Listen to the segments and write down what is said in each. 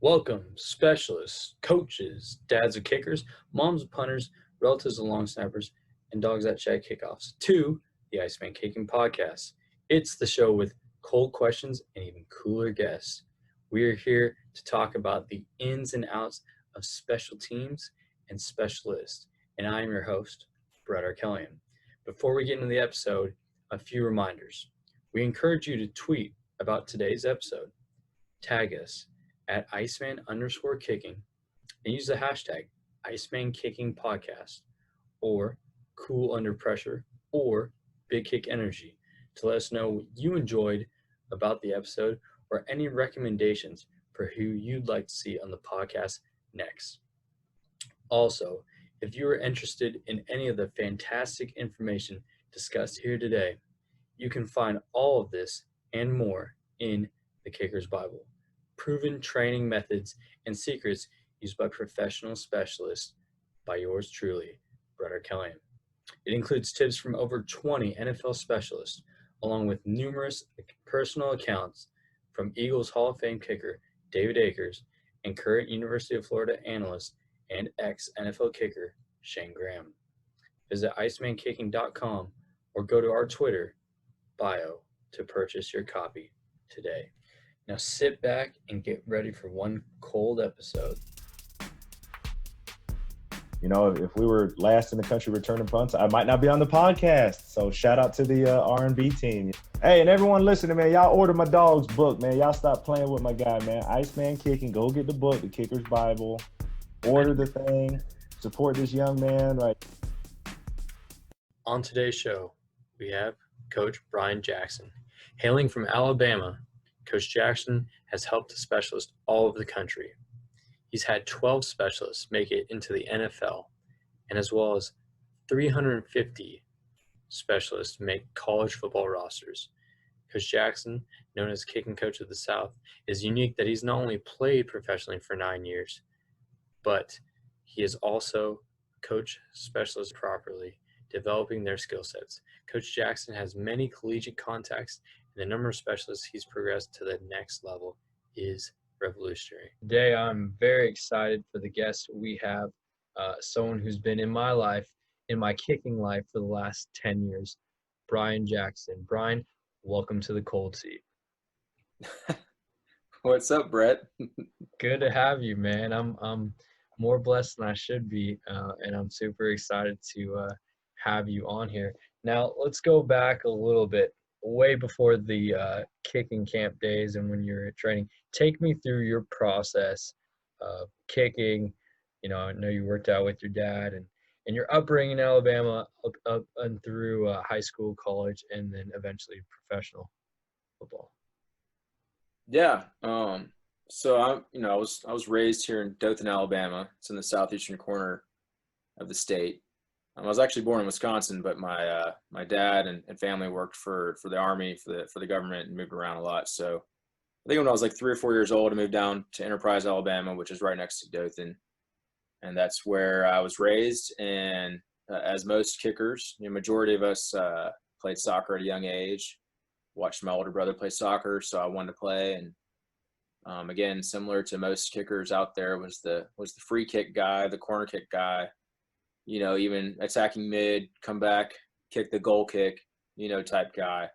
Welcome, specialists, coaches, dads of kickers, moms of punters, relatives of long snappers, and dogs that check kickoffs, to the Iceman Kicking Podcast. It's the show with cold questions and even cooler guests. We are here to talk about the ins and outs of special teams and specialists, and I am your host, Brett Arkelian. Before we get into the episode, a few reminders. We encourage you to tweet about today's episode. Tag us at Iceman_kicking and use the hashtag Iceman Kicking Podcast or Cool Under Pressure or Big Kick Energy to let us know what you enjoyed about the episode or any recommendations for who you'd like to see on the podcast next. Also, if you are interested in any of the fantastic information discussed here today, you can find all of this and more in the Kicker's Bible. Proven training methods and secrets used by professional specialists by yours truly, Brett Arkelian. It includes tips from over 20 NFL specialists, along with numerous personal accounts from Eagles Hall of Fame kicker David Akers and current University of Florida analyst and ex-NFL kicker Shane Graham. Visit IcemanKicking.com or go to our Twitter bio to purchase your copy today. Now sit back and get ready for one cold episode. You know, if we were last in the country returning punts, I might not be on the podcast. So shout out to the R&B team. Hey, and everyone listening, man, y'all order my dog's book, man. Y'all stop playing with my guy, man. Iceman Kicking. Go get the book, The Kicker's Bible. Order the thing. Support this young man. Right. On today's show, we have Coach Brian Jackson. Hailing from Alabama, Coach Jackson has helped specialists all over the country. He's had 12 specialists make it into the NFL, and as well as 350 specialists make college football rosters. Coach Jackson, known as Kicking Coach of the South, is unique that he's not only played professionally for 9 years, but he is also coached specialists properly, developing their skill sets. Coach Jackson has many collegiate contacts, and the number of specialists he's progressed to the next level is revolutionary. Today, I'm very excited for the guest we have, someone who's been in my life, in my kicking life for the last 10 years, Brian Jackson. Brian, welcome to the cold seat. What's up, Brett? Good to have you, man. I'm more blessed than I should be, and I'm super excited to have you on here. Now, let's go back a little bit, way before the kicking camp days and when you're training. Take me through your process of kicking. You know, I know you worked out with your dad and your upbringing in Alabama up and through high school, college, and then eventually professional football. Yeah. So I was raised here in Dothan, Alabama. It's in the southeastern corner of the state. I was actually born in Wisconsin, but my dad and family worked for the Army, for the government, and moved around a lot. So I think when I was like 3 or 4 years old, I moved down to Enterprise, Alabama, which is right next to Dothan, and that's where I was raised. And as most kickers, the majority of us played soccer at a young age. Watched my older brother play soccer, so I wanted to play. And again, similar to most kickers out there, was the free kick guy, the corner kick guy. You know, even attacking mid, come back, kick the goal kick, type guy.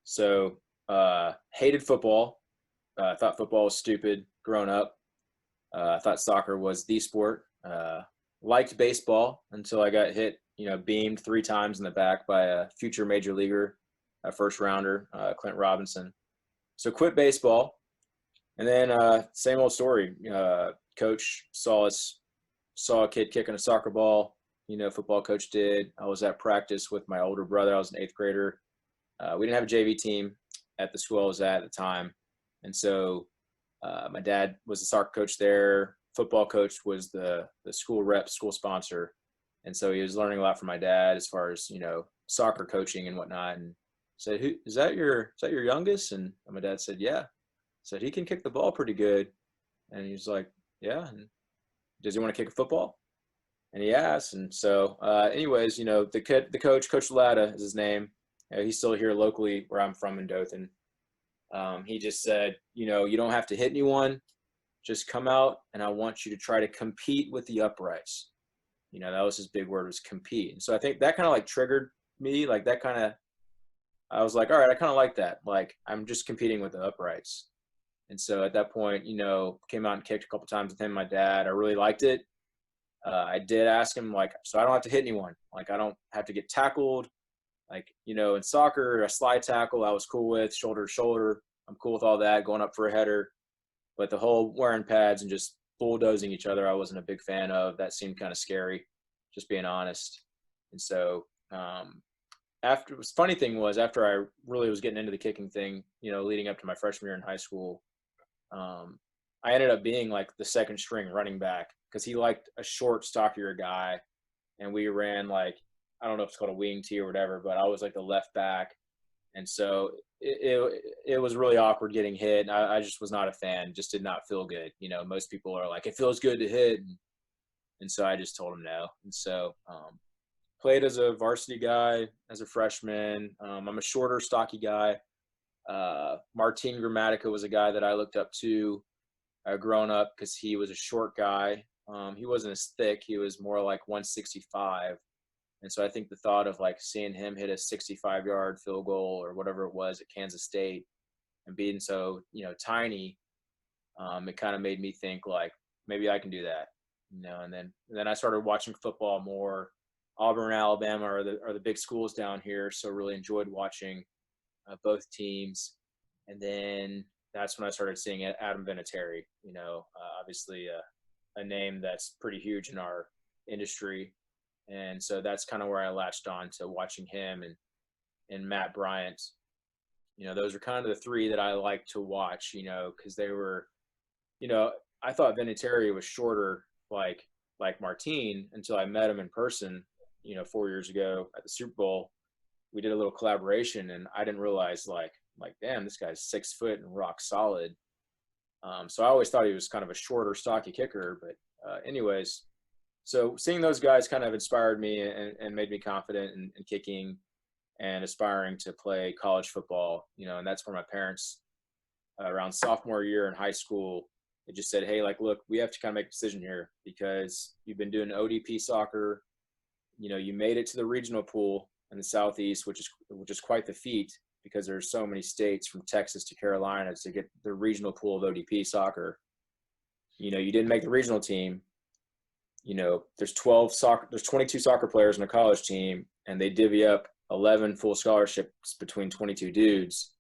So hated football. Thought football was stupid growing up. I thought soccer was the sport. Liked baseball until I got hit, beamed 3 times in the back by a future major leaguer, a first rounder, Clint Robinson. So quit baseball. And then same old story. Coach saw a kid kicking a soccer ball. Football coach did. I was at practice with my older brother. I was an 8th grader. We didn't have a JV team at the school I was at the time. And so my dad was the soccer coach there. Football coach was the school rep, school sponsor. And so he was learning a lot from my dad as far as, soccer coaching and whatnot. And said, is that your youngest? And my dad said, yeah. Said, he can kick the ball pretty good. And he was like, yeah. And does he want to kick a football? And he asked. And so anyways, the coach, Coach Latta is his name. He's still here locally where I'm from in Dothan. He just said, you don't have to hit anyone. just come out and I want you to try to compete with the uprights. You know, that was his big word, was compete. And so I think that kind of like triggered me. Like that kind of, I was like, all right, I kind of like that. Like I'm just competing with the uprights. And so at that point, you know, came out and kicked a couple times with him and my dad. I really liked it. I did ask him, like, so I don't have to hit anyone. Like I don't have to get tackled. Like, you know, in soccer, a slide tackle I was cool with, shoulder to shoulder. I'm cool with all that, going up for a header. But the whole wearing pads and just bulldozing each other, I wasn't a big fan of. That seemed kind of scary, just being honest. And so after, the funny thing was, after I really was getting into the kicking thing, you know, leading up to my freshman year in high school, I ended up being like the second string running back because he liked a short, stockier guy. And we ran like, I don't know if it's called a wing tee or whatever, but I was like the left back. And so it was really awkward getting hit. And I just was not a fan, just did not feel good. You know, most people are like, it feels good to hit. And so I just told him no. And so played as a varsity guy, as a freshman. I'm a shorter, stocky guy. Martin Gramatica was a guy that I looked up to growing up because he was a short guy. He wasn't as thick. He was more like 165. And so I think the thought of like seeing him hit a 65-yard field goal or whatever it was at Kansas State and being so, you know, tiny, it kind of made me think like maybe I can do that, you know. And then I started watching football more. Auburn, Alabama are the big schools down here, so really enjoyed watching both teams. And then that's when I started seeing Adam Vinatieri, you know, obviously a name that's pretty huge in our industry. And so that's kind of where I latched on to watching him and Matt Bryant. You know, those are kind of the three that I like to watch, you know, because they were, you know, I thought Vinatieri was shorter like Martin until I met him in person, you know, 4 years ago at the Super Bowl. We did a little collaboration and I didn't realize like, damn, this guy's 6 foot and rock solid. So I always thought he was kind of a shorter, stocky kicker. But anyways, so seeing those guys kind of inspired me and made me confident in kicking and aspiring to play college football, you know. And that's where my parents, around sophomore year in high school, they just said, hey, like, look, we have to kind of make a decision here because you've been doing ODP soccer. You know, you made it to the regional pool in the Southeast, which is quite the feat because there's so many states from Texas to Carolina to get the regional pool of ODP soccer. You know, you didn't make the regional team. You know, there's 22 soccer players in a college team, and they divvy up 11 full scholarships between 22 dudes.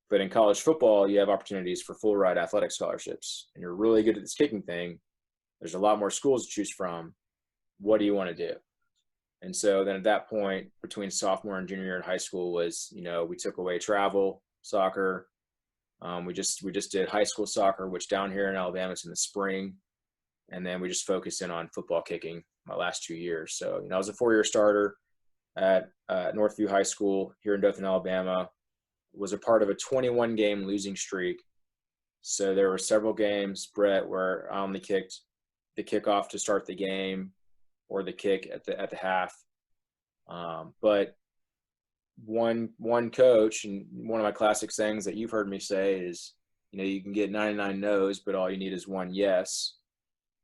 But in college football, you have opportunities for full ride athletic scholarships, and you're really good at this kicking thing. There's a lot more schools to choose from. What do you want to do? And so then at that point, between sophomore and junior year in high school was, you know, we took away travel soccer. We just did high school soccer, which down here in Alabama, it's in the spring. And then we just focused in on football kicking my last 2 years. So, you know, I was a 4-year starter at Northview High School here in Dothan, Alabama. Was a part of a 21-game losing streak. So there were several games, Brett, where I only kicked the kickoff to start the game or the kick at the half. But one coach, and one of my classic sayings that you've heard me say is, you know, you can get 99 no's, but all you need is one yes.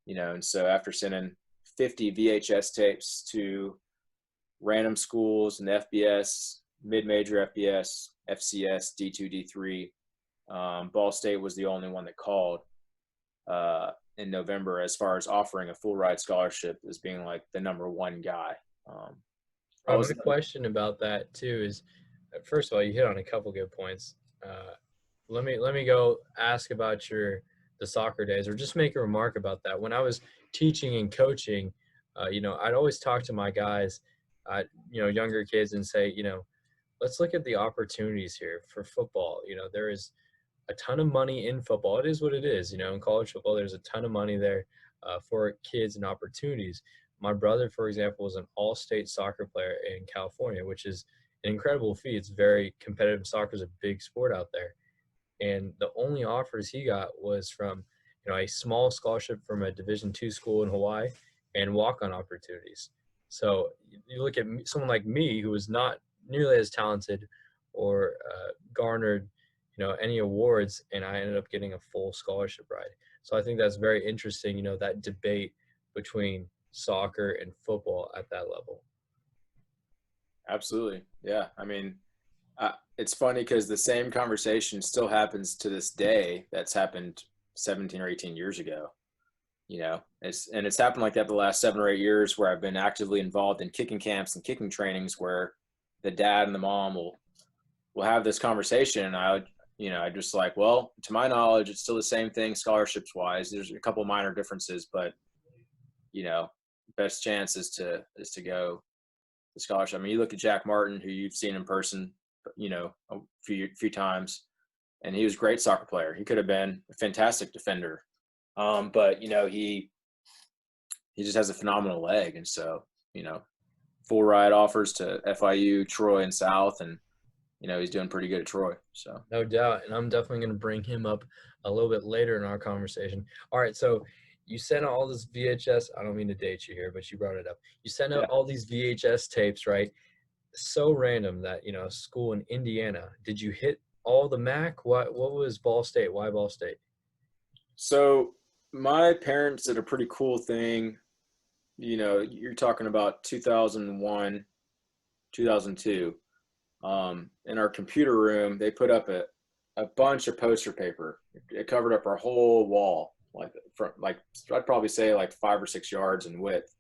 You know, and so after sending 50 VHS tapes to random schools in the FBS, mid-major FBS, FCS, D2, D3, Ball State was the only one that called in November as far as offering a full ride scholarship as being like the number one guy. I was a question about that too is, first of all, you hit on a couple good points. Let me go ask about the soccer days, or just make a remark about that. When I was teaching and coaching, you know, I'd always talk to my guys, you know, younger kids, and say, you know, let's look at the opportunities here for football. You know, there is a ton of money in football. It is what it is. You know, in college football, there's a ton of money there for kids and opportunities. My brother, for example, was an all-state soccer player in California, which is an incredible feat. It's very competitive. Soccer is a big sport out there. And the only offers he got was from, you know, a small scholarship from a Division II school in Hawaii and walk-on opportunities. So you look at someone like me, who was not nearly as talented or garnered, you know, any awards, and I ended up getting a full scholarship ride. So I think that's very interesting, you know, that debate between soccer and football at that level. Absolutely. Yeah. I mean, it's funny because the same conversation still happens to this day that's happened 17 or 18 years ago. You know, it's happened like that the last 7 or 8 years, where I've been actively involved in kicking camps and kicking trainings, where the dad and the mom will have this conversation, and I just like, well, to my knowledge, it's still the same thing scholarships wise. There's a couple minor differences, but you know, best chance is to go the scholarship. I mean, you look at Jack Martin, who you've seen in person, you know, a few times, and he was a great soccer player. He could have been a fantastic defender, but you know, he just has a phenomenal leg, and so you know, full ride offers to FIU, Troy, and South, and you know, he's doing pretty good at Troy. So No doubt. And I'm definitely going to bring him up a little bit later in our conversation. All right. So you sent out all this VHS. I don't mean to date you here, but you brought it up. You sent out yeah. all these VHS tapes, right? So random that, you know, school in Indiana. Did you hit all the MAC? What was Ball State? Why Ball State? So my parents did a pretty cool thing. You know, you're talking about 2001, 2002. In our computer room, they put up a bunch of poster paper. It covered up our whole wall, like I'd probably say like 5 or 6 yards in width,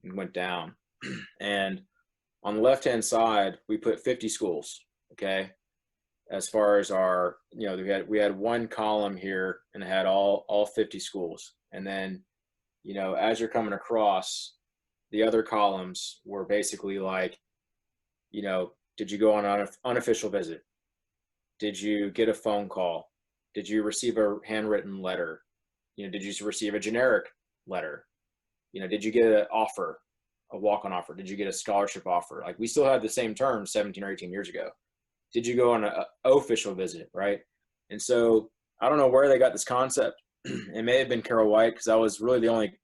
and went down. And on the left-hand side, we put 50 schools. Okay, as far as our, you know, we had one column here, and it had all 50 schools, and then, you know, as you're coming across, the other columns were basically like, you know, did you go on an unofficial visit? Did you get a phone call? Did you receive a handwritten letter? You know, did you receive a generic letter? You know, did you get an offer, a walk-on offer? Did you get a scholarship offer? Like, we still had the same terms 17 or 18 years ago. Did you go on an official visit, right? And so I don't know where they got this concept. It may have been Carol White, because I was really the only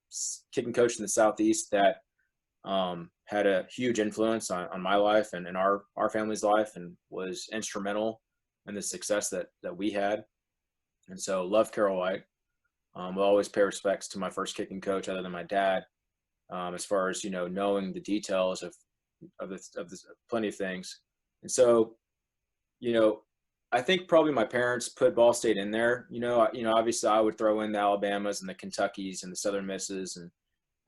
kicking coach in the Southeast that had a huge influence on my life and our family's life, and was instrumental in the success that we had. And so love Carol White. Will always pay respects to my first kicking coach, other than my dad, as far as, you know, knowing the details of plenty of things. And so, you know, I think probably my parents put Ball State in there. You know, obviously I would throw in the Alabamas and the Kentuckys and the Southern Misses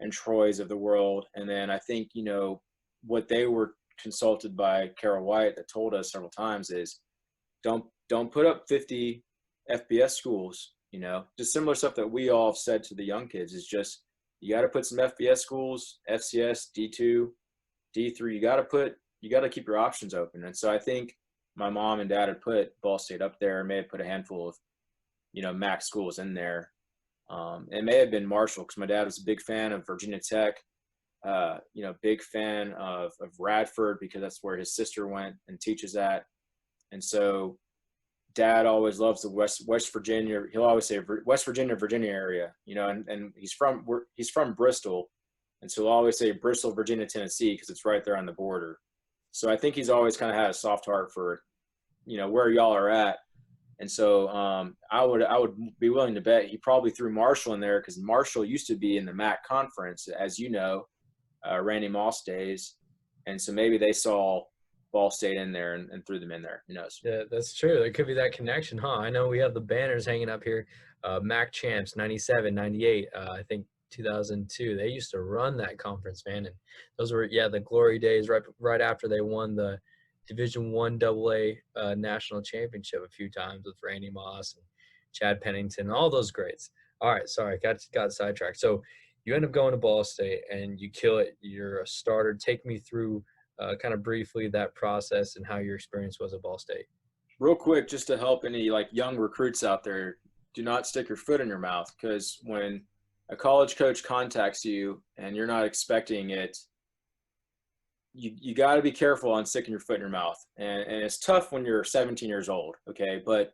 and Troy's of the world. And then I think, you know, what they were consulted by Carol White that told us several times is, don't put up 50 FBS schools. You know, just similar stuff that we all have said to the young kids, is just, you got to put some FBS schools, FCS, D2, D3. You got to keep your options open. And so I think my mom and dad had put Ball State up there, may have put a handful of, you know, MAC schools in there. It may have been Marshall, because my dad was a big fan of Virginia Tech, you know, big fan of Radford, because that's where his sister went and teaches at. And so dad always loves the West Virginia. He'll always say West Virginia, Virginia area, you know, and he's from Bristol. And so he'll always say Bristol, Virginia, Tennessee, because it's right there on the border. So I think he's always kind of had a soft heart for, you know, where y'all are at. And so I would be willing to bet he probably threw Marshall in there, because Marshall used to be in the MAC conference, as you know, Randy Moss days. And so maybe they saw Ball State in there and threw them in there. Who knows? Yeah, that's true. There could be that connection, huh? I know we have the banners hanging up here. MAC champs, 97, 98, I think 2002. They used to run that conference, man. And those were, the glory days right after they won the Division I AA national championship a few times with Randy Moss and Chad Pennington and all those greats. All right, sorry, got sidetracked. So you end up going to Ball State and you kill it. You're a starter. Take me through kind of briefly that process and how your experience was at Ball State. Real quick, just to help any like young recruits out there, do not stick your foot in your mouth, because when a college coach contacts you and you're not expecting it, you got to be careful on sticking your foot in your mouth. And it's tough when you're 17 years old. Okay. But,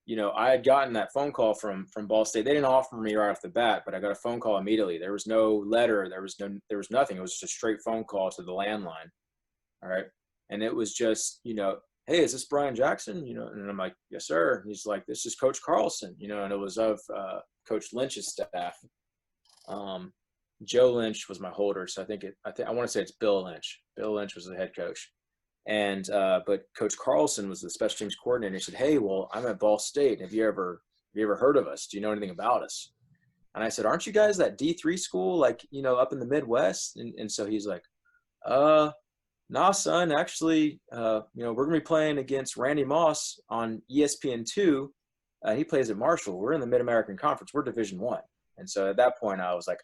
you know, I had gotten that phone call from Ball State. They didn't offer me right off the bat, but I got a phone call immediately. There was no letter. There was nothing. It was just a straight phone call to the landline. All right. And it was just, you know, hey, is this Brian Jackson? And I'm like, yes, sir. And he's like, this is Coach Carlson, and it was of Coach Lynch's staff. Joe Lynch was my holder, so I want to say it's Bill Lynch. Bill Lynch was the head coach, and but Coach Carlson was the special teams coordinator. He said, hey, well, I'm at Ball State. Have you ever heard of us? Do you know anything about us? And I said, aren't you guys that D3 school, like, up in the Midwest? And so he's like, nah, son, actually, we're going to be playing against Randy Moss on ESPN2. He plays at Marshall. We're in the Mid-American Conference. We're Division I. And so at that point, I was like,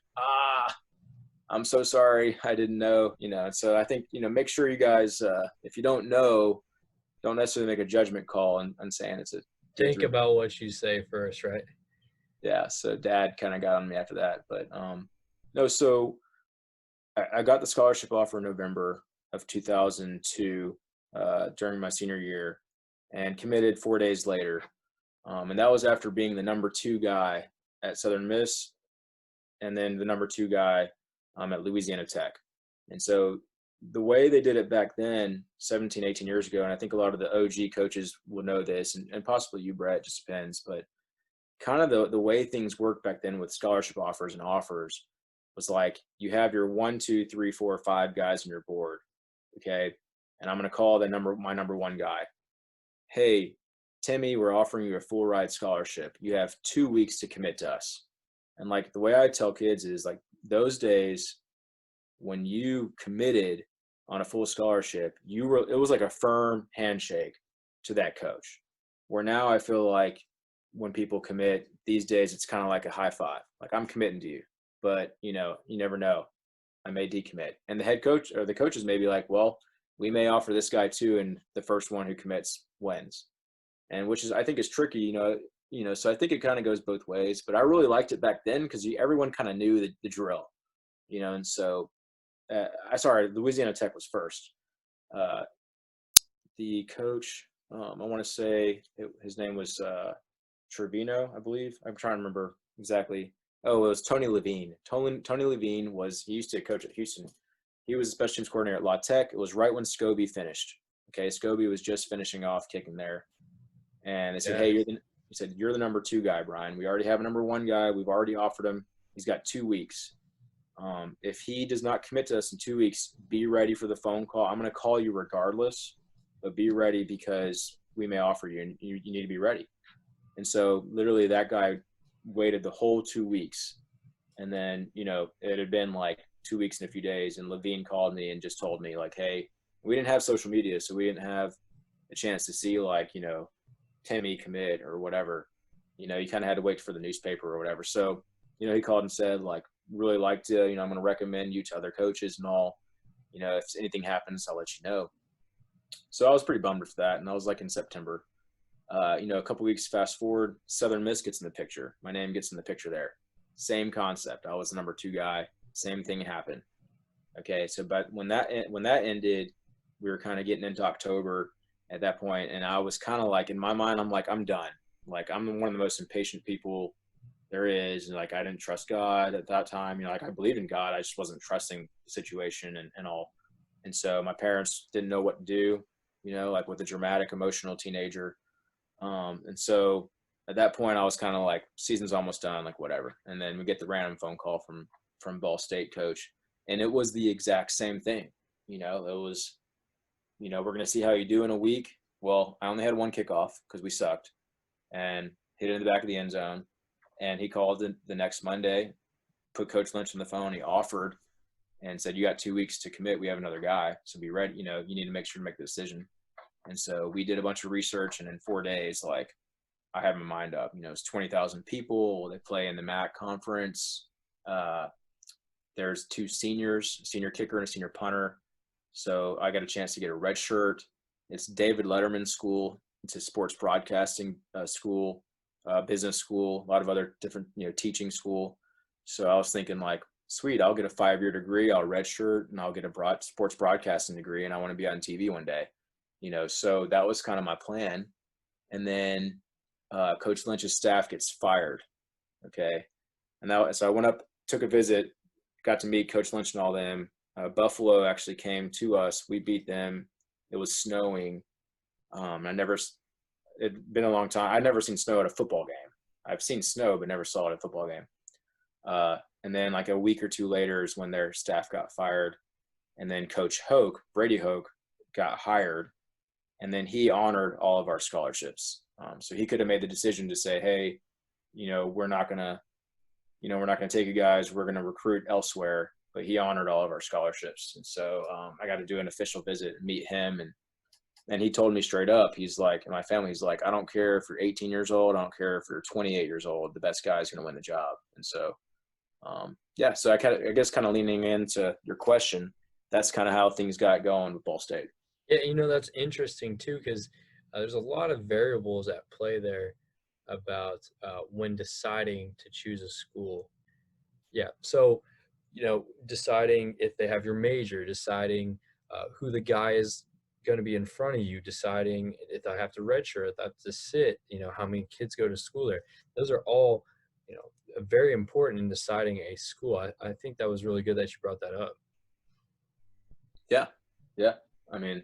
I'm so sorry. I didn't know, And so I think, make sure you guys, if you don't know, don't necessarily make a judgment call and saying it's a – Think about what you say first, right? Yeah, so Dad kind of got on me after that. But, no, so I got the scholarship offer in November of 2002 during my senior year and committed 4 days later. And that was after being the number 2 guy at Southern Miss and then the number 2 guy at Louisiana Tech. And so the way they did it back then, 17, 18 years ago, and I think a lot of the OG coaches will know this, and possibly you, Brett, just depends, but kind of the way things worked back then with scholarship offers and offers was like you have your 1, 2, 3, 4, 5 guys on your board, okay? And I'm going to call my number 1 guy. Hey, Timmy, we're offering you a full ride scholarship. You have 2 weeks to commit to us. And like the way I tell kids is like those days when you committed on a full scholarship, it was like a firm handshake to that coach. Where now I feel like when people commit these days, it's kind of like a high five. Like I'm committing to you, but you never know. I may decommit. And the head coach or the coaches may be like, well, we may offer this guy too, and the first one who commits wins. And which is, I think, is tricky, so I think it kind of goes both ways. But I really liked it back then because everyone kind of knew the drill, and so Louisiana Tech was first. The coach, I want to say his name was Trevino, I believe. I'm trying to remember exactly. Oh, it was Tony Levine. Tony Levine he used to coach at Houston. He was a special teams coordinator at La Tech. It was right when Scobie finished. Okay, Scobie was just finishing off kicking there. And they said, hey, you're the number 2 guy, Brian. We already have a number 1 guy. We've already offered him. He's got 2 weeks. If he does not commit to us in 2 weeks, be ready for the phone call. I'm going to call you regardless, but be ready because we may offer you, and you need to be ready. And so literally that guy waited the whole 2 weeks. And then, it had been like 2 weeks and a few days, and Levine called me and just told me like, hey, we didn't have social media, so we didn't have a chance to see like, Timmy commit or whatever. You kind of had to wait for the newspaper or whatever. So, he called and said like, really liked you, I'm going to recommend you to other coaches and all, if anything happens, I'll let you know. So I was pretty bummed for that. And that was like in September. A couple weeks fast forward, Southern Miss gets in the picture. My name gets in the picture there. Same concept. I was the number 2 guy. Same thing happened. Okay. So, but when that ended, we were kind of getting into October at that point, and I was kind of like, in my mind, I'm like, I'm done. Like, I'm one of the most impatient people there is. And like, I didn't trust God at that time. Like I believed in God. I just wasn't trusting the situation and all. And so my parents didn't know what to do, like with a dramatic, emotional teenager. And so at that point I was kind of like, season's almost done, like whatever. And then we get the random phone call from Ball State coach. And it was the exact same thing. It was, we're going to see how you do in a week. Well, I only had 1 kickoff because we sucked and hit it in the back of the end zone. And he called the next Monday, put Coach Lynch on the phone. He offered and said, you got 2 weeks to commit. We have another guy. So be ready. You need to make sure to make the decision. And so we did a bunch of research, and in 4 days, like I had my mind up, it's 20,000 people. They play in the MAC conference. There's 2 seniors, a senior kicker and a senior punter. So I got a chance to get a red shirt. It's David Letterman School. It's a sports broadcasting school, business school, a lot of other different, teaching school. So I was thinking like, sweet, I'll get a 5-year degree, I'll red shirt, and I'll get a sports broadcasting degree, and I want to be on TV one day. So that was kind of my plan. And then Coach Lynch's staff gets fired. Okay. And so I went up, took a visit, got to meet Coach Lynch and all them. Buffalo actually came to us. We beat them. It was snowing. It'd been a long time. I'd never seen snow at a football game. I've seen snow, but never saw it at a football game. And then like a week or two later is when their staff got fired. And then Coach Hoke, Brady Hoke, got hired. And then he honored all of our scholarships. So he could have made the decision to say, hey, we're not going to take you guys. We're going to recruit elsewhere. But he honored all of our scholarships. And so I got to do an official visit and meet him. And he told me straight up, he's like, and my family, he's like, I don't care if you're 18 years old. I don't care if you're 28 years old. The best guy is going to win the job. And so, so I guess kind of leaning into your question, that's kind of how things got going with Ball State. Yeah, that's interesting too, because there's a lot of variables at play there about when deciding to choose a school. Yeah, so deciding if they have your major, deciding who the guy is going to be in front of you, deciding if I have to redshirt, if I have to sit, how many kids go to school there. Those are all, very important in deciding a school. I think that was really good that you brought that up. Yeah. I mean,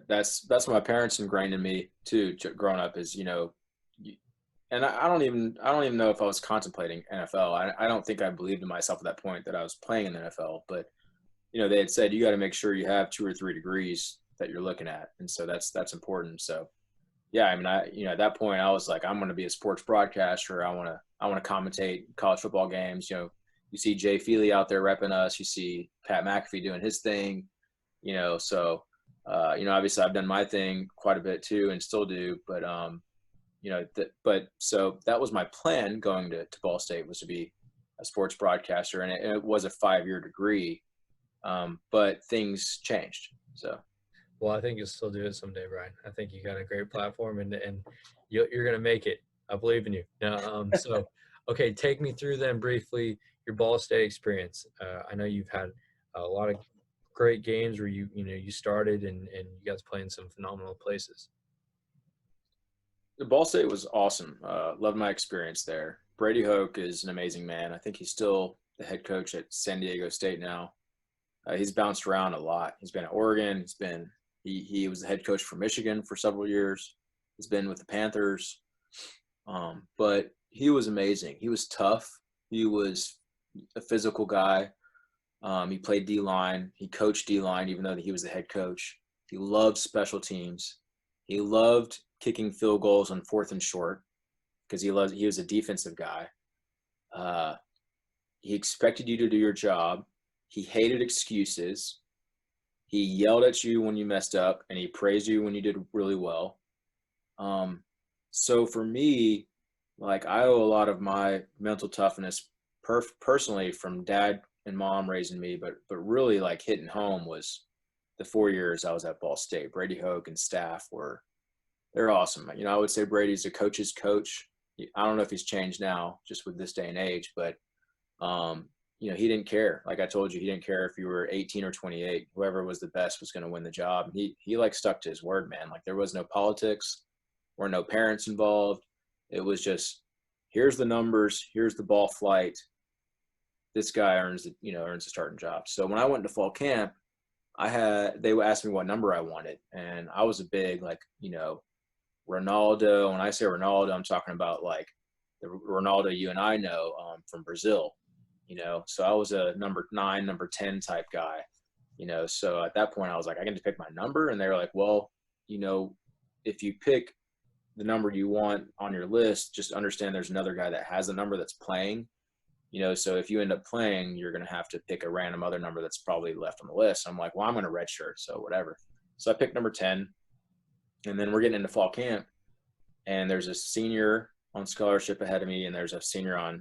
that's what my parents ingrained in me too, growing up is, and I don't even know if I was contemplating NFL. I don't think I believed in myself at that point that I was playing in the NFL, but they had said, you got to make sure you have 2 or 3 degrees that you're looking at. And so that's important. So yeah, I mean, at that point I was like, I'm going to be a sports broadcaster. I want to commentate college football games. You see Jay Feely out there repping us, you see Pat McAfee doing his thing, so, obviously I've done my thing quite a bit too and still do, but, so that was my plan going to Ball State, was to be a sports broadcaster, and it was a 5-year degree, but things changed. So, well, I think you'll still do it someday, Brian. I think you got a great platform, and you're going to make it. I believe in you. So, okay, take me through then briefly your Ball State experience. I know you've had a lot of great games where you started and you guys play in some phenomenal places. The Ball State was awesome. Loved my experience there. Brady Hoke is an amazing man. I think he's still the head coach at San Diego State now. He's bounced around a lot. He's been at Oregon. He was the head coach for Michigan for several years. He's been with the Panthers. But he was amazing. He was tough. He was a physical guy. He played D-line. He coached D-line even though he was the head coach. He loved special teams. He loved kicking field goals on 4th and short because he was a defensive guy. He expected you to do your job. He hated excuses. He yelled at you when you messed up, and he praised you when you did really well. So for me, like, I owe a lot of my mental toughness personally from dad and mom raising me, but really like hitting home was the 4 years I was at Ball State. Brady Hoke and staff they're awesome. I would say Brady's a coach's coach. I don't know if he's changed now just with this day and age, but he didn't care. Like I told you, he didn't care if you were 18 or 28. Whoever was the best was going to win the job. He like stuck to his word, man. Like there was no politics, or no parents involved. It was just, here's the numbers, here's the ball flight. This guy earns a starting job. So when I went to fall camp, they asked me what number I wanted, and I was a big Ronaldo. When I say Ronaldo, I'm talking about like the Ronaldo you and I know from Brazil. So I was a number 9, number 10 type guy. So at that point I was like, I get to pick my number, and they were like, well, if you pick the number you want on your list, just understand there's another guy that has a number that's playing. So if you end up playing, you're going to have to pick a random other number that's probably left on the list. I'm like, well, I'm going to redshirt, so whatever. So I picked number 10, and then we're getting into fall camp, and there's a senior on scholarship ahead of me, and there's a senior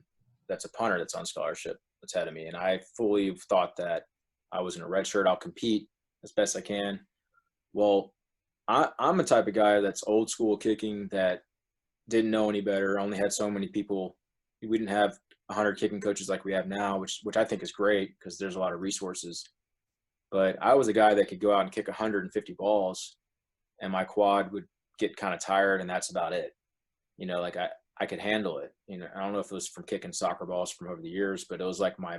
that's a punter that's on scholarship that's ahead of me. And I fully thought that I was in a redshirt. I'll compete as best I can. Well, I'm a type of guy that's old school kicking, that didn't know any better, only had so many people. We didn't have 100 kicking coaches like we have now, which I think is great because there's a lot of resources. But I was a guy that could go out and kick 150 balls, and my quad would get kind of tired, and that's about it. Like I could handle it. I don't know if it was from kicking soccer balls from over the years, but it was like my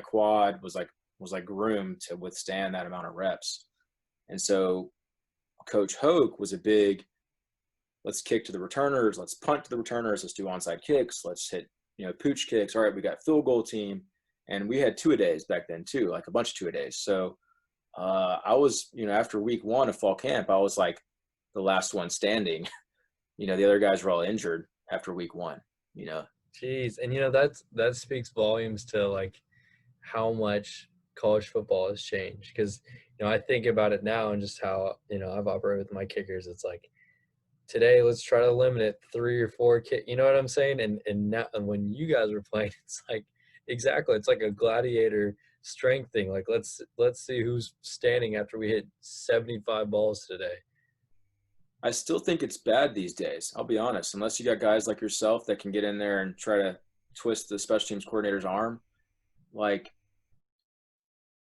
quad was like groomed to withstand that amount of reps. And so Coach Hoke was a big, let's kick to the returners, let's punt to the returners, let's do onside kicks, let's hit, pooch kicks. All right, we got field goal team. And we had two-a-days back then too, like a bunch of two-a-days. So I was, after week 1 of fall camp, I was like the last one standing. The other guys were all injured after week 1, Jeez. And that speaks volumes to like how much college football has changed. Because, I think about it now and just how, I've operated with my kickers. It's like, today let's try to limit it 3 or 4 kick. You know what I'm saying? And now, and when you guys were playing, it's like, exactly, it's like a gladiator strength thing. Like let's see who's standing after we hit 75 balls today. I still think it's bad these days. I'll be honest. Unless you got guys like yourself that can get in there and try to twist the special teams coordinator's arm, like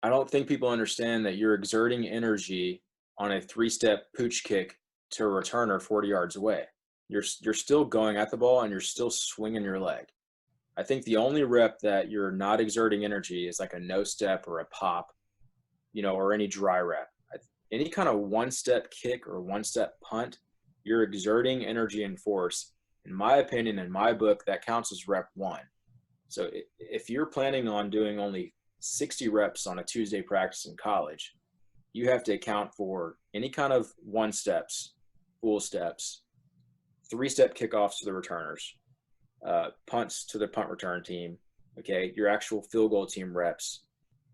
I don't think people understand that you're exerting energy on a 3-step pooch kick to a returner 40 yards away. You're still going at the ball and you're still swinging your leg. I think the only rep that you're not exerting energy is like a no step or a pop, or any dry rep. Any kind of 1-step kick or 1-step punt, you're exerting energy and force. In my opinion, in my book, that counts as rep 1. So if you're planning on doing only 60 reps on a Tuesday practice in college, you have to account for any kind of 1-steps, full steps, 3-step kickoffs to the returners, punts to the punt return team, okay, your actual field goal team reps.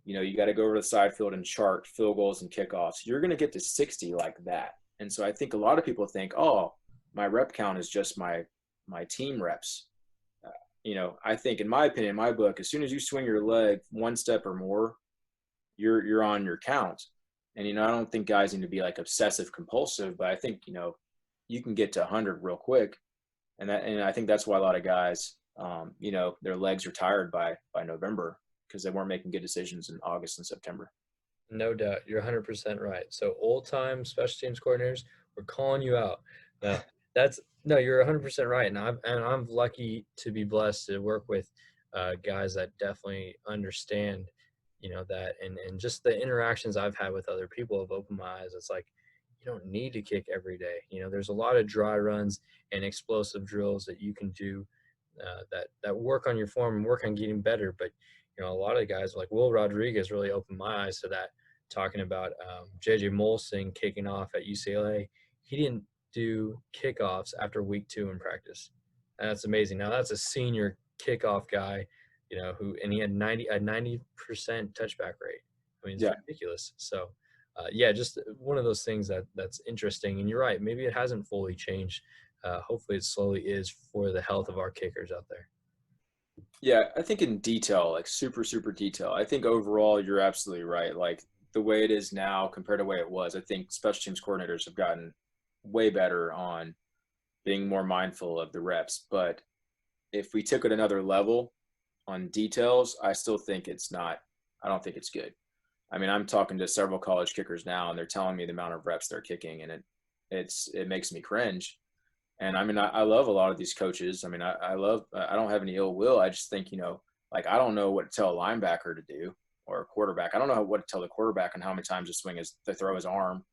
You got to go over to the side field and chart field goals and kickoffs. You're going to get to 60 like that. And so I think a lot of people think, oh, my rep count is just my team reps. I think, in my opinion, in my book, as soon as you swing your leg 1 step or more, you're on your count. And, I don't think guys need to be like obsessive compulsive, but I think, you can get to 100 real quick. And I think that's why a lot of guys, their legs are tired by November because they weren't making good decisions in August and September. No doubt. You're 100% right. So old-time special teams coordinators, we're calling you out. No, you're 100% right. And I'm lucky to be blessed to work with guys that definitely understand, that and just the interactions I've had with other people have opened my eyes. It's like, you don't need to kick every day. There's a lot of dry runs and explosive drills that you can do that work on your form and work on getting better. But, a lot of guys like Will Rodriguez really opened my eyes to that, talking about J.J. Molson kicking off at UCLA. He didn't do kickoffs after week 2 in practice. And that's amazing. Now that's a senior kickoff guy, and he had 90% touchback rate. I mean, it's ridiculous. So, just one of those things that's interesting. And you're right. Maybe it hasn't fully changed. Hopefully it slowly is for the health of our kickers out there. Yeah, I think in detail, like super, super detail. I think overall you're absolutely right. Like the way it is now compared to the way it was, I think special teams coordinators have gotten way better on being more mindful of the reps. But if we took it another level on details, I still think I don't think it's good. I mean, I'm talking to several college kickers now and they're telling me the amount of reps they're kicking, and it makes me cringe. And I mean, I love a lot of these coaches. I mean, I don't have any ill will. I just think, like, I don't know what to tell a linebacker to do or a quarterback. I don't know what to tell the quarterback on how many times to throw his arm.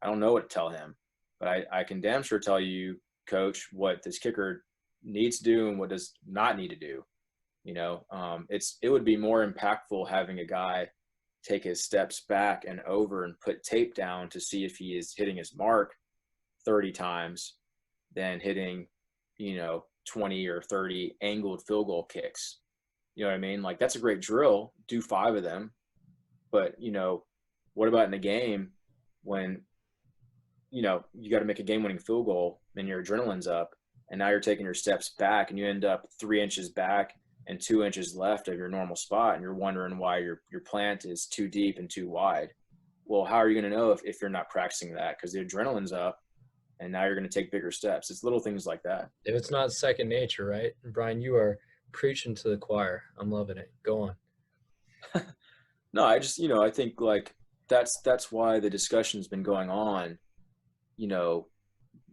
I don't know what to tell him, but I can damn sure tell you, coach, what this kicker needs to do and what does not need to do. It would be more impactful having a guy take his steps back and over and put tape down to see if he is hitting his mark 30 times than hitting, 20 or 30 angled field goal kicks. You know what I mean? Like, that's a great drill. Do 5 of them. But, what about in the game when, you got to make a game-winning field goal and your adrenaline's up and now you're taking your steps back and you end up 3 inches back and 2 inches left of your normal spot and you're wondering why your plant is too deep and too wide. Well, how are you going to know if you're not practicing that? Because the adrenaline's up. And now you're going to take bigger steps. It's little things like that. If it's not second nature, right? Brian, you are preaching to the choir. I'm loving it. Go on. No, I just, I think like that's why the discussion's been going on,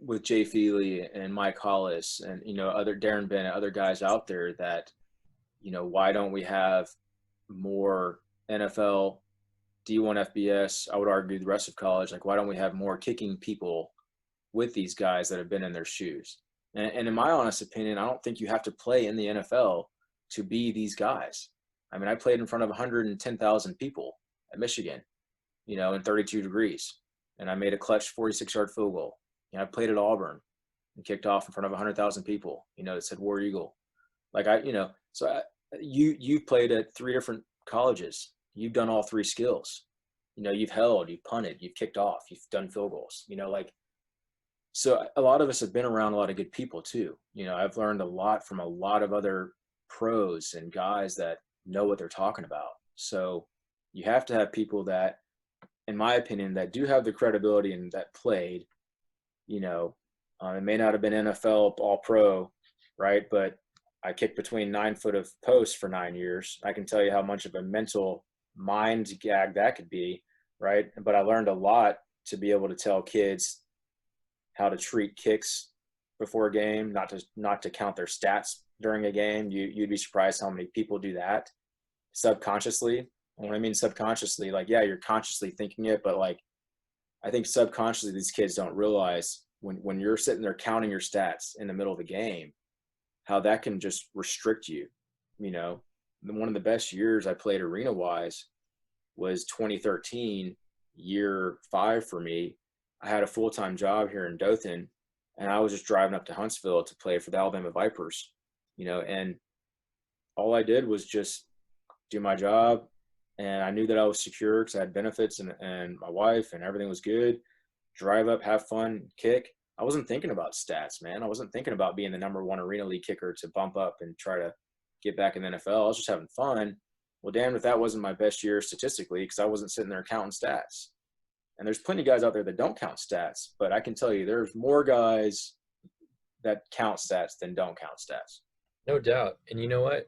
with Jay Feely and Mike Hollis and, other Darren Bennett, other guys out there that, why don't we have more NFL D1 FBS, I would argue the rest of college, like, why don't we have more kicking people with these guys that have been in their shoes? And in my honest opinion, I don't think you have to play in the NFL to be these guys. I mean, I played in front of 110,000 people at Michigan, you know, in 32 degrees. And I made a clutch 46-yard field goal. You know, I played at Auburn and kicked off in front of 100,000 people, you know, that said War Eagle. Like, you've played at 3 different colleges. You've done all 3 skills. You know, you've held, you've punted, you've kicked off, you've done field goals, you know, like, so a lot of us have been around a lot of good people too. You know, I've learned a lot from a lot of other pros and guys that know what they're talking about. So you have to have people that, in my opinion, that do have the credibility and that played, you know, it may not have been NFL all pro, right? But I kicked between 9 foot of posts for 9 years. I can tell you how much of a mental mind gag that could be, right? But I learned a lot to be able to tell kids how to treat kicks before a game, not to count their stats during a game. You'd be surprised how many people do that subconsciously. And when I mean subconsciously, like, yeah, you're consciously thinking it, but like, I think subconsciously these kids don't realize when you're sitting there counting your stats in the middle of the game, how that can just restrict you. You know, one of the best years I played arena wise was 2013, year 5 for me. I had a full-time job here in Dothan, and I was just driving up to Huntsville to play for the Alabama Vipers, you know, and all I did was just do my job. And I knew that I was secure because I had benefits and my wife, and everything was good. Drive up, have fun, kick. I wasn't thinking about stats, man. I wasn't thinking about being the #1 Arena League kicker to bump up and try to get back in the NFL. I was just having fun. Well, damn if that wasn't my best year statistically, because I wasn't sitting there counting stats. And there's plenty of guys out there that don't count stats, but I can tell you there's more guys that count stats than don't count stats. No doubt. And you know what?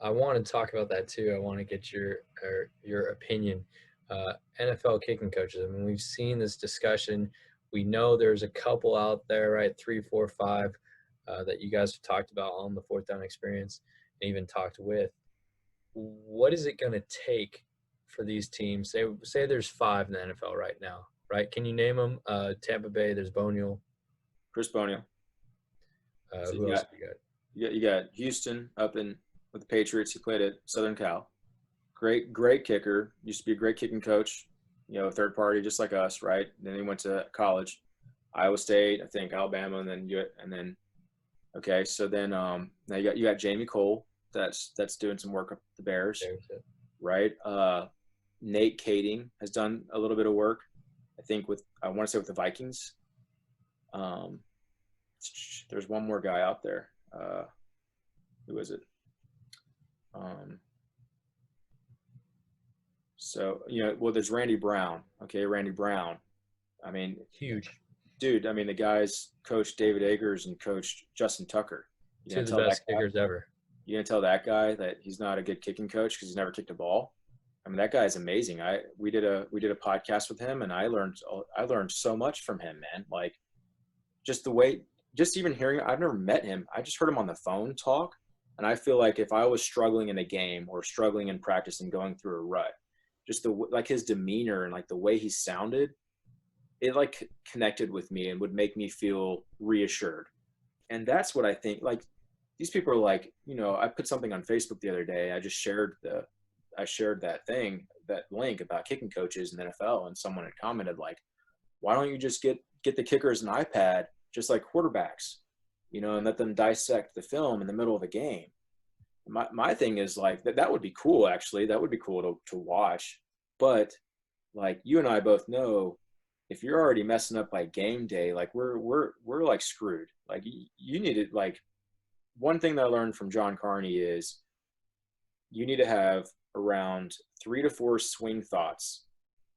I want to talk about that too. I want to get your opinion. NFL kicking coaches. I mean, we've seen this discussion. We know there's a couple out there, right? 3, 4, 5 that you guys have talked about on the 4th down experience and even talked with. What is it going to take for these teams? Say there's 5 in the NFL right now, right? Can you name them? Tampa Bay, there's Bonial. Chris Bonial. So who else do you got? You got Houston up in with the Patriots. He played at Southern Cal. Great kicker. Used to be a great kicking coach. You know, third party, just like us, right? Then he went to college, Iowa State, I think Alabama, and then okay. So then now you got Jamie Cole that's doing some work up the Bears, right? Nate Kading has done a little bit of work, I think I want to say with the Vikings. There's one more guy out there. Who is it? So, you know, well, there's Randy Brown. Okay, Randy Brown. I mean, huge dude. I mean, the guys coached David Akers and coached Justin Tucker. Two of the best kickers ever. You gonna tell that guy that he's not a good kicking coach because he's never kicked a ball? I mean, that guy is amazing. We did a podcast with him, and I learned so much from him, man. Like, just the way, just even hearing. I've never met him. I just heard him on the phone talk, and I feel like if I was struggling in a game or struggling in practice and going through a rut, just like his demeanor and like the way he sounded, it like connected with me and would make me feel reassured. And that's what I think. Like, these people are like, you know, I put something on Facebook the other day. I shared that link about kicking coaches in the NFL, and someone had commented like, why don't you just get the kickers an iPad just like quarterbacks, you know, and let them dissect the film in the middle of the game. My thing is like that would be cool, actually. That would be cool to watch. But like, you and I both know, if you're already messing up by game day, like we're like screwed. Like, you need it. Like, one thing that I learned from John Carney is you need to have around 3 to 4 swing thoughts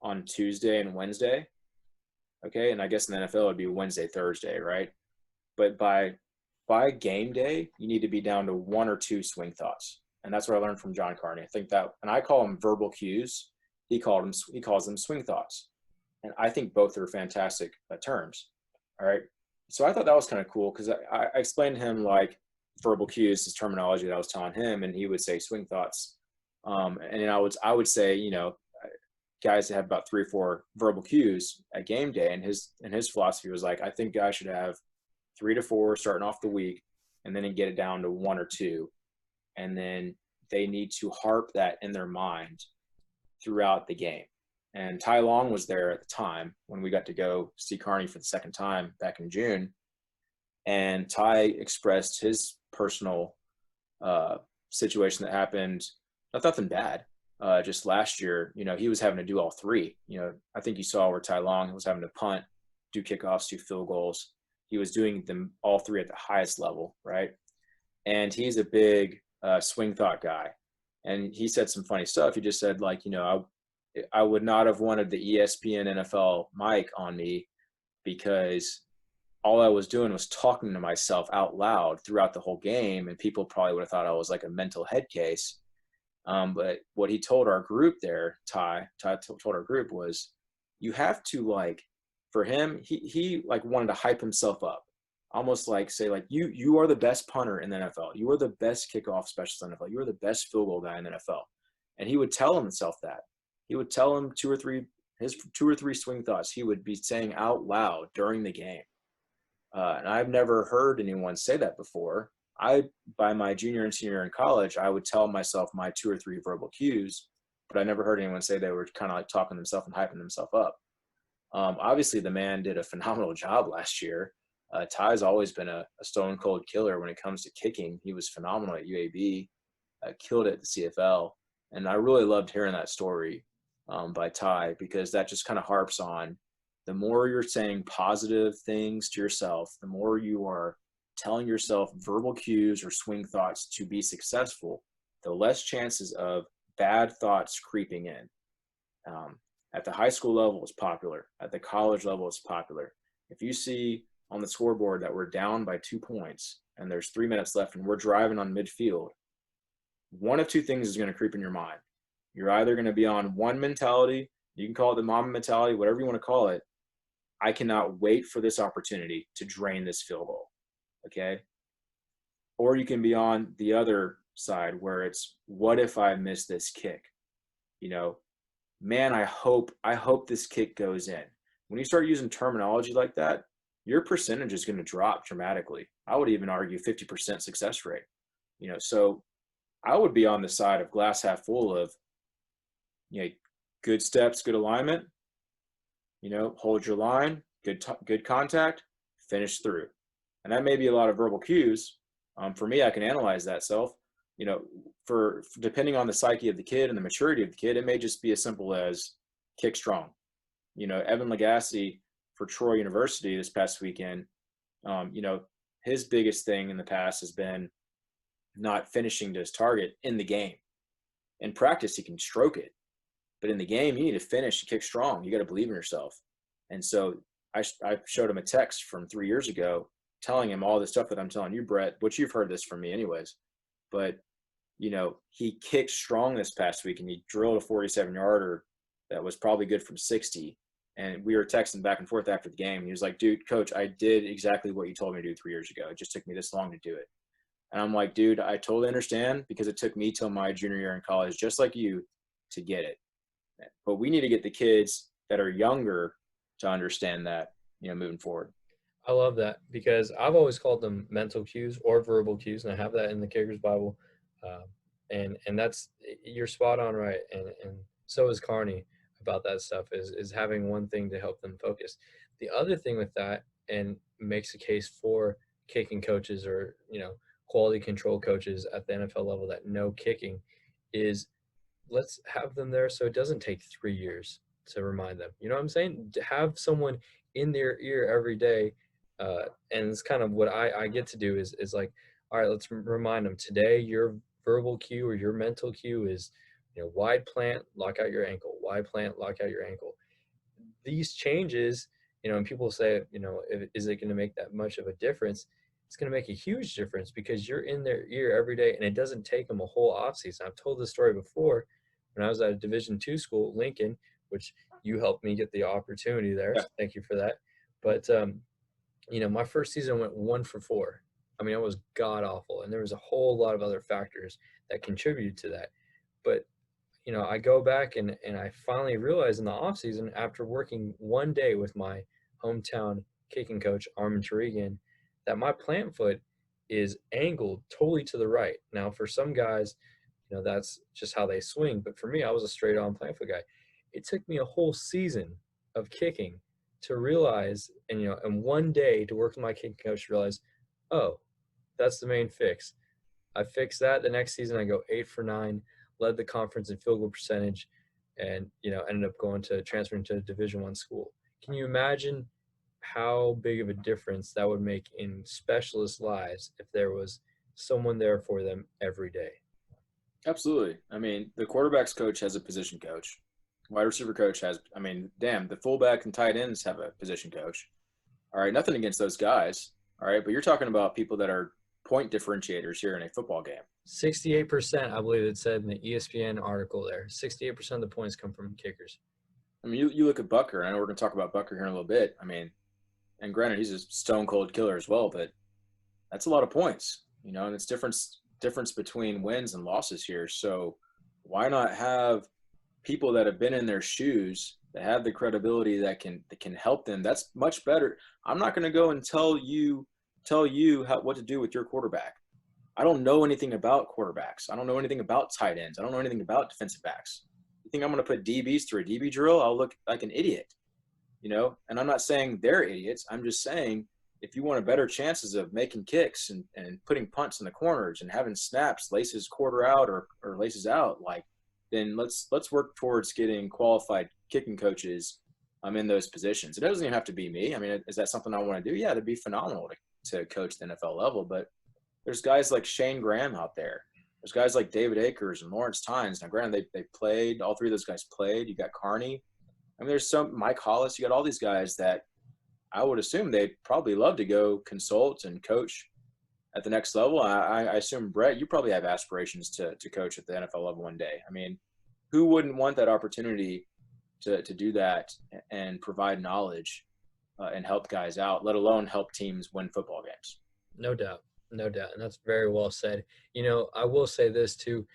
on Tuesday and Wednesday. Okay. And I guess in the NFL it'd be Wednesday, Thursday, right? But by game day, you need to be down to 1 or 2 swing thoughts. And that's what I learned from John Carney. I think that, and I call them verbal cues. He calls them swing thoughts. And I think both are fantastic terms. All right. So I thought that was kind of cool, because I explained to him like verbal cues, this terminology that I was telling him, and he would say swing thoughts. And I would say, you know, guys that have about 3 or 4 verbal cues at game day. And his philosophy was like, I think guys should have 3 to 4 starting off the week, and then get it down to 1 or 2. And then they need to harp that in their mind throughout the game. And Ty Long was there at the time when we got to go see Carney for the second time back in June. And Ty expressed his personal situation that happened, nothing bad. Just last year, he was having to do all 3. I think you saw where Ty Long was having to punt, do kickoffs, do field goals. He was doing them all 3 at the highest level, right? And he's a big swing thought guy. And he said some funny stuff. He just said, like, I would not have wanted the ESPN NFL mic on me, because all I was doing was talking to myself out loud throughout the whole game, and people probably would have thought I was like a mental head case. But what he told our group there, Ty told our group, was you have to, like, for him, he like wanted to hype himself up, almost like say, like, you are the best punter in the NFL. You are the best kickoff specialist in the NFL. You are the best field goal guy in the NFL. And he would tell himself that. He would tell him his 2 or 3 swing thoughts he would be saying out loud during the game. And I've never heard anyone say that before. By my junior and senior year in college, I would tell myself my 2 or 3 verbal cues, but I never heard anyone say they were kind of like talking themselves and hyping themselves up. Obviously, the man did a phenomenal job last year. Ty's always been a stone cold killer when it comes to kicking. He was phenomenal at UAB, killed it at the CFL. And I really loved hearing that story by Ty, because that just kind of harps on the more you're saying positive things to yourself, the more you are telling yourself verbal cues or swing thoughts to be successful, the less chances of bad thoughts creeping in. At the high school level, it's popular. At the college level, it's popular. If you see on the scoreboard that we're down by 2 points and there's 3 minutes left and we're driving on midfield, one of 2 things is going to creep in your mind. You're either going to be on one mentality, you can call it the mama mentality, whatever you want to call it. I cannot wait for this opportunity to drain this field goal. Okay. Or you can be on the other side where it's, what if I miss this kick? Man, I hope this kick goes in. When you start using terminology like that, your percentage is going to drop dramatically. I would even argue 50% success rate. So I would be on the side of glass half full of, good steps, good alignment, hold your line, good contact, finish through. And that may be a lot of verbal cues. For me, I can analyze that self. For depending on the psyche of the kid and the maturity of the kid, it may just be as simple as kick strong. Evan Lagasse for Troy University this past weekend, his biggest thing in the past has been not finishing to his target in the game. In practice, he can stroke it. But in the game, you need to finish and kick strong. You got to believe in yourself. And so I showed him a text from 3 years ago telling him all the stuff that I'm telling you, Brett, which you've heard this from me anyways. But, he kicked strong this past week and he drilled a 47-yarder that was probably good from 60. And we were texting back and forth after the game. He was like, dude, coach, I did exactly what you told me to do 3 years ago. It just took me this long to do it. And I'm like, dude, I totally understand, because it took me till my junior year in college, just like you, to get it. But we need to get the kids that are younger to understand that, moving forward. I love that, because I've always called them mental cues or verbal cues, and I have that in the Kicker's Bible. And that's, you're spot on, right? And so is Carney about that stuff, is having one thing to help them focus. The other thing with that, and makes a case for kicking coaches or, quality control coaches at the NFL level that know kicking, is let's have them there so it doesn't take 3 years to remind them. You know what I'm saying? To have someone in their ear every day. And it's kind of what I get to do is like, all right, let's remind them today, your verbal cue or your mental cue is, wide plant, lock out your ankle, wide plant, lock out your ankle. These changes, and people say, is it going to make that much of a difference? It's going to make a huge difference, because you're in their ear every day, and it doesn't take them a whole offseason. I've told this story before when I was at a Division II school, Lincoln, which you helped me get the opportunity there. Yeah. So thank you for that. But, my first season went 1 for 4. I mean, it was god awful. And there was a whole lot of other factors that contributed to that. But, I go back and I finally realized in the off season, after working one day with my hometown kicking coach, Armin Tarigian, that my plant foot is angled totally to the right. Now, for some guys, that's just how they swing. But for me, I was a straight on plant foot guy. It took me a whole season of kicking to realize, and one day to work with my kicking coach to realize, oh, that's the main fix. I fixed that. The next season, I go 8 for 9, led the conference in field goal percentage, and ended up going to transferring to a Division I school. Can you imagine how big of a difference that would make in specialists' lives if there was someone there for them every day? Absolutely. I mean, the quarterback's coach has a position coach. Wide receiver coach has, the fullback and tight ends have a position coach. All right, nothing against those guys. All right, but you're talking about people that are point differentiators here in a football game. 68%, I believe it said in the ESPN article there. 68% of the points come from kickers. I mean, you look at Butker, and I know we're going to talk about Butker here in a little bit. I mean, and granted, he's a stone cold killer as well, but that's a lot of points, and it's difference between wins and losses here. So why not have people that have been in their shoes, that have the credibility that can help them? That's much better. I'm not going to go and tell you what to do with your quarterback. I don't know anything about quarterbacks. I don't know anything about tight ends. I don't know anything about defensive backs. You think I'm going to put DBs through a DB drill? I'll look like an idiot, and I'm not saying they're idiots. I'm just saying, if you want a better chances of making kicks and putting punts in the corners and having snaps, laces quarter out or laces out, then let's work towards getting qualified kicking coaches in those positions. It doesn't even have to be me. I mean, is that something I want to do? Yeah, that'd be phenomenal to coach the NFL level. But there's guys like Shane Graham out there. There's guys like David Akers and Lawrence Tynes. Now, granted, they played. All three of those guys played. You got Carney. I mean, there's Mike Hollis. You got all these guys that I would assume they'd probably love to go consult and coach at the next level. I assume, Brett, you probably have aspirations to coach at the NFL level one day. I mean, who wouldn't want that opportunity to do that and provide knowledge and help guys out, let alone help teams win football games? No doubt. No doubt. And that's very well said. I will say this too.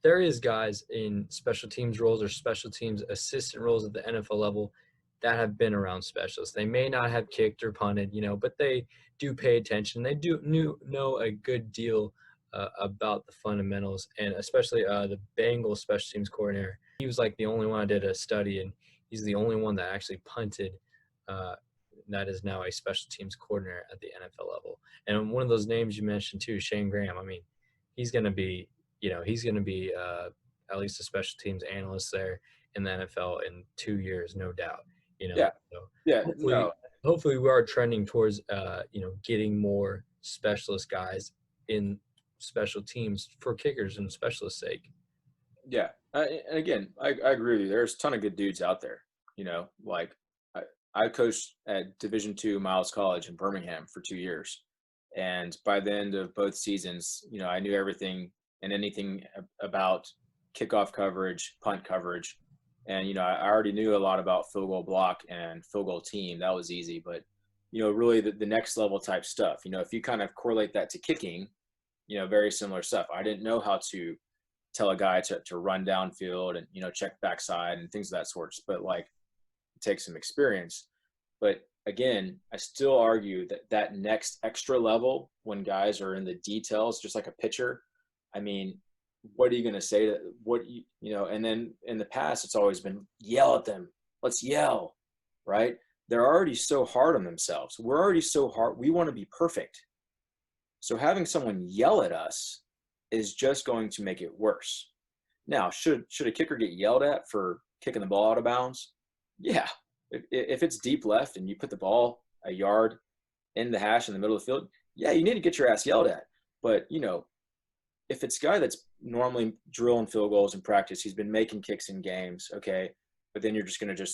There is guys in special teams roles or special teams assistant roles at the NFL level that have been around specialists. They may not have kicked or punted, but they do pay attention. They do know a good deal about the fundamentals, and especially the Bengals special teams coordinator. He was like the only one I did a study, and he's the only one that actually punted. That is now a special teams coordinator at the NFL level. And one of those names you mentioned too, Shane Graham. I mean, he's going to be at least a special teams analyst there in the NFL in 2 years, no doubt. Yeah. So Yeah. hopefully we are trending towards getting more specialist guys in special teams for kickers and specialists' sake. Yeah. And again, I agree with you. There's a ton of good dudes out there. I coached at Division II Miles College in Birmingham for 2 years. And by the end of both seasons, I knew everything and anything about kickoff coverage, punt coverage. And, I already knew a lot about field goal block and field goal team. That was easy. But, really the next level type stuff, if you kind of correlate that to kicking, very similar stuff. I didn't know how to tell a guy to run downfield and, check backside and things of that sort. But take some experience. But again, I still argue that next extra level, when guys are in the details, just like a pitcher, I mean, what are you going to say to and then in the past, it's always been yell at them. Let's yell, right? They're already so hard on themselves. We're already so hard. We want to be perfect. So having someone yell at us is just going to make it worse. Now, should a kicker get yelled at for kicking the ball out of bounds? Yeah. If it's deep left and you put the ball a yard in the hash in the middle of the field, yeah, you need to get your ass yelled at. But, if it's a guy that's normally drilling field goals in practice, he's been making kicks in games, okay, but then you're just going to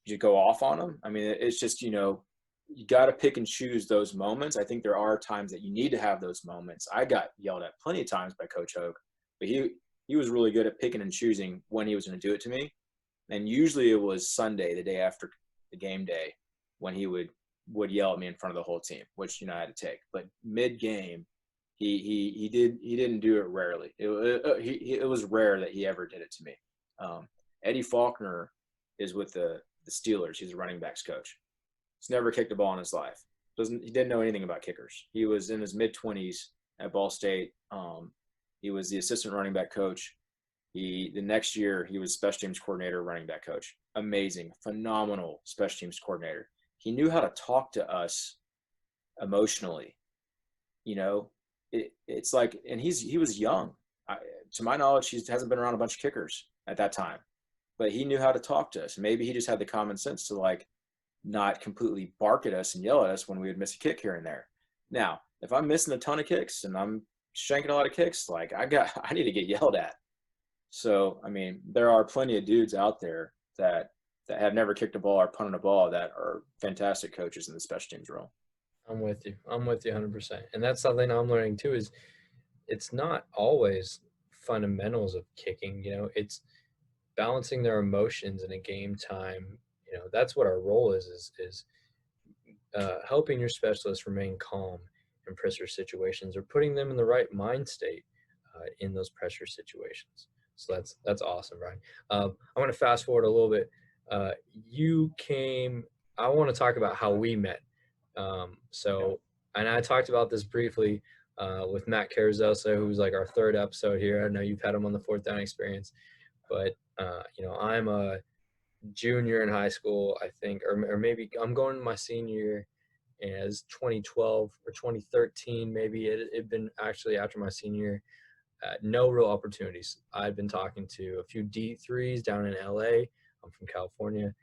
you go off on him. I mean, it's just, you got to pick and choose those moments. I think there are times that you need to have those moments. I got yelled at plenty of times by Coach Hoke, but he was really good at picking and choosing when he was going to do it to me. And usually it was Sunday, the day after the game day, when he would yell at me in front of the whole team, which, I had to take. But mid-game, He didn't do it rarely. It was rare that he ever did it to me. Eddie Faulkner is with the Steelers. He's a running backs coach. He's never kicked a ball in his life. He didn't know anything about kickers. He was in his mid-20s at Ball State. He was the assistant running back coach. The next year he was special teams coordinator, running back coach. Amazing, phenomenal special teams coordinator. He knew how to talk to us emotionally. You know, it's like, and he was young. To my knowledge, he hasn't been around a bunch of kickers at that time, but he knew how to talk to us. Maybe he just had the common sense to like not completely bark at us and yell at us when we would miss a kick here and there. Now, if I'm missing a ton of kicks and I'm shanking a lot of kicks, like I need to get yelled at. So, I mean, there are plenty of dudes out there that have never kicked a ball or punted a ball that are fantastic coaches in the special teams role. I'm with you 100%. And that's something I'm learning too, is it's not always fundamentals of kicking, you know, it's balancing their emotions in a game time. You know, that's what our role is helping your specialists remain calm in pressure situations, or putting them in the right mind state in those pressure situations. So that's awesome, Brian. I want to fast forward a little bit. I want to talk about how we met. And I talked about this briefly with Matt Carazosa, who's like our third episode here. I know you've had him on the Fourth Down Experience, but you know, I'm a junior in high school, I think, or maybe I'm going to my senior year, as 2012 or 2013, maybe it had been actually after my senior year. No real opportunities. I'd been talking to a few D3s down in LA. I'm from California,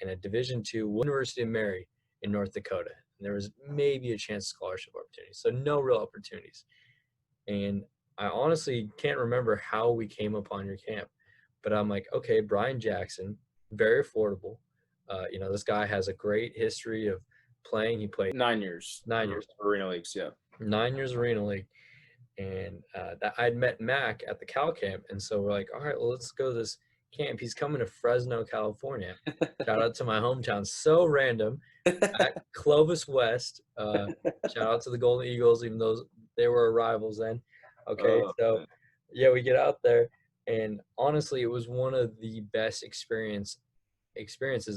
and a Division II University of Mary in North Dakota. And there was maybe a chance of scholarship opportunities. So no real opportunities. And I honestly can't remember how we came upon your camp, but I'm like, okay, Brian Jackson, very affordable. You know, this guy has a great history of playing. He played 9 years. 9 years. Arena Leagues, yeah. 9 years Arena League. And that I'd met Mac at the Cal camp. And so we're like, all right, well, let's go to this camp. He's coming to Fresno, California. Shout out to my hometown. So random. At Clovis West. Shout out to the Golden Eagles, even though they were rivals then. Okay, so yeah, we get out there. And honestly, it was one of the best experiences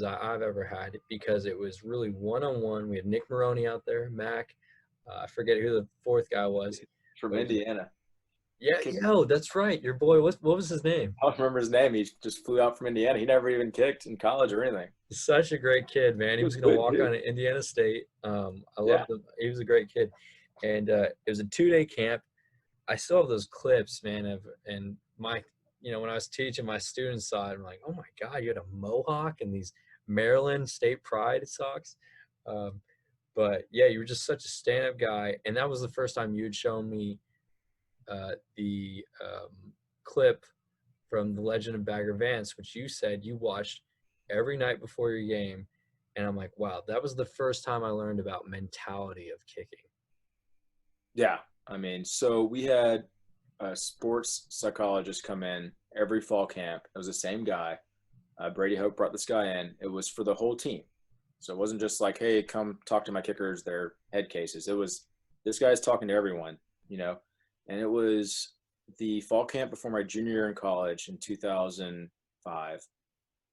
I've ever had, because it was really one-on-one. We had Nick Maroney out there, Mac. I forget who the fourth guy was. From Indiana. Yeah, yo, that's right. Your boy, what was his name? I don't remember his name. He just flew out from Indiana. He never even kicked in college or anything. Such a great kid, man. He was going to walk on at Indiana State. I loved him. He was a great kid. And it was a 2-day camp. I still have those clips, man, and my, you know, when I was teaching, my students saw it. I'm like, oh my God, you had a mohawk and these Maryland State Pride socks. But yeah, you were just such a stand-up guy. And that was the first time you'd shown me the clip from The Legend of Bagger Vance, which you said you watched every night before your game. And I'm like, wow, that was the first time I learned about mentality of kicking. Yeah. I mean, so we had a sports psychologist come in every fall camp. It was the same guy. Brady Hope brought this guy in. It was for the whole team. So it wasn't just like, hey, come talk to my kickers, their head cases. It was, this guy's talking to everyone, you know. And it was the fall camp before my junior year in college in 2005.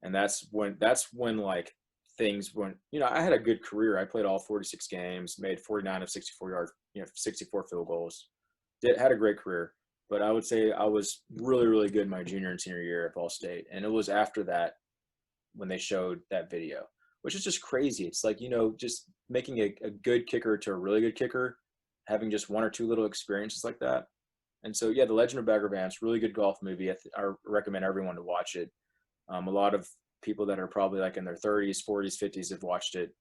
And that's when like things went, you know, I had a good career. I played all 46 games, made 49 of 64 yards, you know, 64 field goals. Had a great career. But I would say I was really, really good my junior and senior year at Ball State. And it was after that when they showed that video, which is just crazy. It's like, you know, just making a good kicker to a really good kicker, having just one or two little experiences like that. And so, yeah, The Legend of Bagger Vance, really good golf movie. I recommend everyone to watch it. A lot of people that are probably like in their 30s, 40s, 50s have watched it.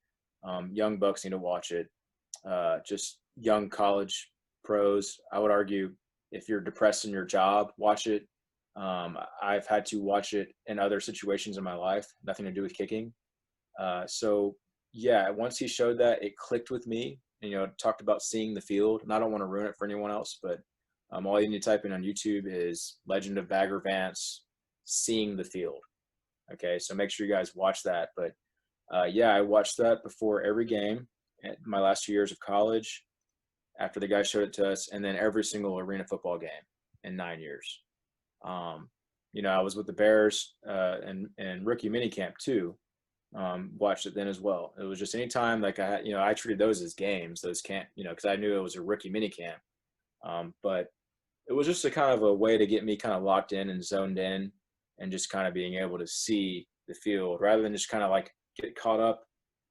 Young bucks need to watch it. Just young college pros, I would argue, if you're depressed in your job, watch it. I've had to watch it in other situations in my life, nothing to do with kicking. So, yeah, once he showed that, it clicked with me. And, you know, talked about seeing the field. And I don't want to ruin it for anyone else, but all you need to type in on YouTube is Legend of Bagger Vance, seeing the field. Okay, so make sure you guys watch that. But, yeah, I watched that before every game at my last 2 years of college. after the guy showed it to us, and then every single arena football game in 9 years. You know, I was with the Bears and rookie minicamp too. Watched it then as well. It was just anytime, like I treated those as games. Those can't, because I knew it was a rookie minicamp. But it was just a kind of a way to get me kind of locked in and zoned in, and just kind of being able to see the field rather than just kind of like get caught up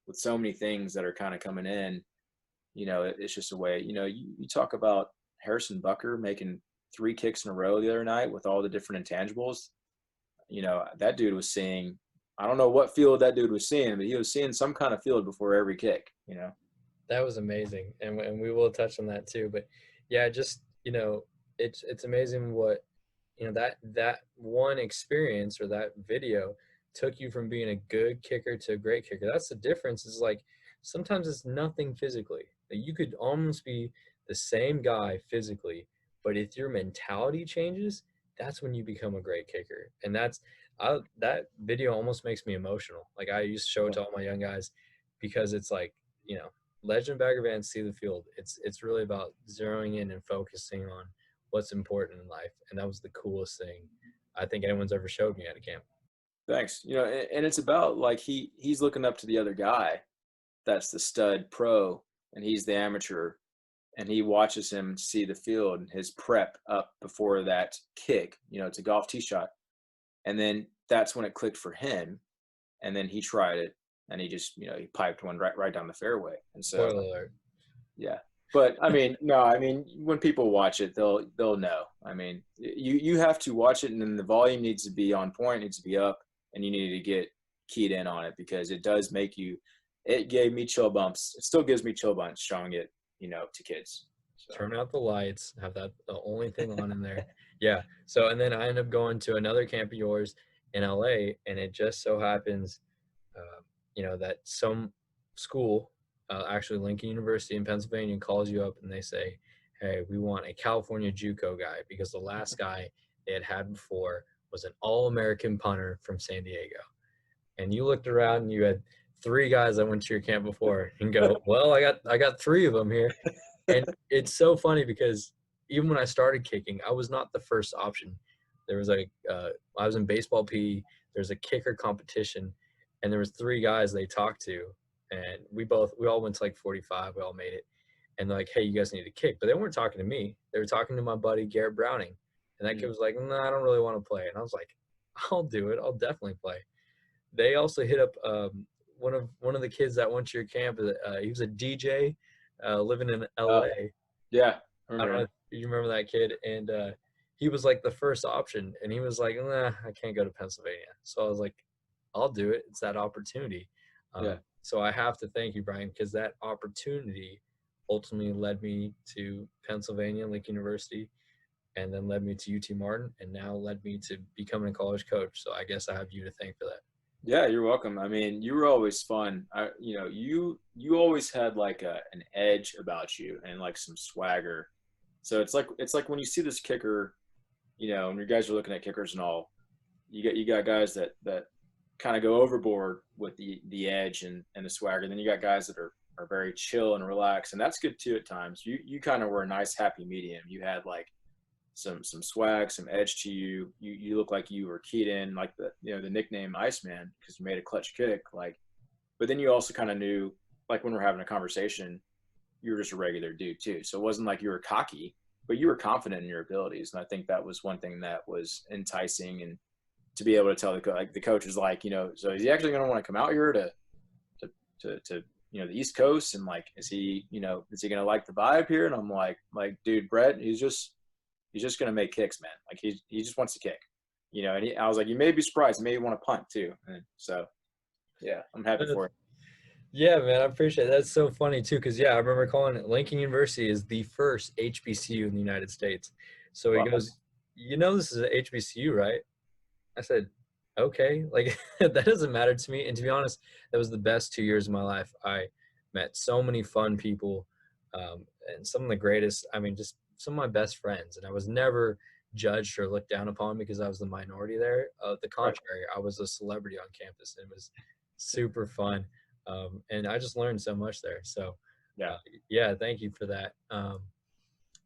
with so many things that are kind of coming in. It's just a way. You talk about Harrison Butker making 3 kicks in a row the other night with all the different intangibles. That dude was seeing, I don't know what field that dude was seeing, but he was seeing some kind of field before every kick. That was amazing, and we will touch on that too. But yeah, just it's amazing what that one experience or that video took you from being a good kicker to a great kicker. That's the difference. Is like sometimes it's nothing physically. You could almost be the same guy physically, but if your mentality changes, that's when you become a great kicker. And that video almost makes me emotional. Like I used to show it to all my young guys because it's like, legend bagger vans see the field. It's really about zeroing in and focusing on what's important in life. And that was the coolest thing I think anyone's ever showed me at a camp. Thanks. And it's about like he's looking up to the other guy that's the stud pro and he's the amateur, and he watches him see the field and his prep up before that kick, it's a golf tee shot. And then that's when it clicked for him. And then he tried it and he just, he piped one right down the fairway. And so, Spoiler alert. Yeah. But when people watch it, they'll know. You have to watch it, and then the volume needs to be on point, needs to be up, and you need to get keyed in on it because it does make you. It gave me chill bumps. It still gives me chill bumps showing it, to kids. So. Turn out the lights. Have that the only thing on in there. Yeah. So and then I end up going to another camp of yours in LA, and it just so happens, that some school. Actually, Lincoln University in Pennsylvania calls you up and they say, hey, we want a California JUCO guy because the last guy they had before was an all-American punter from San Diego. And you looked around and you had 3 guys that went to your camp before and go, well, I got 3 of them here. And it's so funny because even when I started kicking, I was not the first option. There was I was in baseball PE, there's a kicker competition, and there was 3 guys they talked to. And we all went to like 45. We all made it. And they're like, hey, you guys need to kick. But they weren't talking to me. They were talking to my buddy, Garrett Browning. And that kid was like, no, I don't really want to play. And I was like, I'll do it. I'll definitely play. They also hit up one of the kids that went to your camp. He was a DJ living in LA. Yeah. I don't know if you remember that kid. And he was like the first option. And he was like, nah, I can't go to Pennsylvania. So I was like, I'll do it. It's that opportunity. Yeah. So I have to thank you, Brian, because that opportunity ultimately led me to Pennsylvania, Lincoln University, and then led me to UT Martin, and now led me to becoming a college coach. So I guess I have you to thank for that. Yeah, you're welcome. You were always fun. You always had like an edge about you and like some swagger. So it's like when you see this kicker, when you guys are looking at kickers and all, you got guys that kind of go overboard with the edge and the swagger. Then you got guys that are very chill and relaxed, and that's good too at times. You kind of were a nice happy medium. You had like some swag, some edge to you. You look like you were keyed in, like the nickname Iceman because you made a clutch kick. Like, but then you also kind of knew, like when we're having a conversation, you were just a regular dude too. So it wasn't like you were cocky, but you were confident in your abilities, and I think that was one thing that was enticing. And to be able to tell the coach was like, so is he actually going to want to come out here to the East Coast, and like, is he going to like the vibe here? And I'm like, dude, Brett, he's just going to make kicks, man. Like he just wants to kick, and I was like, you may be surprised. He may want to punt too. And so, yeah, I'm happy for it. Yeah, man, I appreciate it. That's so funny too. Cause I remember calling it Lincoln University is the first HBCU in the United States. So he goes, this is an HBCU, right? I said, okay, like that doesn't matter to me. And to be honest, that was the best 2 years of my life. I met so many fun people and some of the greatest, just some of my best friends. And I was never judged or looked down upon because I was the minority there. The contrary, I was a celebrity on campus. It was super fun. And I just learned so much there. So Yeah. Yeah, thank you for that.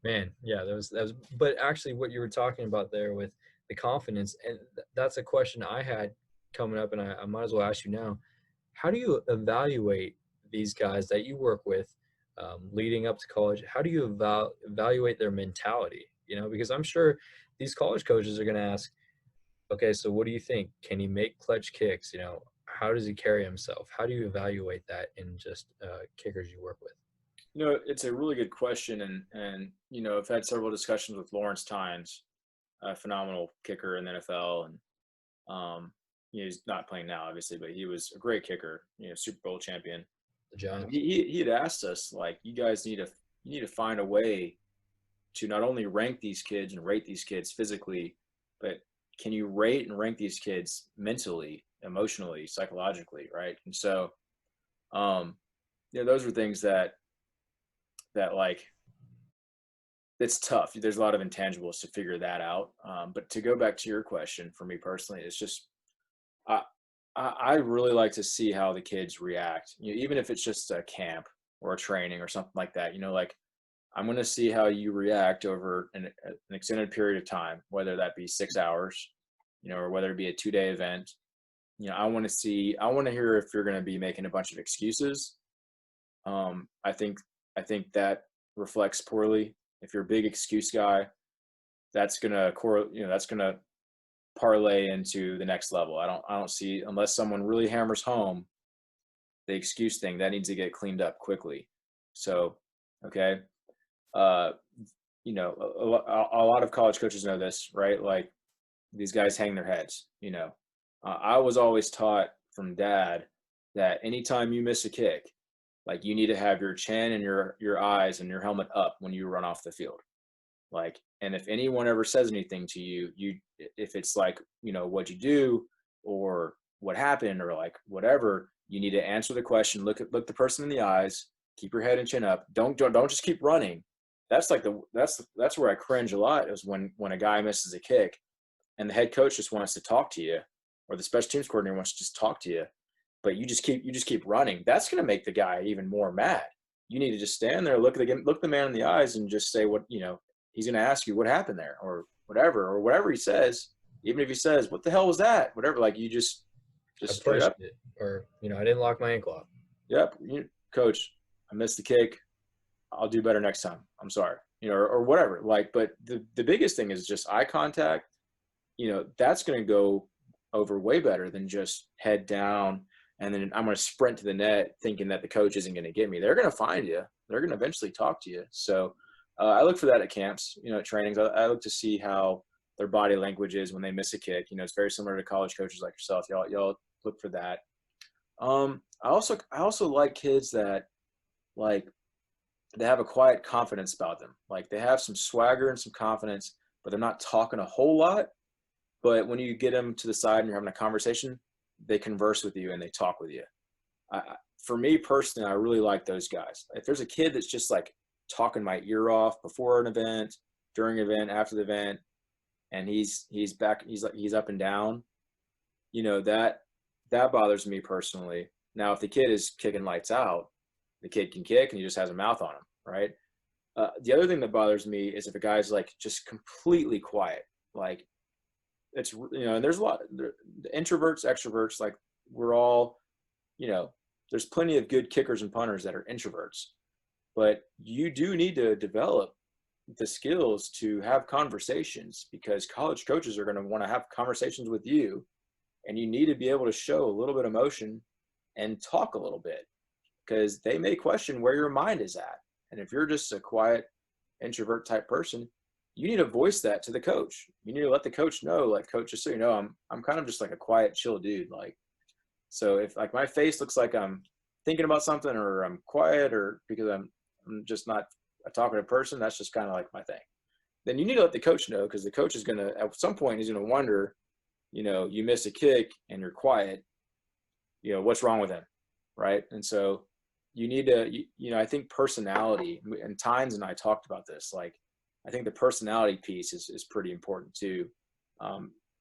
Man, yeah, that was. But actually, what you were talking about there with the confidence, and that's a question I had coming up, and I might as well ask you now. How do you evaluate these guys that you work with leading up to college? How do you evaluate their mentality? You know, because I'm sure these college coaches are going to ask, okay, so what do you think? Can he make clutch kicks? You know, how does he carry himself? How do you evaluate that in just kickers you work with? You know, it's a really good question, and you know, I've had several discussions with Lawrence Tynes, a phenomenal kicker in the NFL, and you know, he's not playing now, obviously, but he was a great kicker, you know, Super Bowl champion. The Giants. He had asked us, like, you guys need to find a way to not only rank these kids and rate these kids physically, but can you rate and rank these kids mentally, emotionally, psychologically, right? And so, you know, those are things that like it's tough. There's a lot of intangibles to figure that out. But to go back to your question, for me personally, it's just I I really like to see how the kids react. You know, even if it's just a camp or a training or something like that. You know, like I'm going to see how you react over an extended period of time, whether that be 6 hours, you know, or whether it be a 2-day event. You know, I want to hear if you're going to be making a bunch of excuses. I think that reflects poorly. If you're a big excuse guy, that's gonna that's gonna parlay into the next level. I don't see, unless someone really hammers home the excuse thing, that needs to get cleaned up quickly. So, okay, uh, you know, a lot of college coaches know this, right? Like these guys hang their heads. You know, I was always taught from dad that anytime you miss a kick, like you need to have your chin and your eyes and your helmet up when you run off the field. Like, and if anyone ever says anything to you, if it's like, you know, what'd you do or what happened or like whatever, you need to answer the question, look the person in the eyes, keep your head and chin up. Don't just keep running. That's like that's where I cringe a lot, is when a guy misses a kick and the head coach just wants to talk to you, or the special teams coordinator wants to just talk to you, but you just keep running. That's going to make the guy even more mad. You need to just stand there, look the man in the eyes, and just say what, you know, he's going to ask you what happened there, or whatever he says. Even if he says, "What the hell was that?" Whatever, like you just I straight pushed up. it, or you know, I didn't lock my ankle up. Yep, coach, I missed the kick. I'll do better next time. I'm sorry, you know, or whatever. Like, but the biggest thing is just eye contact. You know, that's going to go over way better than just head down and then I'm going to sprint to the net thinking that the coach isn't going to get me. They're going to find you. They're going to eventually talk to you. So I look for that at camps, you know, at trainings. I look to see how their body language is when they miss a kick. You know, it's very similar to college coaches like yourself. Y'all look for that. I also like kids that, like, they have a quiet confidence about them. Like they have some swagger and some confidence, but they're not talking a whole lot. But when you get them to the side and you're having a conversation, they converse with you and they talk with you. For me personally, I really like those guys. If there's a kid that's just like talking my ear off before an event, during an event, after the event, and he's up and down, you know, that bothers me personally. Now, if the kid is kicking lights out, the kid can kick and he just has a mouth on him, right? The other thing that bothers me is if a guy's like just completely quiet, like it's, you know, and there's a lot introverts, extroverts, like we're all, you know, there's plenty of good kickers and punters that are introverts, but you do need to develop the skills to have conversations, because college coaches are going to want to have conversations with you, and you need to be able to show a little bit of emotion and talk a little bit, because they may question where your mind is at. And if you're just a quiet introvert type person, you need to voice that to the coach. You need to let the coach know, like, coach, just so you know, I'm kind of just like a quiet, chill dude. Like, so if like my face looks like I'm thinking about something, or I'm quiet, or because I'm just not a talkative person, that's just kind of like my thing. Then you need to let the coach know, because the coach is going to, at some point, he's going to wonder, you know, you miss a kick and you're quiet, you know, what's wrong with him, right? And so you need to, you know, I think personality, and Tynes and I talked about this, like, I think the personality piece is pretty important too.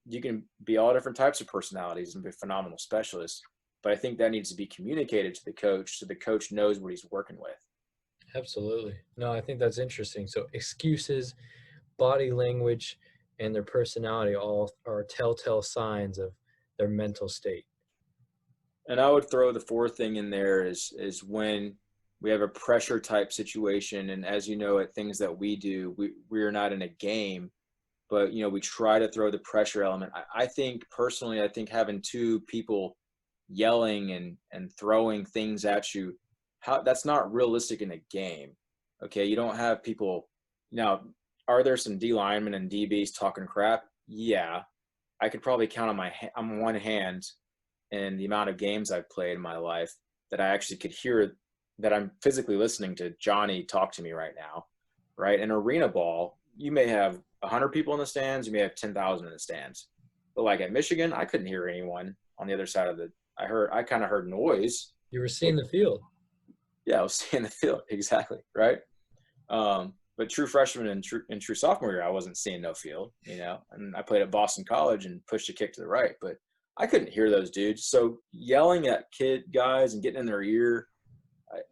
You can be all different types of personalities and be phenomenal specialists, but I think that needs to be communicated to the coach so the coach knows what he's working with. Absolutely. No, I think that's interesting. So excuses, body language, and their personality all are telltale signs of their mental state. And I would throw the fourth thing in there is when we have a pressure type situation, and as you know, at things that we do, we are not in a game, but we try to throw the pressure element. I think personally, I think having two people yelling and throwing things at you, that's not realistic in a game. Okay, you don't have people now. Are there some D linemen and DBs talking crap? Yeah, I could probably count on one hand in the amount of games I've played in my life that I actually could hear that I'm physically listening to Johnny talk to me right now, right? In arena ball, you may have 100 people in the stands, you may have 10,000 in the stands. But like at Michigan, I couldn't hear anyone on the other side of I kind of heard noise. You were seeing the field. Yeah, I was seeing the field, exactly, right? But true freshman and true sophomore year, I wasn't seeing no field, and I played at Boston College and pushed a kick to the right, but I couldn't hear those dudes. So yelling at guys and getting in their ear,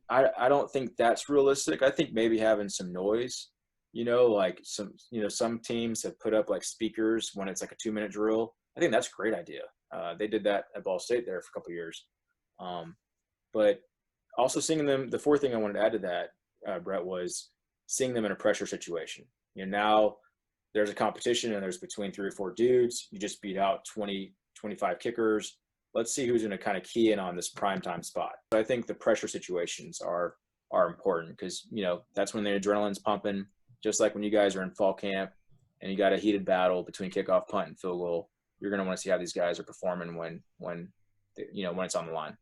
I don't think that's realistic. I think maybe having some noise, like some teams have put up like speakers when it's like a 2-minute drill. I think that's a great idea. They did that at Ball State there for a couple of years. But also seeing them, the fourth thing I wanted to add to that, Brett, was seeing them in a pressure situation. Now there's a competition and there's between 3 or 4 dudes. You just beat out 20, 25 kickers. Let's see who's going to kind of key in on this primetime spot. But I think the pressure situations are important because, that's when the adrenaline's pumping, just like when you guys are in fall camp and you got a heated battle between kickoff, punt, and field goal. You're going to want to see how these guys are performing when it's on the line.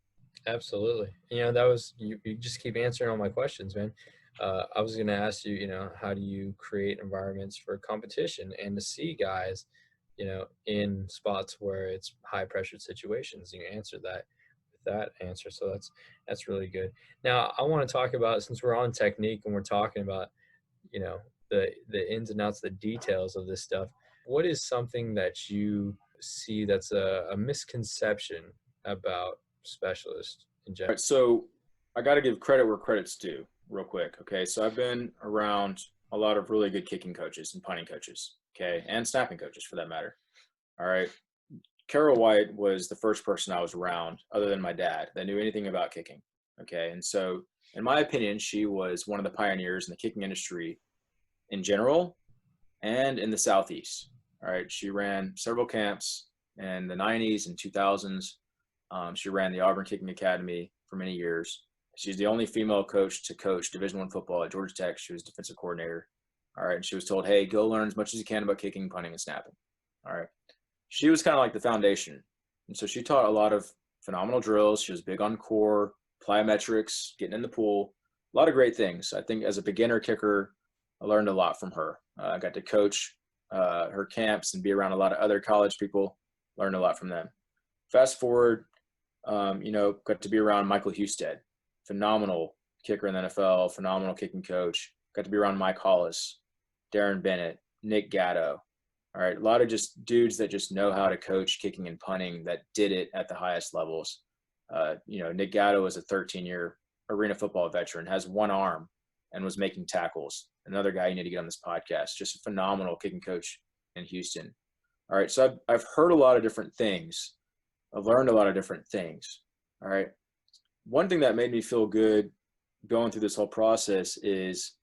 Absolutely. That was, you just keep answering all my questions, man. I was going to ask you, how do you create environments for competition and to see guys, in spots where it's high pressured situations? You answered that with that answer. So that's really good. Now I want to talk about, since we're on technique and we're talking about, the ins and outs, the details of this stuff, what is something that you see that's a misconception about specialists in All general? right, so I got to give credit where credit's due real quick. Okay. So I've been around a lot of really good kicking coaches and punting coaches. Okay. And snapping coaches for that matter. All right. Carol White was the first person I was around other than my dad that knew anything about kicking. Okay. And so in my opinion, she was one of the pioneers in the kicking industry in general and in the Southeast. All right. She ran several camps in the 90s and 2000s. She ran the Auburn Kicking Academy for many years. She's the only female coach to coach Division I football at Georgia Tech. She was defensive coordinator. All right. And she was told, hey, go learn as much as you can about kicking, punting, and snapping. All right. She was kind of like the foundation. And so she taught a lot of phenomenal drills. She was big on core, plyometrics, getting in the pool, a lot of great things. I think as a beginner kicker, I learned a lot from her. I got to coach her camps and be around a lot of other college people, learned a lot from them. Fast forward, got to be around Michael Husted, phenomenal kicker in the NFL, phenomenal kicking coach. Got to be around Mike Hollis, Darren Bennett, Nick Gatto. All right, a lot of just dudes that just know how to coach kicking and punting that did it at the highest levels. Nick Gatto is a 13-year arena football veteran, has one arm, and was making tackles. Another guy you need to get on this podcast, just a phenomenal kicking coach in Houston. All right, so I've heard a lot of different things. I've learned a lot of different things. All right. One thing that made me feel good going through this whole process is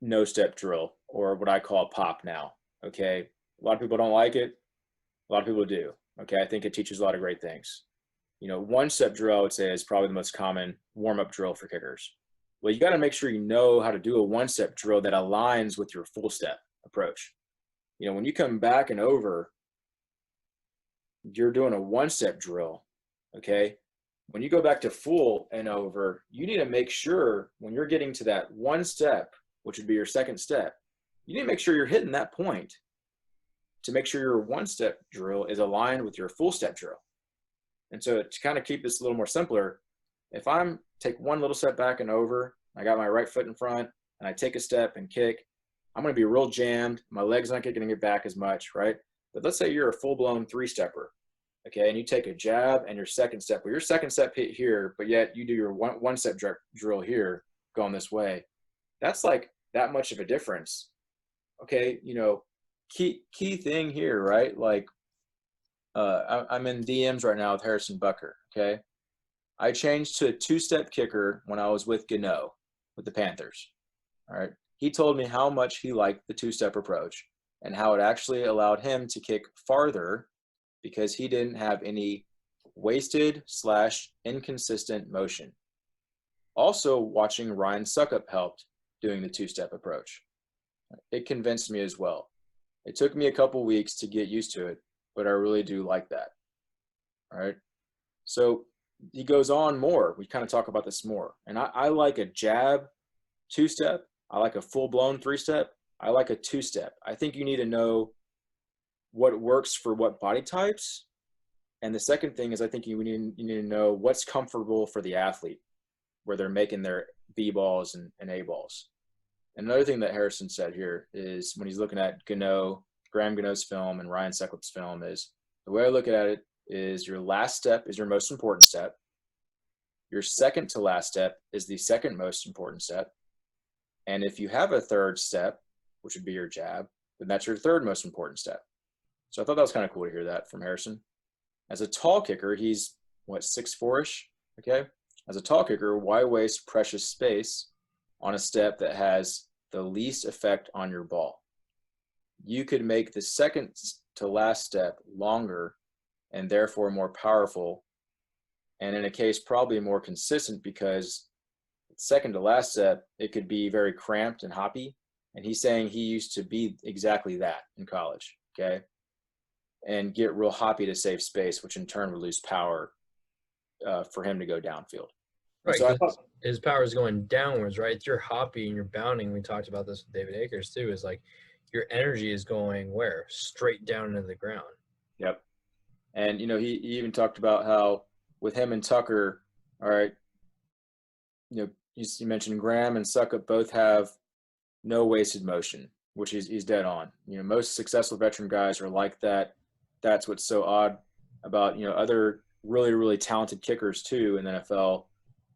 no step drill, or what I call pop now. Okay. A lot of people don't like it. A lot of people do. Okay. I think it teaches a lot of great things. One step drill, I would say, is probably the most common warm-up drill for kickers. Well, you got to make sure you know how to do a one-step drill that aligns with your full step approach. When you come back and over, you're doing a one-step drill. Okay. When you go back to full and over, you need to make sure when you're getting to that one step, which would be your second step, you need to make sure you're hitting that point to make sure your one-step drill is aligned with your full step drill. And so to kind of keep this a little more simpler, if I'm take one little step back and over, I got my right foot in front and I take a step and kick, I'm going to be real jammed. My legs aren't getting it back as much, right? But let's say you're a full-blown 3-stepper. okay, and you take a jab and your second step, well, your second step hit here, but yet you do your one step drill here, going this way. That's like that much of a difference. Okay, you know, key thing here, right? Like, I'm in DMs right now with Harrison Butker. Okay, I changed to a two-step kicker when I was with Gano with the Panthers. All right, he told me how much he liked the two-step approach and how it actually allowed him to kick farther because he didn't have any wasted / inconsistent motion. Also, watching Ryan Suckup helped doing the two-step approach. It convinced me as well. It took me a couple weeks to get used to it, but I really do like that. All right. So he goes on more. We kind of talk about this more. And I like a jab two-step. I like a full-blown three-step. I like a two-step. I think you need to know what works for what body types. And the second thing is I think you need to know what's comfortable for the athlete, where they're making their B balls and A balls. Another thing that Harrison said here is when he's looking at Graham Gano's film and Ryan Succop's film is, the way I look at it is your last step is your most important step. Your second to last step is the second most important step. And if you have a third step, which would be your jab, then that's your third most important step. So I thought that was kind of cool to hear that from Harrison. As a tall kicker, he's what, 6'4"-ish, okay? As a tall kicker, why waste precious space on a step that has the least effect on your ball? You could make the second to last step longer and therefore more powerful, and in a case probably more consistent, because second to last step, it could be very cramped and hoppy. And he's saying he used to be exactly that in college, okay? And get real hoppy to save space, which in turn would lose power for him to go downfield. Right, so his power is going downwards, right? If you're hoppy and you're bounding, we talked about this with David Akers too, is like your energy is going where? Straight down into the ground. Yep. And, you know, he even talked about how with him and Tucker, all right, you know, you mentioned Graham and Suckup both have no wasted motion, which he's dead on. You know, most successful veteran guys are like that. That's what's so odd about, you know, other really, really talented kickers too in the NFL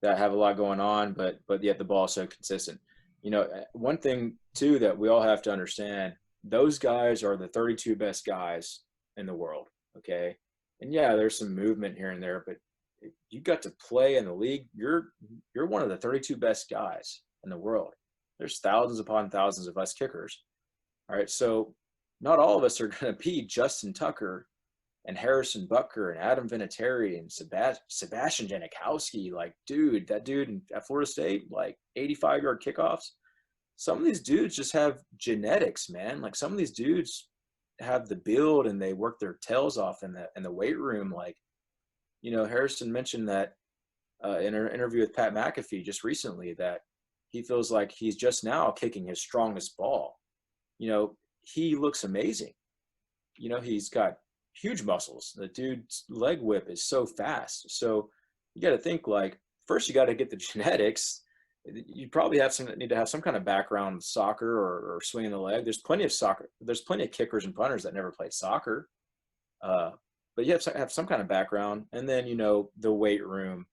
that have a lot going on, but yet the ball is so consistent. You know, one thing too that we all have to understand, those guys are the 32 best guys in the world, okay? And yeah, there's some movement here and there, but if you got to play in the league, you're one of the 32 best guys in the world. There's thousands upon thousands of us kickers. All right, so not all of us are going to be Justin Tucker and Harrison Butker and Adam Vinatieri and Sebastian Janikowski. Like, dude, that dude at Florida State, like 85-yard kickoffs. Some of these dudes just have genetics, man. Like, some of these dudes have the build and they work their tails off in the weight room. Like, you know, Harrison mentioned that in an interview with Pat McAfee just recently that he feels like he's just now kicking his strongest ball. You know, he looks amazing. You know, he's got huge muscles. The dude's leg whip is so fast. So you got to think, like, first you got to get the genetics. You probably need to have some kind of background with soccer or swinging the leg. There's plenty of kickers and punters that never played soccer. But you have to have some kind of background. And then, you know, the weight room,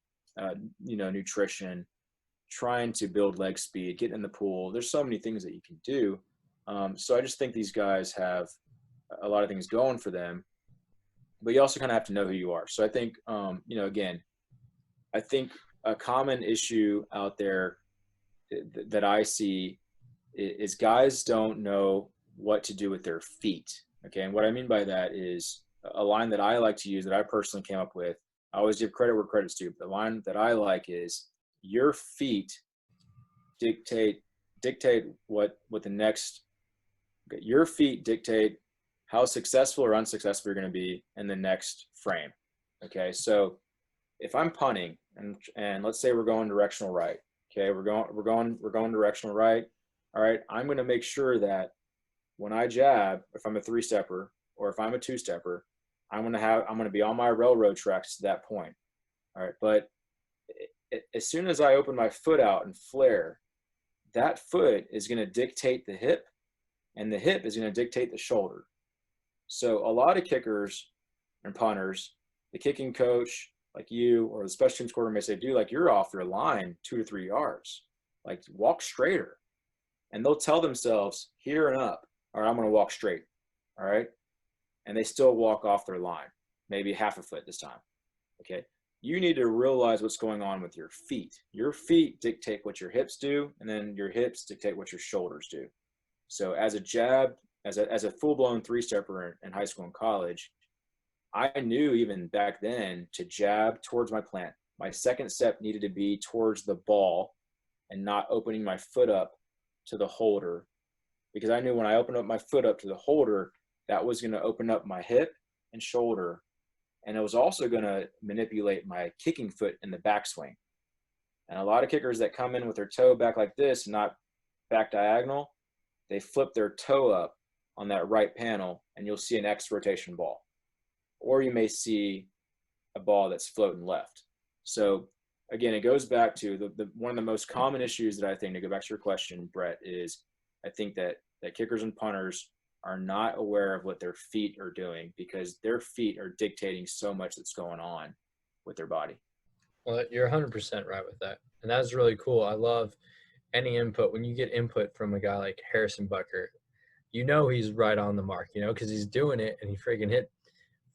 you know, nutrition, trying to build leg speed, get in the pool. There's so many things that you can do. So I just think these guys have a lot of things going for them, but you also kind of have to know who you are. So I think, you know, again, I think a common issue out there that I see is guys don't know what to do with their feet. Okay. And what I mean by that is a line that I like to use that I personally came up with. I always give credit where credit's due. The line that I like is your feet dictate what the next, your feet dictate how successful or unsuccessful you're going to be in the next frame. Okay. So if I'm punting and let's say we're going directional right. Okay. We're going directional right. All right. I'm going to make sure that when I jab, if I'm a three-stepper or if I'm a two-stepper, I'm going to be on my railroad tracks to that point. All right. But as soon as I open my foot out and flare, that foot is going to dictate the hip, and the hip is going to dictate the shoulder. So a lot of kickers and punters the kicking coach, like you, or the special teams coordinator may say, dude, like you're off your line 2 to 3 yards. Like walk straighter. And they'll tell themselves here and up, all right, I'm going to walk straight. All right. And they still walk off their line, maybe half a foot this time. Okay. You need to realize what's going on with your feet. Your feet dictate what your hips do, and then your hips dictate what your shoulders do. So as a jab, as a full-blown three-stepper in high school and college, I knew even back then to jab towards my plant. My second step needed to be towards the ball and not opening my foot up to the holder, because I knew when I opened up my foot up to the holder, that was going to open up my hip and shoulder. And it was also going to manipulate my kicking foot in the backswing. And a lot of kickers that come in with their toe back like this, not back diagonal, they flip their toe up on that right panel, and you'll see an X rotation ball. Or you may see a ball that's floating left. So again, it goes back to the one of the most common issues that I think, to go back to your question, Brett, is I think that kickers and punters are not aware of what their feet are doing, because their feet are dictating so much that's going on with their body. Well, you're 100% right with that. And that's really cool. I love any input. When you get input from a guy like Harrison Butker, you know he's right on the mark, you know, because he's doing it, and he freaking hit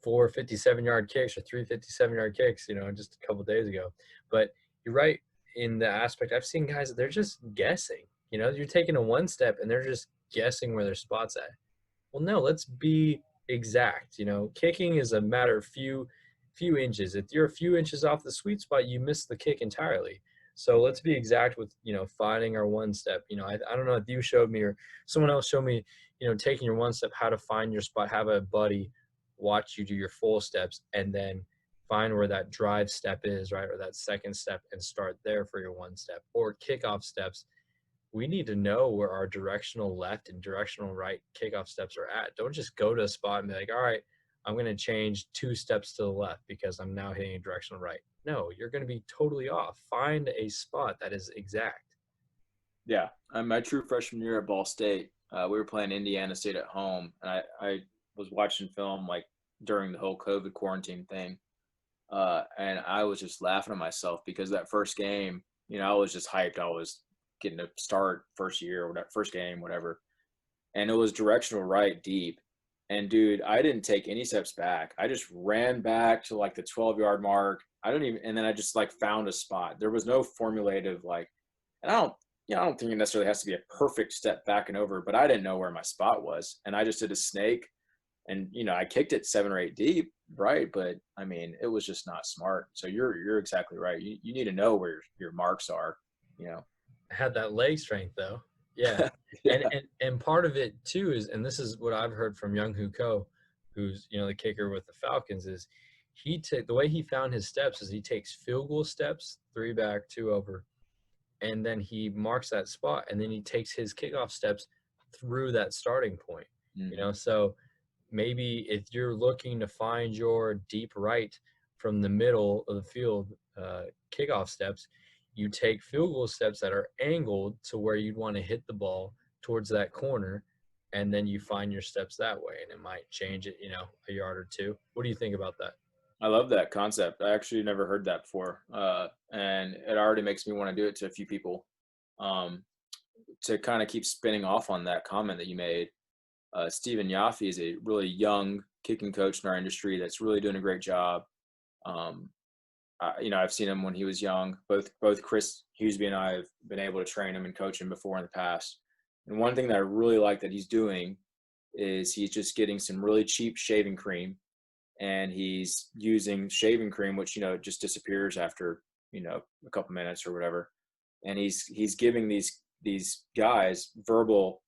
4 57-yard kicks or 3 57-yard kicks, you know, just a couple of days ago. But you're right in the aspect. I've seen guys that they're just guessing. You know, you're taking a one step, and they're just guessing where their spot's at. Well, no, let's be exact. You know, kicking is a matter of few inches. If you're a few inches off the sweet spot, you miss the kick entirely. So let's be exact with, you know, finding our one step. You know, I don't know if you showed me or someone else showed me, you know, taking your one step, how to find your spot, have a buddy watch you do your full steps, and then find where that drive step is, right, or that second step, and start there for your one step. Or kickoff steps, we need to know where our directional left and directional right kickoff steps are at. Don't just go to a spot and be like, all right, I'm going to change 2 steps to the left because I'm now hitting a directional right. No, you're going to be totally off. Find a spot that is exact. Yeah. My true freshman year at Ball State, we were playing Indiana State at home, and I was watching film like during the whole COVID quarantine thing. And I was just laughing at myself, because that first game, you know, I was just hyped. I was getting to start first year or whatever, first game, whatever. And it was directional right deep. And dude, I didn't take any steps back. I just ran back to like the 12-yard mark. And then I just like found a spot. There was no formulative, like, and I don't think it necessarily has to be a perfect step back and over, but I didn't know where my spot was. And I just did a snake, and, you know, I kicked it 7 or 8 deep. Right. But I mean, it was just not smart. So you're exactly right. You need to know where your marks are, you know. Had that leg strength though. Yeah. Yeah. And part of it too is, and this is what I've heard from Young Hoo Ko, who's, you know, the kicker with the Falcons, is the way he found his steps is he takes field goal steps, 3 back, 2 over, and then he marks that spot, and then he takes his kickoff steps through that starting point. Mm-hmm. You know, so maybe if you're looking to find your deep right from the middle of the field kickoff steps, you take field goal steps that are angled to where you'd want to hit the ball towards that corner, and then you find your steps that way, and it might change it, you know, a yard or 2. What do you think about that? I love that concept. I actually never heard that before. And it already makes me want to do it to a few people. To kind of keep spinning off on that comment that you made, Stephen Yaffe is a really young kicking coach in our industry that's really doing a great job. You know, I've seen him when he was young. Both Chris Hughesby and I have been able to train him and coach him before in the past. And one thing that I really like that he's doing is he's just getting some really cheap shaving cream, and he's using shaving cream, which, you know, just disappears after, you know, a couple minutes or whatever. And he's giving these guys visual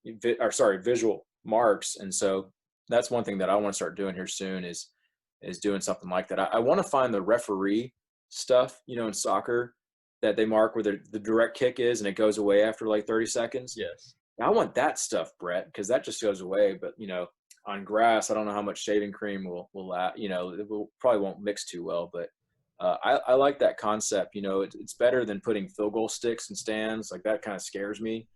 marks. And so that's one thing that I want to start doing here soon is doing something like that. I want to find the referee stuff, you know, in soccer that they mark where the direct kick is and it goes away after like 30 seconds. Yes. I want that stuff, Brett, because that just goes away. But, you know, on grass, I don't know how much shaving cream will you know, probably won't mix too well. But I like that concept. You know, it's better than putting field goal sticks in stands. Like, that kind of scares me.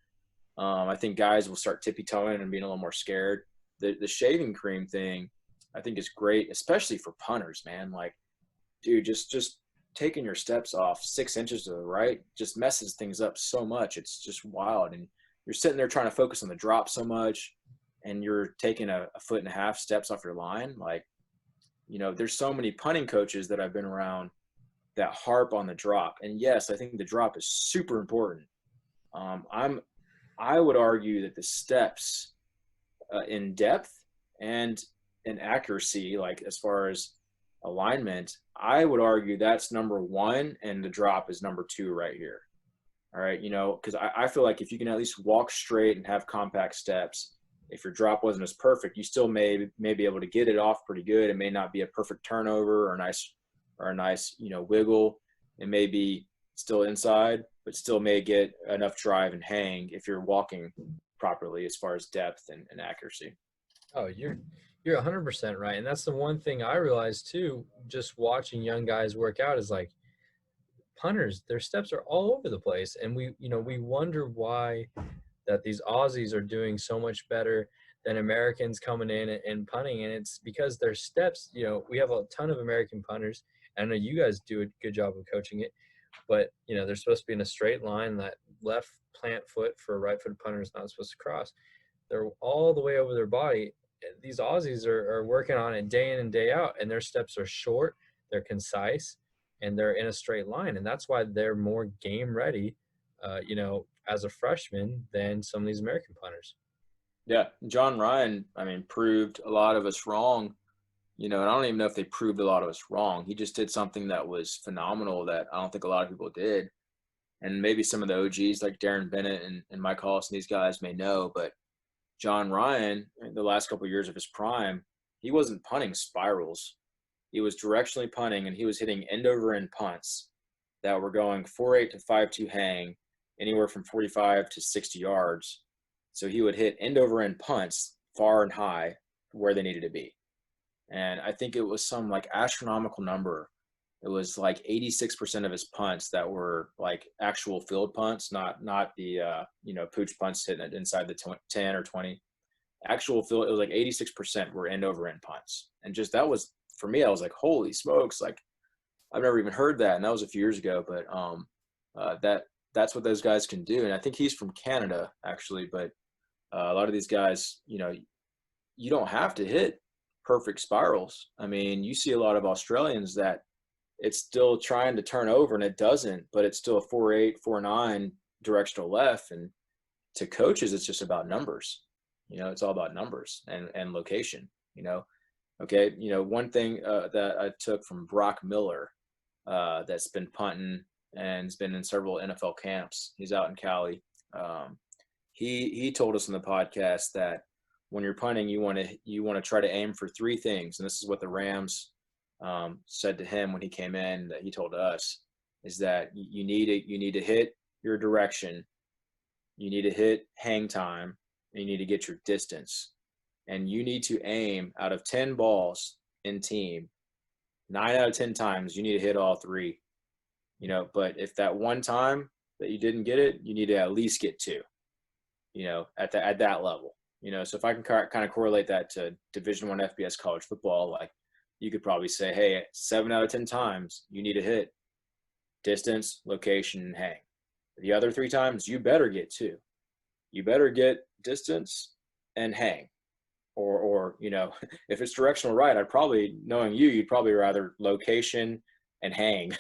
I think guys will start tippy-toeing and being a little more scared. The shaving cream thing, I think, is great, especially for punters, man. Like, dude, just taking your steps off 6 inches to the right just messes things up so much. It's just wild. And you're sitting there trying to focus on the drop so much, and you're taking a 1.5 foot steps off your line. Like, there's so many punting coaches that I've been around that harp on the drop. And yes, I think the drop is super important. I would argue that the steps in depth and in accuracy, like as far as alignment, I would argue that's number one, and the drop is number two right here. All right, because I feel like if you can at least walk straight and have compact steps, if your drop wasn't as perfect, you still may be able to get it off pretty good. It may not be a perfect turnover or a nice wiggle. It may be still inside, but still may get enough drive and hang if you're walking properly as far as depth and accuracy. Oh, you're 100% right. And that's the one thing I realized too, just watching young guys work out, is like, punters, their steps are all over the place. And we wonder why that these Aussies are doing so much better than Americans coming in and punting. And it's because their steps, we have a ton of American punters. I know you guys do a good job of coaching it, but they're supposed to be in a straight line. That left plant foot for a right foot punter is not supposed to cross. They're all the way over their body. These Aussies are working on it day in and day out, and their steps are short, they're concise, and they're in a straight line. And that's why they're more game ready, as a freshman than some of these American punters. Yeah. John Ryan, proved a lot of us wrong, and I don't even know if they proved a lot of us wrong. He just did something that was phenomenal that I don't think a lot of people did. And maybe some of the OGs like Darren Bennett and Mike Hollis and these guys may know, but John Ryan, in the last couple of years of his prime, he wasn't punting spirals. He was directionally punting, and he was hitting end over end punts that were going 4.8 to 5.2 hang, anywhere from 45 to 60 yards. So he would hit end over end punts far and high where they needed to be. And I think it was some like astronomical number. It was like 86% of his punts that were like actual field punts, not the pooch punts hitting it inside the 10 or 20. Actual field, it was like 86% were end over end punts. And just that was, for me, I was like, holy smokes, like I've never even heard that. And that was a few years ago, but that's what those guys can do. And I think he's from Canada actually, but a lot of these guys, you don't have to hit perfect spirals. You see a lot of Australians that it's still trying to turn over and it doesn't, but it's still a 4.8, 4.9 directional left. And to coaches, it's just about numbers. It's all about numbers and location. Okay. One thing that I took from Brock Miller, that's been punting and has been in several NFL camps. He's out in Cali. He told us in the podcast that when you're punting, you want to try to aim for three things. And this is what the Rams said to him when he came in, that he told us, is that you need to hit your direction, you need to hit hang time, and you need to get your distance. And you need to aim out of 10 balls in team, 9 out of 10 times you need to hit all three. But if that one time that you didn't get it, you need to at least get two, at that level. So if I can kind of correlate that to Division I FBS college football, like you could probably say, hey, 7 out of 10 times you need to hit distance, location, and hang. The other 3 times you better get two. You better get distance and hang. Or if it's directional right, knowing you'd probably rather location and hang.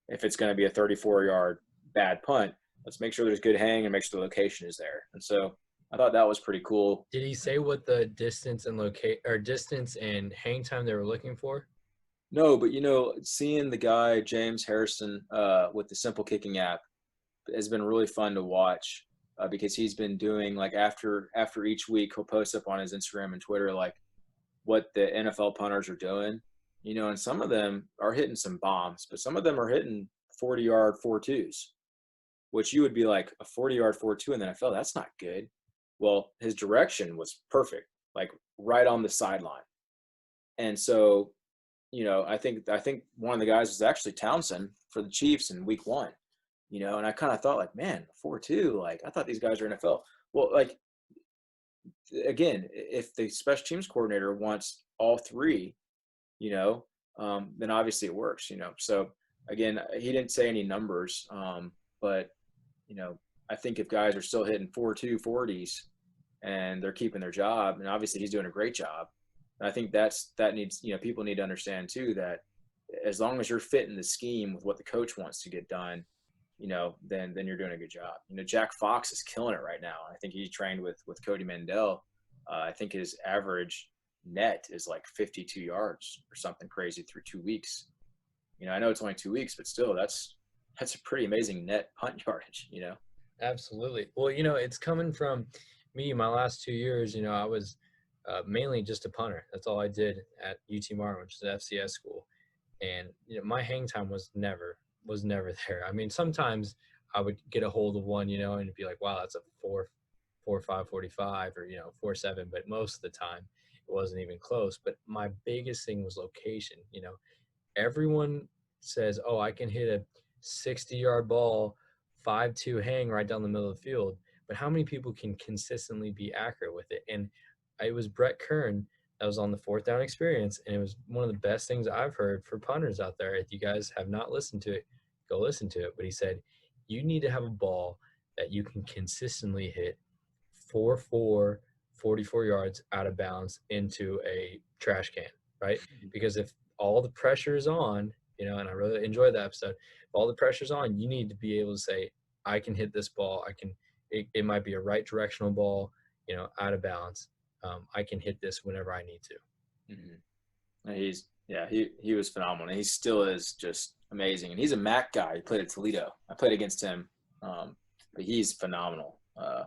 If it's going to be a 34-yard bad punt, let's make sure there's good hang and make sure the location is there. And so I thought that was pretty cool. Did he say what the distance and hang time they were looking for? No, but seeing the guy James Harrison with the Simple Kicking app has been really fun to watch, because he's been doing, like, after each week he'll post up on his Instagram and Twitter like what the NFL punters are doing, and some of them are hitting some bombs, but some of them are hitting 40-yard 4.2s, which you would be like, a 40-yard 4.2 in the NFL, that's not good. Well, his direction was perfect, like right on the sideline. And so, I think one of the guys was actually Townsend for the Chiefs in week 1, and I kind of thought, like, man, 4.2, like I thought these guys are NFL. Well, like, again, if the special teams coordinator wants all three, then obviously it works, you know. So again, he didn't say any numbers, but you know, I think if guys are still hitting 4.2 40s and they're keeping their job, and obviously he's doing a great job, and I think that needs, you know, people need to understand too that as long as you're fitting the scheme with what the coach wants to get done, you know, then you're doing a good job. You know, Jack Fox is killing it right now. I think he trained with Cody Mendel. I think his average net is like 52 yards or something crazy through 2 weeks. You know, I know it's only 2 weeks, but still that's a pretty amazing net punt yardage, you know? Absolutely. Well, you know, it's coming from me. My last 2 years, you know, I was mainly just a punter. That's all I did at UT Martin, which is an FCS school. And you know, my hang time was never there. I mean, sometimes I would get a hold of one, you know, and be like, wow, that's a 4.5 45, or you know, 4.7. But most of the time, it wasn't even close. But my biggest thing was location. You know, everyone says, oh, I can hit a 60-yard ball, 5.2 hang right down the middle of the field. But how many people can consistently be accurate with it? And it was Brett Kern that was on the fourth down experience. And it was one of the best things I've heard for punters out there. If you guys have not listened to it, go listen to it. But he said, you need to have a ball that you can consistently hit 4.4, 44 yards out of bounds into a trash can, right? Because if all the pressure is on, you know, and I really enjoyed that episode, if all the pressure's on, you need to be able to say, I can hit this ball. It might be a right directional ball, you know, out of bounds. I can hit this whenever I need to. Mm-hmm. He was phenomenal. He still is just amazing. And he's a MAC guy. He played at Toledo. I played against him. But he's phenomenal. A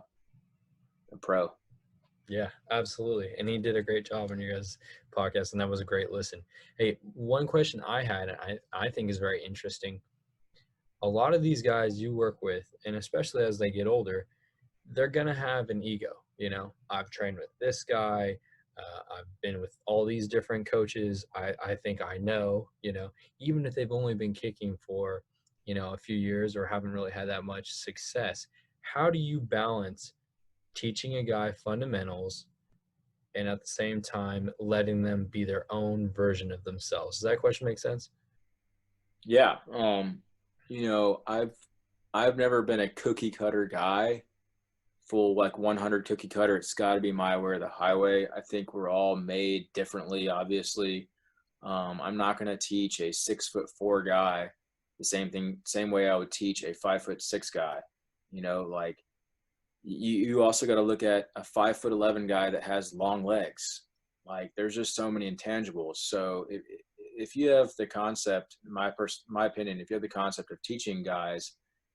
pro. Yeah, absolutely. And he did a great job on your guys' podcast, and that was a great listen. Hey, one question I had, I think is very interesting. A lot of these guys you work with, and especially as they get older, they're going to have an ego. You know, I've trained with this guy. I've been with all these different coaches. I think I know, you know, even if they've only been kicking for, you know, a few years or haven't really had that much success. How do you balance teaching a guy fundamentals and at the same time letting them be their own version of themselves? Does that question make sense? Yeah. You know, I've never been a cookie cutter guy, full like 100 cookie cutter. It's got to be my way or the highway. I think we're all made differently, obviously. I'm not going to teach a 6'4" guy the same way I would teach a 5'6" guy. You know, like you also got to look at a 5'11" guy that has long legs. Like there's just so many intangibles. So if you have the concept, my opinion, if you have the concept of teaching guys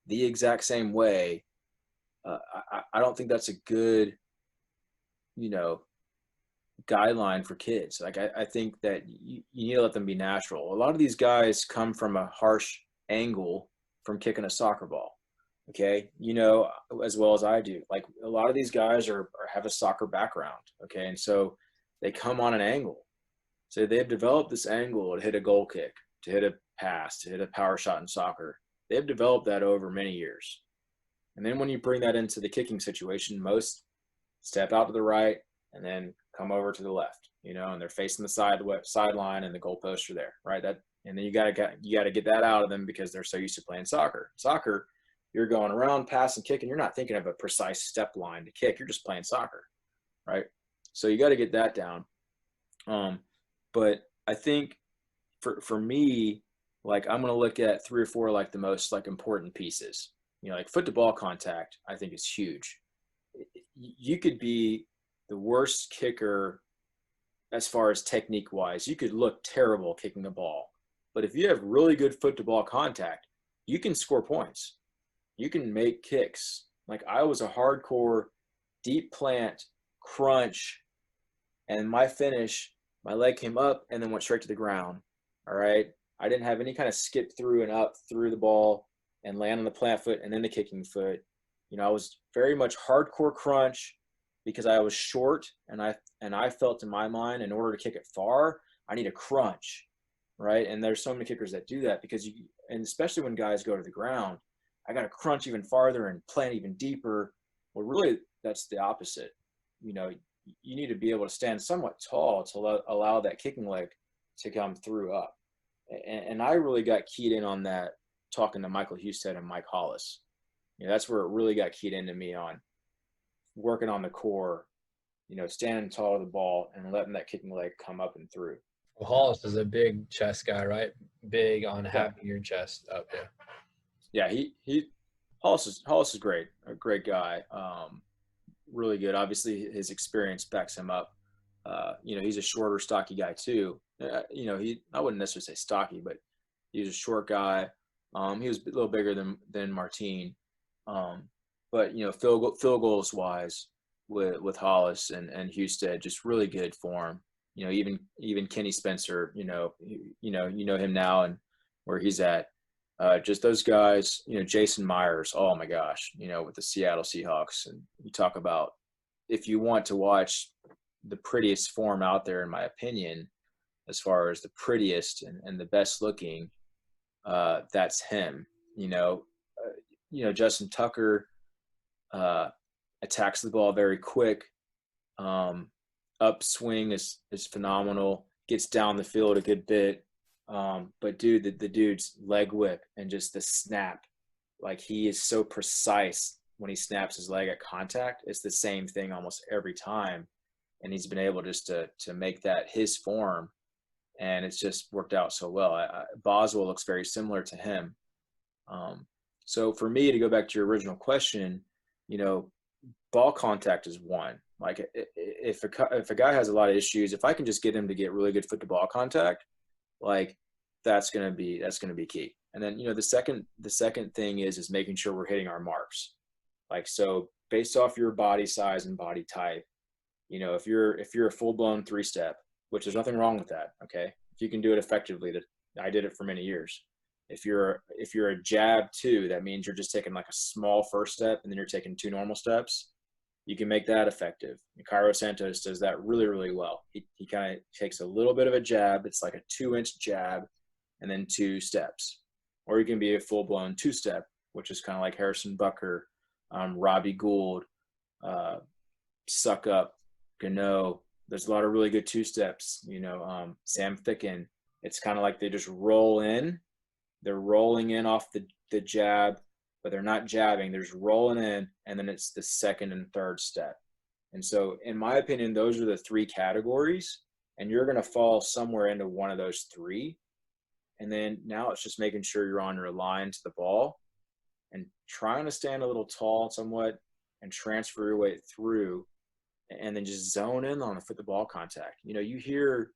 the exact same way, I don't think that's a good, you know, guideline for kids. Like I think that you need to let them be natural. A lot of these guys come from a harsh angle from kicking a soccer ball. Okay, you know, as well as I do. Like a lot of these guys have a soccer background. Okay, and so they come on an angle. So they've developed this angle to hit a goal kick, to hit a pass, to hit a power shot in soccer. They've developed that over many years. And then when you bring that into the kicking situation, most step out to the right and then come over to the left, you know, and they're facing the sideline and the goalposts are there, right? And then you got to get that out of them because they're so used to playing soccer. Soccer, you're going around, passing, kicking. You're not thinking of a precise step line to kick. You're just playing soccer, right? So you got to get that down. But I think for me, like I'm going to look at 3 or 4 like the most like important pieces. You know, like foot to ball contact, I think is huge. You could be the worst kicker as far as technique wise. You could look terrible kicking the ball, but if you have really good foot to ball contact, you can score points. You can make kicks. Like I was a hardcore deep plant crunch, and my finish, my leg came up and then went straight to the ground. All right. I didn't have any kind of skip through and up through the ball and land on the plant foot and then the kicking foot. You know, I was very much hardcore crunch because I was short, and I felt in my mind, in order to kick it far, I need a crunch, right? And there's so many kickers that do that because and especially when guys go to the ground, I got to crunch even farther and plant even deeper. Well, really, that's the opposite. You know, you need to be able to stand somewhat tall to allow that kicking leg to come through up. And I really got keyed in on that talking to Michael Husted and Mike Hollis. That's where it really got keyed into me on working on the core, standing tall to the ball and letting that kicking leg come up and through. Well, Hollis is a big chest guy, right? Big on Yeah. having your chest up. Yeah. Hollis is great. A great guy. Really good. Obviously his experience backs him up. He's a shorter, stocky guy too. I wouldn't necessarily say stocky, but he's a short guy. He was a little bigger than Martine. But field goals wise with Hollis and Husted, just really good form. Even Kenny Spencer, you know him now and where he's at. Just those guys, Jason Myers, oh my gosh, with the Seattle Seahawks. And you talk about, if you want to watch the prettiest form out there, in my opinion, as far as the prettiest and the best looking, that's him. Justin Tucker attacks the ball very quick. Upswing is phenomenal. Gets down the field a good bit. But dude, the dude's leg whip and just the snap, like he is so precise when he snaps his leg at contact. It's the same thing almost every time. And he's been able just to make that his form. And it's just worked out so well. Boswell looks very similar to him. So for me, to go back to your original question, ball contact is one. Like if a guy has a lot of issues, if I can just get him to get really good foot to ball contact, like that's gonna be key. And then the second thing is making sure we're hitting our marks. Like, so based off your body size and body type, if you're a full blown 3-step, which there's nothing wrong with that. Okay, if you can do it effectively, that I did it for many years. If you're a jab 2, that means you're just taking like a small first step and then you're taking 2 normal steps. You can make that effective. And Cairo Santos does that really, really well. He kind of takes a little bit of a jab. It's like a 2-inch jab and then 2 steps. Or you can be a full-blown 2-step, which is kind of like Harrison Butker, Robbie Gould, Suck Up, Gano. There's a lot of really good 2-steps. Sam Ficken. It's kind of like they just roll in. They're rolling in off the jab, but they're not jabbing. They're just rolling in, and then it's the second and third step. And so, in my opinion, those are the 3 categories, and you're going to fall somewhere into one of those 3. And then now it's just making sure you're on your line to the ball and trying to stand a little tall somewhat and transfer your weight through, and then just zone in on the foot to ball contact. You hear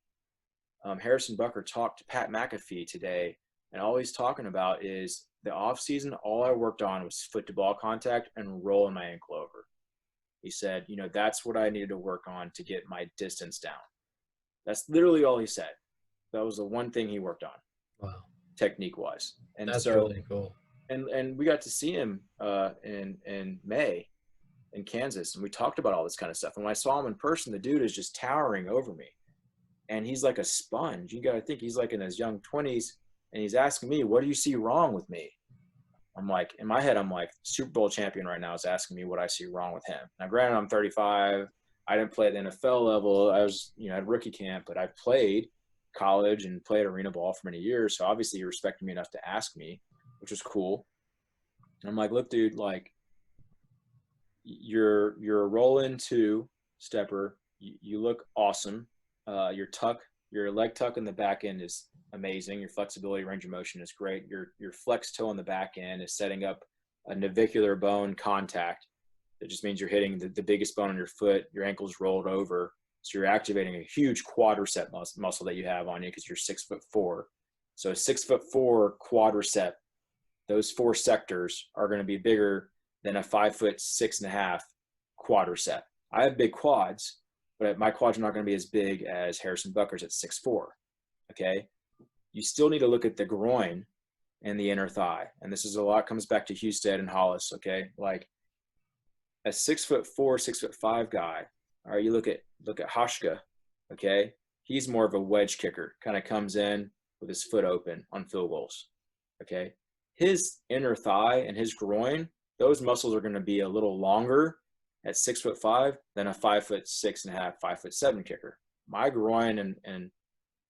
Harrison Butker talk to Pat McAfee today, and all he's talking about is the off season. All I worked on was foot to ball contact and rolling my ankle over. He said, that's what I needed to work on to get my distance down. That's literally all he said. That was the one thing he worked on. Wow. Technique wise. And that's so, really cool. And we got to see him in May in Kansas, and we talked about all this kind of stuff. And when I saw him in person, the dude is just towering over me. And he's like a sponge. You got to think he's like in his young 20s. And he's asking me, what do you see wrong with me? I'm like, in my head, I'm like, Super Bowl champion right now is asking me what I see wrong with him. Now, granted, I'm 35. I didn't play at the NFL level. I was, at rookie camp, but I played college and played arena ball for many years. So obviously he respected me enough to ask me, which was cool. And I'm like, look, dude, like you're a roll-in 2-stepper. You look awesome. Your leg tuck in the back end is amazing. Your flexibility, range of motion is great. Your flex toe on the back end is setting up a navicular bone contact. That just means you're hitting the biggest bone on your foot. Your ankle's rolled over. So you're activating a huge quadricep muscle that you have on you because you're 6'4". So a 6'4" quadricep, those 4 sectors are going to be bigger than a 5'6.5" quadricep. I have big quads, but my quads are not going to be as big as Harrison Butker's at 6'4". Okay. You still need to look at the groin and the inner thigh. And this is a lot comes back to Husted and Hollis. Okay. Like a 6'4", 6'5" guy. All right. You look at Hashka. Okay. He's more of a wedge kicker, kind of comes in with his foot open on field goals. Okay. His inner thigh and his groin, those muscles are going to be a little longer at 6'5" than a 5'6.5", 5'7" kicker. My groin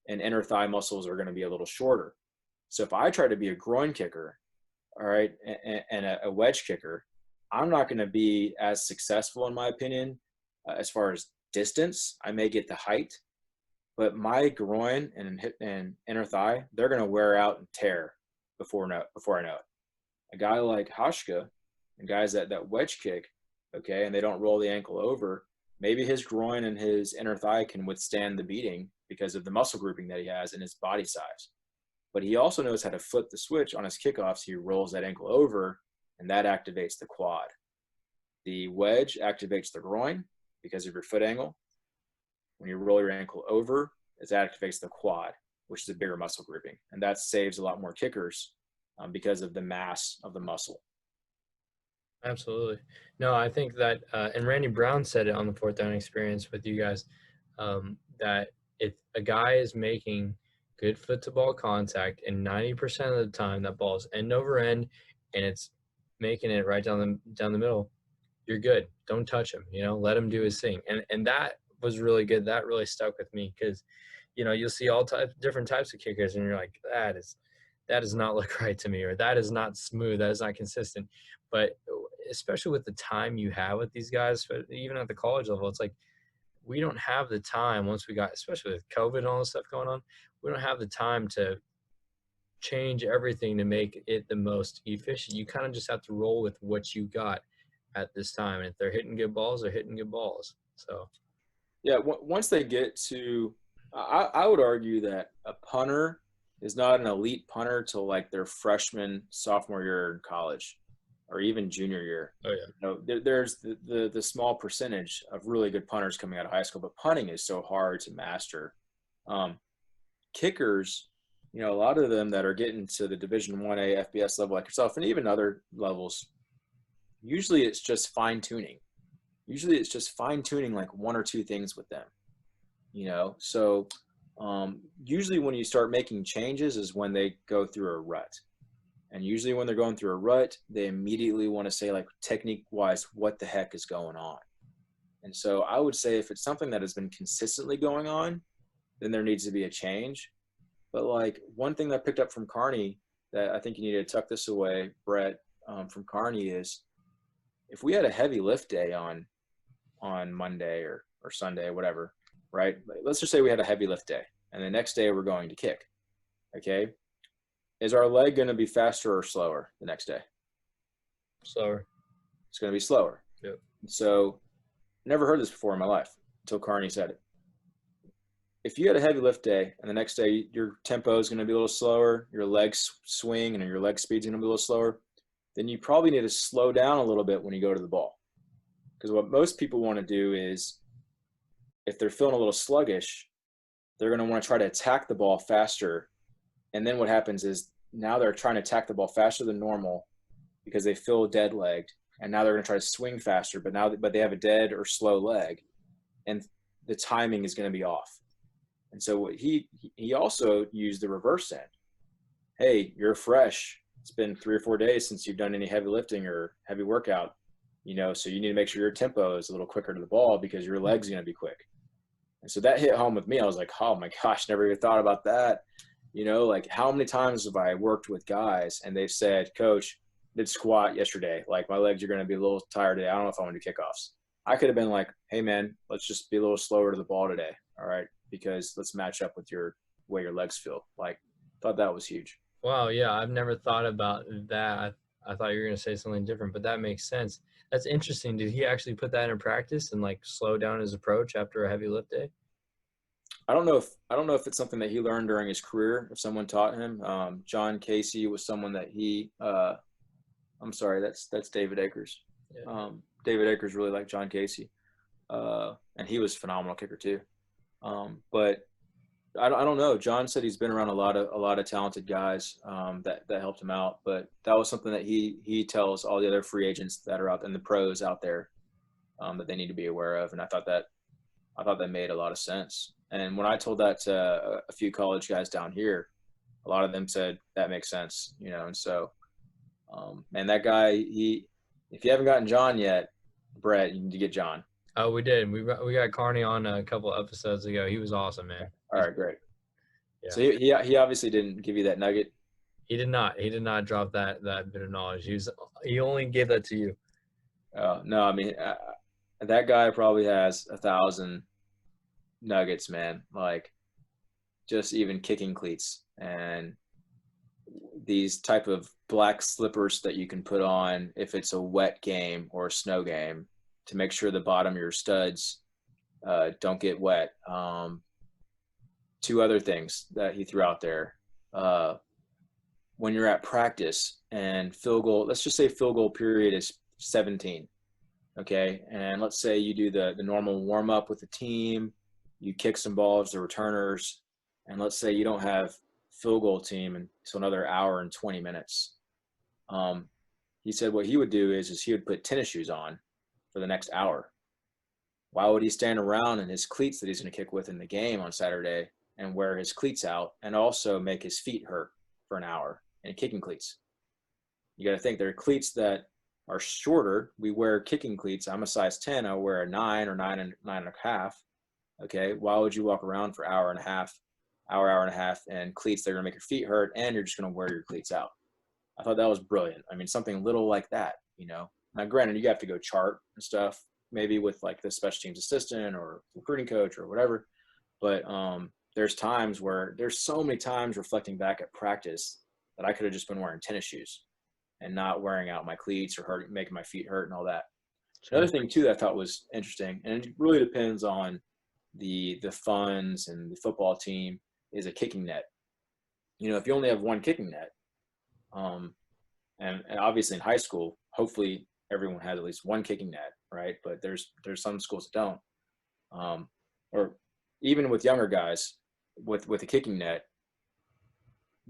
and inner thigh muscles are going to be a little shorter. So if I try to be a groin kicker, all right, and a wedge kicker, I'm not going to be as successful, in my opinion, as far as distance. I may get the height, but my groin and inner thigh, they're going to wear out and tear before I know it. A guy like Hashka and guys that wedge kick, okay, and they don't roll the ankle over, maybe his groin and his inner thigh can withstand the beating because of the muscle grouping that he has and his body size. But he also knows how to flip the switch on his kickoffs. He rolls that ankle over, and that activates the quad. The wedge activates the groin because of your foot angle. When you roll your ankle over, it activates the quad, which is a bigger muscle grouping. And that saves a lot more kickers because of the mass of the muscle. Absolutely. No, I think that, and Randy Brown said it on the fourth down experience with you guys, that if a guy is making good foot to ball contact, and 90% of the time that ball is end over end and it's making it right down the middle, you're good. Don't touch him, let him do his thing. And that was really good. That really stuck with me because, you'll see all different types of kickers and you're like, that does not look right to me, or that is not smooth. That is not consistent. But especially with the time you have with these guys, even at the college level, it's like, we don't have the time once we got, especially with COVID and all this stuff going on, we don't have the time to change everything to make it the most efficient. You kind of just have to roll with what you got at this time. And if they're hitting good balls, they're hitting good balls. So, yeah, once they get to, I would argue that a punter is not an elite punter till like their freshman, sophomore year in college, or even junior year. Oh yeah. There's the small percentage of really good punters coming out of high school, but punting is so hard to master. Kickers, a lot of them that are getting to the Division 1A FBS level like yourself, and even other levels, usually it's just fine tuning. Like one or two things with them, So usually when you start making changes is when they go through a rut. And usually when they're going through a rut, they immediately want to say, like, technique-wise, what the heck is going on? And so I would say if it's something that has been consistently going on, then there needs to be a change. But, like, one thing that I picked up from Carney that I think you need to tuck this away, Brett, from Carney is if we had a heavy lift day on Monday or Sunday, whatever, right? Let's just say we had a heavy lift day, and the next day we're going to kick, okay? Is our leg going to be faster or slower the next day? Slower. It's going to be slower. Yep. So never heard this before in my life until Carney said it. If you had a heavy lift day and the next day your tempo is going to be a little slower, your legs swing and your leg speed is going to be a little slower, then you probably need to slow down a little bit when you go to the ball. Because what most people want to do is, if they're feeling a little sluggish, they're going to want to try to attack the ball faster. And then what happens is now they're trying to attack the ball faster than normal because they feel dead-legged, and now they're going to try to swing faster, but they have a dead or slow leg, and the timing is going to be off. And so what he also used the reverse end. Hey, you're fresh. It's been 3 or 4 days since you've done any heavy lifting or heavy workout, so you need to make sure your tempo is a little quicker to the ball because your leg's going to be quick. And so that hit home with me. I was like, oh my gosh, never even thought about that. Like how many times have I worked with guys and they've said, Coach, did squat yesterday. Like my legs are going to be a little tired today. I don't know if I want to do kickoffs. I could have been like, hey man, let's just be a little slower to the ball today. All right. Because let's match up with your way your legs feel. Like, thought that was huge. Wow. Yeah. I've never thought about that. I thought you were going to say something different, but that makes sense. That's interesting. Did he actually put that in practice and like slow down his approach after a heavy lift day? I don't know if it's something that he learned during his career, if someone taught him. John Casey was someone that I'm sorry, that's David Akers. Yeah. David Akers really liked John Casey. And he was a phenomenal kicker too. But I don't know. John said he's been around a lot of talented guys that helped him out. But that was something that he tells all the other free agents that are out and the pros out there that they need to be aware of. And I thought that made a lot of sense. And when I told that to a few college guys down here, a lot of them said that makes sense, And so, and that guy, if you haven't gotten John yet, Brett, you need to get John. Oh, we did. We got Carney on a couple episodes ago. He was awesome, man. All right, great. Yeah. So he obviously didn't give you that nugget. He did not. He did not drop that bit of knowledge. He only gave that to you. No, I mean that guy probably has 1,000 nuggets, man. Like just even kicking cleats and these type of black slippers that you can put on if it's a wet game or a snow game to make sure the bottom of your studs don't get wet. Two other things that he threw out there. When you're at practice and field goal, let's just say field goal period is 17. Okay. And let's say you do the normal warm up with the team, you kick some balls to returners, and let's say you don't have field goal team until another hour and 20 minutes. He said what he would do is he would put tennis shoes on for the next hour. Why would he stand around in his cleats that he's going to kick with in the game on Saturday and wear his cleats out and also make his feet hurt for an hour in kicking cleats? You got to think there are cleats that are shorter. We wear kicking cleats. I'm a size 10. I wear a 9 or 9.5. Okay. Why would you walk around for hour and a half and cleats that are going to make your feet hurt and you're just going to wear your cleats out? I thought that was brilliant. I mean, something little like that, you know. Now, granted, you have to go chart and stuff, maybe with like the special teams assistant or recruiting coach or whatever. But there's so many times reflecting back at practice that I could have just been wearing tennis shoes and not wearing out my cleats or making my feet hurt and all that. Sure. Another thing too that I thought was interesting, and it really depends on the funds and the football team, is a kicking net. You know, if you only have one kicking net, and obviously in high school, hopefully everyone has at least one kicking net, right? But there's some schools that don't, or even with younger guys with a kicking net,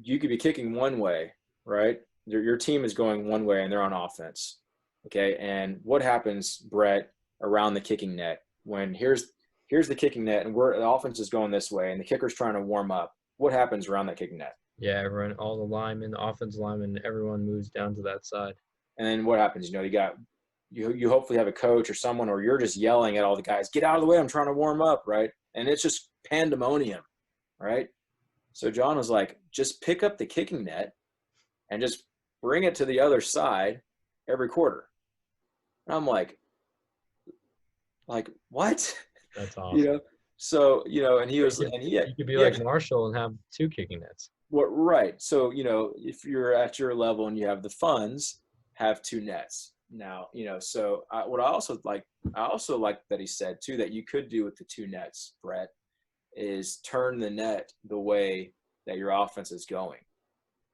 you could be kicking one way, right? Your team is going one way and they're on offense, okay? And what happens, Brett, around the kicking net when here's the kicking net and the offense is going this way and the kicker's trying to warm up? What happens around that kicking net? Yeah, everyone, all the linemen, the offensive linemen, everyone moves down to that side. And then what happens? You know, you hopefully have a coach or someone, or you're just yelling at all the guys, get out of the way, I'm trying to warm up, right? And it's just pandemonium, right? So John was like, just pick up the kicking net and just bring it to the other side every quarter. And I'm like what? That's awesome. You know, so, you know, and he was, you could be like Marshall and have two kicking nets. Well, right. So, you know, if you're at your level and you have the funds, have two nets. Now, you know, so I also like that he said too, that you could do with the two nets, Brett, is turn the net the way that your offense is going.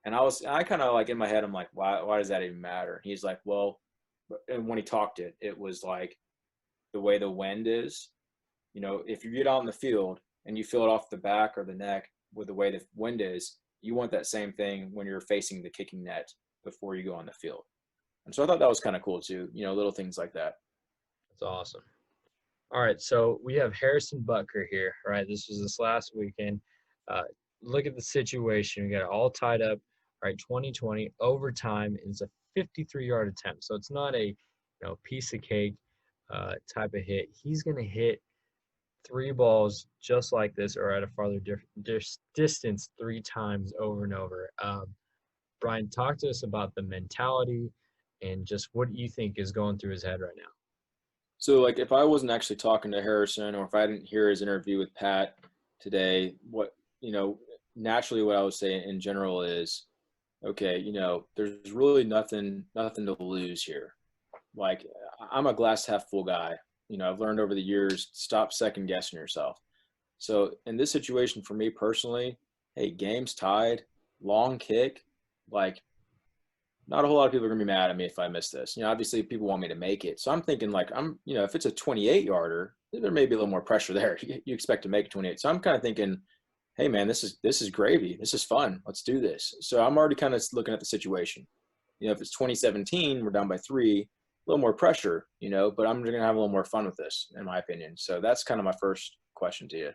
And I kind of like in my head, I'm like, why does that even matter? And he's like, well, and when he talked it was like the way the wind is, you know, if you get out in the field and you feel it off the back or the neck with the way the wind is, you want that same thing when you're facing the kicking net before you go on the field. And so I thought that was kind of cool too, you know, little things like that. That's awesome. All right, so we have Harrison Butker here, right? This was this last weekend. Look at the situation. We got it all tied up, right? 2020 overtime is a 53-yard attempt. So it's not a piece of cake type of hit. He's going to hit three balls just like this or at a farther distance three times over and over. Brian, talk to us about the mentality and just what you think is going through his head right now. So, like, if I wasn't actually talking to Harrison or if I didn't hear his interview with Pat today, naturally what I would say in general is, okay, you know, there's really nothing to lose here. Like, I'm a glass half full guy. You know, I've learned over the years, stop second guessing yourself. So in this situation for me personally, hey, game's tied, long kick, like not a whole lot of people are gonna be mad at me if I miss this. You know, obviously people want me to make it. So I'm thinking like if it's a 28-yarder, there may be a little more pressure there. You expect to make a 28. So I'm kind of thinking, hey man, this is gravy. This is fun. Let's do this. So I'm already kind of looking at the situation. You know, if it's 2017, we're down by 3, a little more pressure, you know, but I'm going to have a little more fun with this, in my opinion. So that's kind of my first question to you.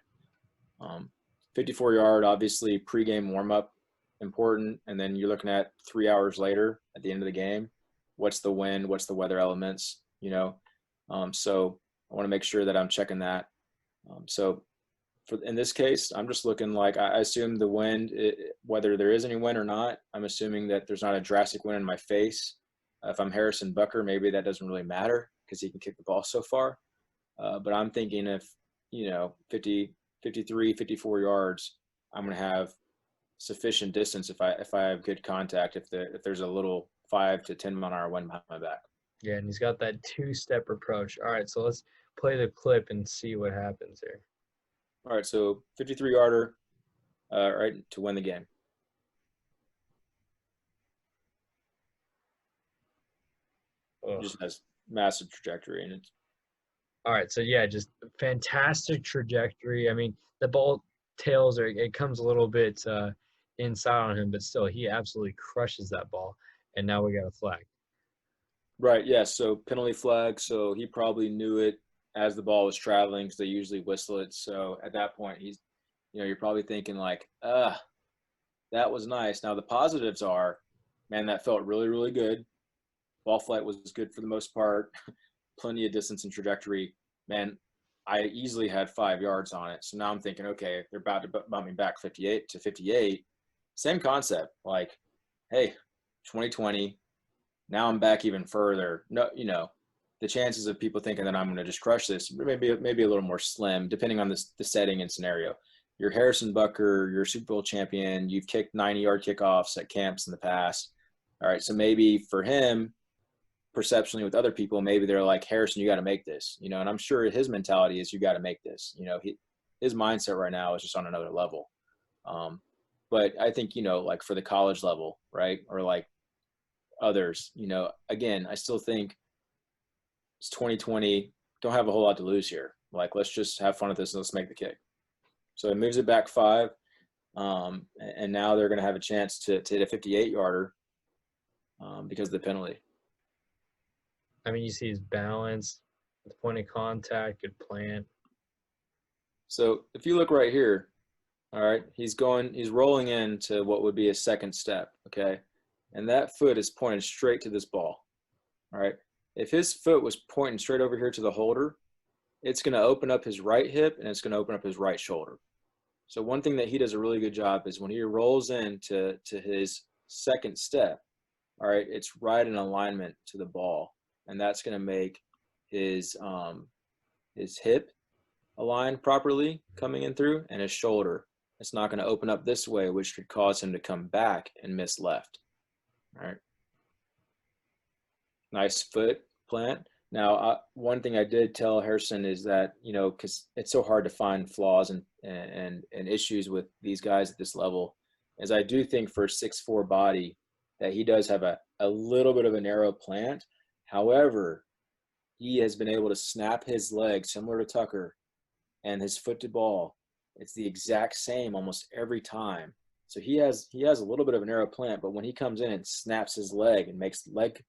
54-yard, obviously, pregame warm-up, important. And then you're looking at 3 hours later at the end of the game. What's the wind? What's the weather elements? You know, so I want to make sure that I'm checking that. So in this case, I'm just looking like I assume the wind, whether there is any wind or not, I'm assuming that there's not a drastic wind in my face. If I'm Harrison Butker, maybe that doesn't really matter because he can kick the ball so far. But I'm thinking if, 50, 53, 54 yards, I'm going to have sufficient distance if I have good contact, if there's a little 5 to 10 mile an hour wind behind my back. Yeah, and he's got that two-step approach. All right, so let's play the clip and see what happens here. All right, so 53-yarder, right, to win the game. It just has massive trajectory, and it's all right, so yeah, just fantastic trajectory. I mean, the ball tails it comes a little bit inside on him, but still, he absolutely crushes that ball. And now we got a flag. right. Yeah, so penalty flag. So he probably knew it as the ball was traveling because they usually whistle it. So at that point, he's, you're probably thinking like, that was nice. Now the positives are, man, that felt really, really good. Ball flight was good for the most part. Plenty of distance and trajectory. Man, I easily had 5 yards on it. So now I'm thinking, okay, they're about to bump me back 58 to 58. Same concept. Like, hey, 2020. Now I'm back even further. No, the chances of people thinking that I'm going to just crush this maybe a little more slim, depending on the setting and scenario. You're Harrison Butker. You're a Super Bowl champion. You've kicked 90-yard kickoffs at camps in the past. All right, so maybe for him, perceptionally with other people, maybe they're like, Harrison, you got to make this, and I'm sure his mentality is you got to make this. His mindset right now is just on another level. But I think, like for the college level, right, or like others, again, I still think it's 2020, don't have a whole lot to lose here. Like, let's just have fun with this and let's make the kick. So it moves it back 5. And now they're going to have a chance to hit a 58-yarder because of the penalty. I mean, you see his balance, the point of contact, good plant. So if you look right here, all right, he's rolling into what would be a second step, okay? And that foot is pointed straight to this ball, all right? If his foot was pointing straight over here to the holder, it's going to open up his right hip and it's going to open up his right shoulder. So one thing that he does a really good job is when he rolls into his second step, all right, it's right in alignment to the ball. And that's going to make his hip align properly coming in through, and his shoulder. It's not going to open up this way, which could cause him to come back and miss left. All right. Nice foot plant. Now, one thing I did tell Harrison is that, because it's so hard to find flaws and issues with these guys at this level, is I do think for a 6'4" body that he does have a little bit of a narrow plant. However, he has been able to snap his leg similar to Tucker, and his foot to ball, it's the exact same almost every time. So he has a little bit of a narrow plant, but when he comes in and snaps his leg and makes leg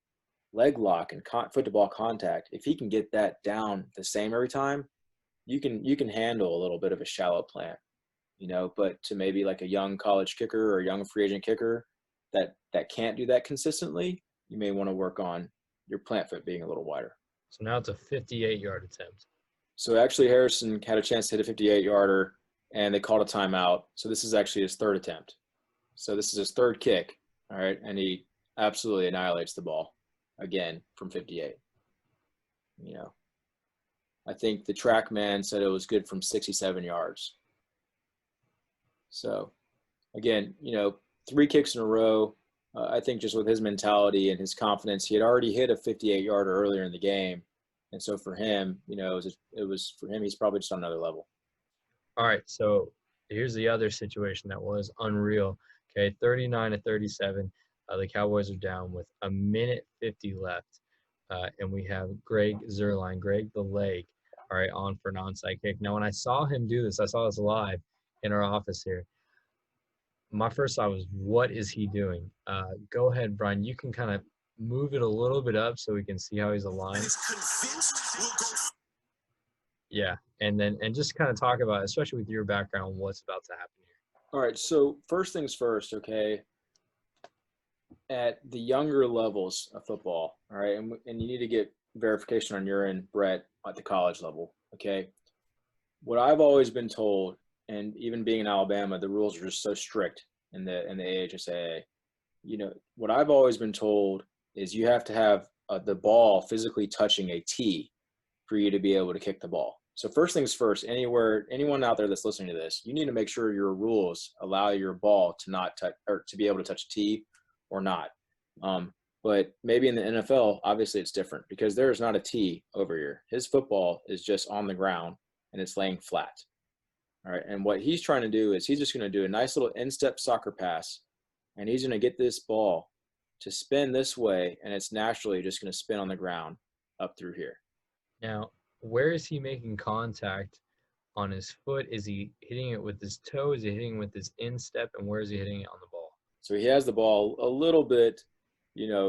lock and foot to ball contact, if he can get that down the same every time, you can handle a little bit of a shallow plant, but to maybe like a young college kicker or a young free agent kicker that can't do that consistently, you may want to work on your plant foot being a little wider. So now it's a 58-yard attempt. So actually Harrison had a chance to hit a 58-yarder and they called a timeout. So this is actually his third attempt. So this is his third kick. All right. And he absolutely annihilates the ball again from 58. I think the track man said it was good from 67 yards. So again, 3 kicks in a row. I think just with his mentality and his confidence, he had already hit a 58-yarder earlier in the game. And so for him, it was for him, he's probably just on another level. All right, so here's the other situation that was unreal. Okay, 39-37. The Cowboys are down with 1:50 left. And we have Greg Zuerlein, Greg the leg, all right, on for an onside kick. Now, when I saw him do this, I saw this live in our office here. My first thought was, what is he doing? Go ahead, Brian. You can kind of move it a little bit up so we can see how he's aligned. Yeah, and just kind of talk about, especially with your background, what's about to happen here. All right, so first things first, okay, at the younger levels of football, all right, and you need to get verification on your end, Brett, at the college level, okay? What I've always been told and even being in Alabama, the rules are just so strict in the AHSAA. You know, what I've always been told is you have to have the ball physically touching a tee for you to be able to kick the ball. So first things first, anyone out there that's listening to this, you need to make sure your rules allow your ball to not touch or to be able to touch a tee or not. But maybe in the NFL, obviously it's different because there is not a tee over here. His football is just on the ground and it's laying flat. All right. And what he's trying to do is he's just going to do a nice little in-step soccer pass, and he's going to get this ball to spin this way, and it's naturally just going to spin on the ground up through here. Now, where is he making contact on his foot? Is he hitting it with his toe? Is he hitting it with his instep? And where is he hitting it on the ball? So he has the ball a little bit,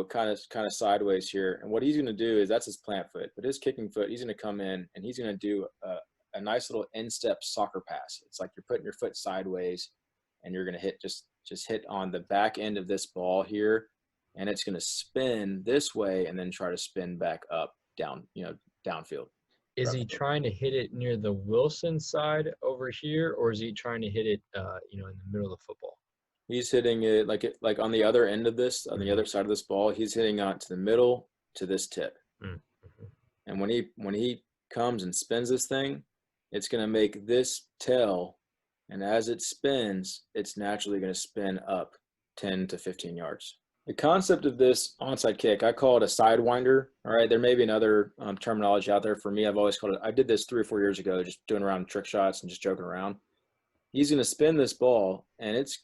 kind of sideways here. And what he's going to do is that's his plant foot, but his kicking foot, he's going to come in and he's going to do a nice little instep soccer pass. It's like you're putting your foot sideways and you're going to hit just hit on the back end of this ball here, and it's going to spin this way and then try to spin back up downfield. Is he trying to hit it near the Wilson side over here, or is he trying to hit it, in the middle of the football? He's hitting it like on the other end of this, on the other side of this ball. He's hitting out to the middle to this tip. Mm-hmm. And when he comes and spins this thing, it's going to make this tail, and as it spins, it's naturally going to spin up 10 to 15 yards. The concept of this onside kick, I call it a sidewinder. All right, there may be another terminology out there. For me, I've always called it. I did this 3 or 4 years ago, just doing around trick shots and just joking around. He's going to spin this ball, and it's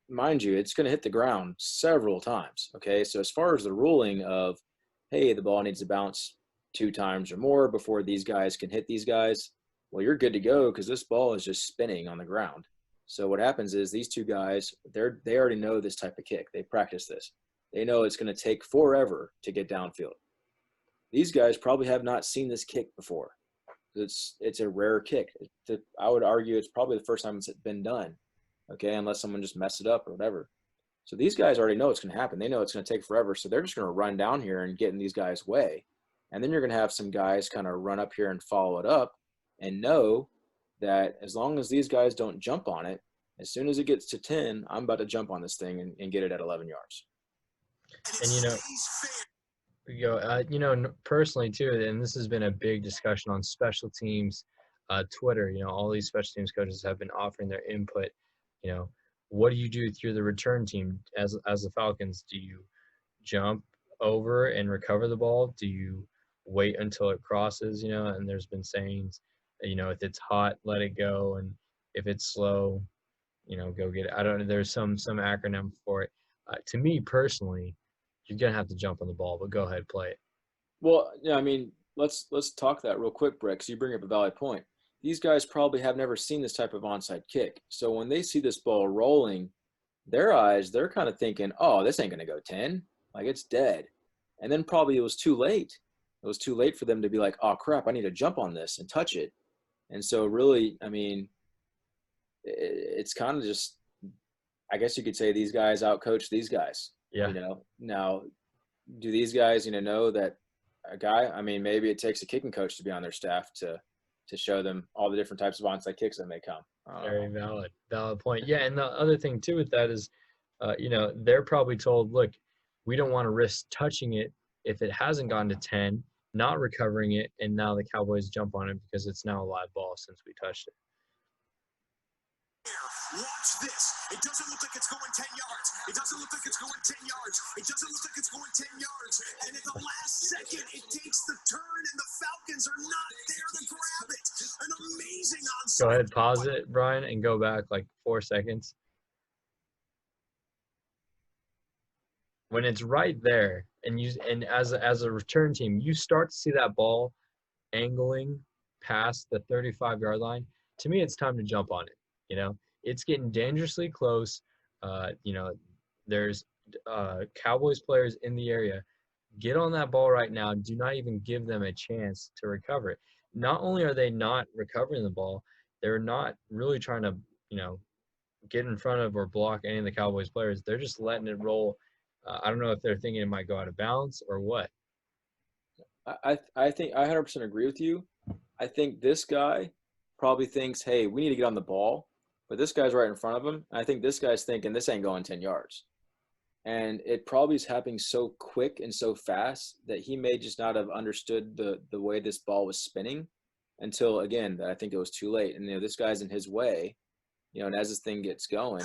going to hit the ground several times. Okay, so as far as the ruling of, hey, the ball needs to bounce 2 times or more before these guys can hit these guys, well, you're good to go because this ball is just spinning on the ground. So what happens is these 2 guys, they already know this type of kick. They practice this. They know it's going to take forever to get downfield. These guys probably have not seen this kick before. It's a rare kick. I would argue it's probably the first time it's been done, okay, unless someone just messed it up or whatever. So these guys already know it's going to happen. They know it's going to take forever, so they're just going to run down here and get in these guys' way. And then you're going to have some guys kind of run up here and follow it up and know that as long as these guys don't jump on it, as soon as it gets to 10, I'm about to jump on this thing and get it at 11 yards. And personally too, and this has been a big discussion on special teams, Twitter. All these special teams coaches have been offering their input. What do you do if you're the return team as the Falcons? Do you jump over and recover the ball? Do you wait until it crosses? And there's been sayings, if it's hot, let it go, and if it's slow, go get it. I don't know. There's some acronym for it. To me personally, you're gonna have to jump on the ball, but go ahead, play it. Well, yeah, I mean, let's talk that real quick, Brick, because you bring up a valid point. These guys probably have never seen this type of onside kick. So when they see this ball rolling, they're kind of thinking, oh, this ain't gonna go 10. Like, it's dead. And then probably it was too late. It was too late for them to be like, oh crap, I need to jump on this and touch it. And so really, I mean, it's kind of just, I guess you could say these guys outcoach these guys. Yeah. Now, do these guys, know that a guy, I mean, maybe it takes a kicking coach to be on their staff to show them all the different types of onside kicks that may come. Very valid point. Yeah, and the other thing too with that is, they're probably told, look, we don't want to risk touching it if it hasn't gone to 10, not recovering it, and now the Cowboys jump on it because it's now a live ball since we touched it. Watch this. It doesn't look like it's going 10 yards. It doesn't look like it's going 10 yards. It doesn't look like it's going 10 yards. And at the last second, it takes the turn, and the Falcons are not there to grab it. An amazing onside. Go ahead, pause it, Brian, and go back like 4 seconds. When it's right there, and as a return team, you start to see that ball angling past the 35-yard line. To me, it's time to jump on it. It's getting dangerously close. There's Cowboys players in the area. Get on that ball right now. Do not even give them a chance to recover it. Not only are they not recovering the ball, they're not really trying to, get in front of or block any of the Cowboys players. They're just letting it roll. I don't know if they're thinking it might go out of bounds or what. I think I 100% agree with you. I think this guy probably thinks, hey, we need to get on the ball. but this guy's right in front of him. And I think this guy's thinking this ain't going 10 yards. And it probably is happening so quick and so fast that he may just not have understood the way this ball was spinning until, again, that I think it was too late. And, this guy's in his way, and as this thing gets going,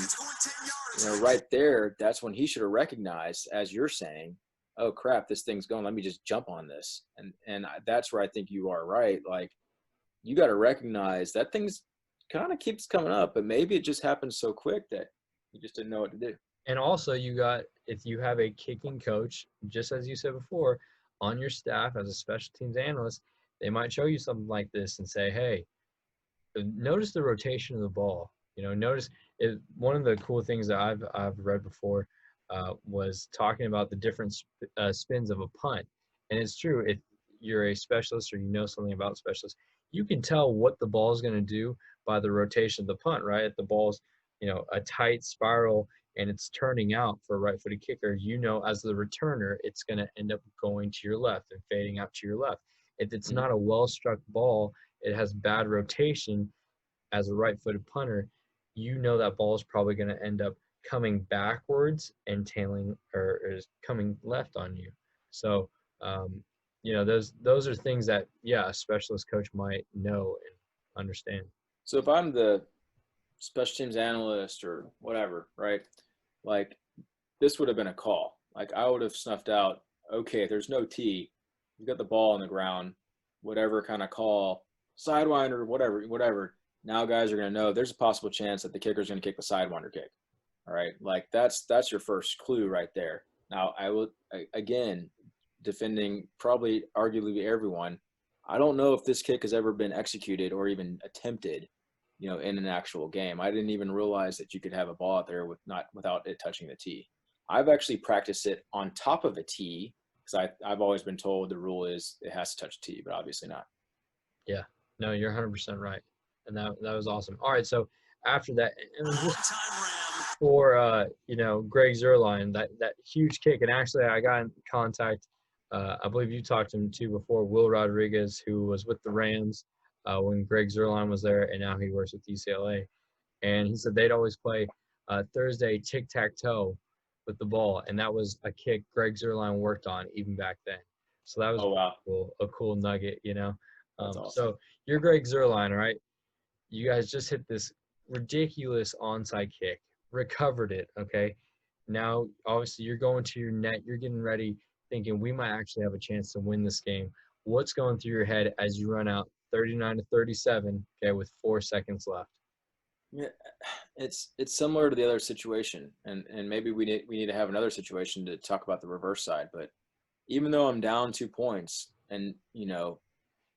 right there, that's when he should have recognized, as you're saying, oh, crap, this thing's going. Let me just jump on this. And that's where I think you are right. Like, you got to recognize that thing's kind of keeps coming up, but maybe it just happens so quick that you just didn't know what to do. And also if you have a kicking coach, just as you said before, on your staff as a special teams analyst, they might show you something like this and say, hey, notice the rotation of the ball. Notice one of the cool things that I've read before was talking about the different spins of a punt. And it's true, if you're a specialist or something about specialists, you can tell what the ball is going to do by the rotation of the punt, right? If the ball's, a tight spiral and it's turning out for a right-footed kicker, as the returner, it's going to end up going to your left and fading out to your left. If it's not a well-struck ball, it has bad rotation as a right-footed punter, that ball is probably going to end up coming backwards and tailing or is coming left on you. So, those are things that, a specialist coach might know and understand. So if I'm the special teams analyst or whatever, right, like this would have been a call. Like I would have snuffed out, okay, there's no T. You got the ball on the ground, whatever kind of call, sidewinder, whatever. Now guys are going to know there's a possible chance that the kicker's going to kick the sidewinder kick. All right, like that's your first clue right there. Now I will, again, defending probably arguably everyone, I don't know if this kick has ever been executed or even attempted, in an actual game. I didn't even realize that you could have a ball out there without it touching the tee. I've actually practiced it on top of a tee because I've always been told the rule is it has to touch tee, but obviously not. Yeah, no, you're 100% right, and that was awesome. All right, so after that, for Greg Zuerlein, that huge kick, and actually I got in contact. I believe you talked to him too before, Will Rodriguez, who was with the Rams when Greg Zuerlein was there, and now he works with UCLA. And he said they'd always play Thursday tic-tac-toe with the ball, and that was a kick Greg Zuerlein worked on even back then. So that was a cool nugget, Awesome. So you're Greg Zuerlein, right? You guys just hit this ridiculous onside kick, recovered it, okay? Now, obviously, you're going to your net. You're getting ready, thinking we might actually have a chance to win this game. What's going through your head as you run out 39-37, okay, with 4 seconds left? Yeah, it's similar to the other situation, and maybe we need to have another situation to talk about the reverse side. But even though I'm down 2 points, and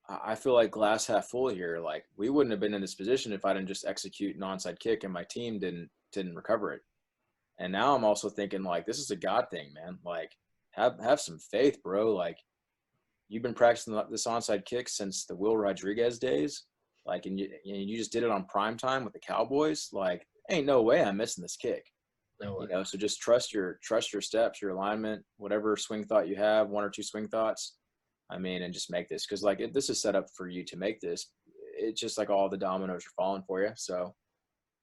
I feel like glass half full here. Like we wouldn't have been in this position if I didn't just execute an onside kick and my team didn't recover it. And now I'm also thinking like this is a God thing, man. Like have some faith, bro. Like you've been practicing this onside kick since the Will Rodriguez days. Like and you just did it on prime time with the Cowboys. Like ain't no way I'm missing this kick. No way. So just trust your steps, your alignment, whatever swing thought you have, 1 or 2 swing thoughts. I mean, and just make this because like if this is set up for you to make this, it's just like all the dominoes are falling for you. So,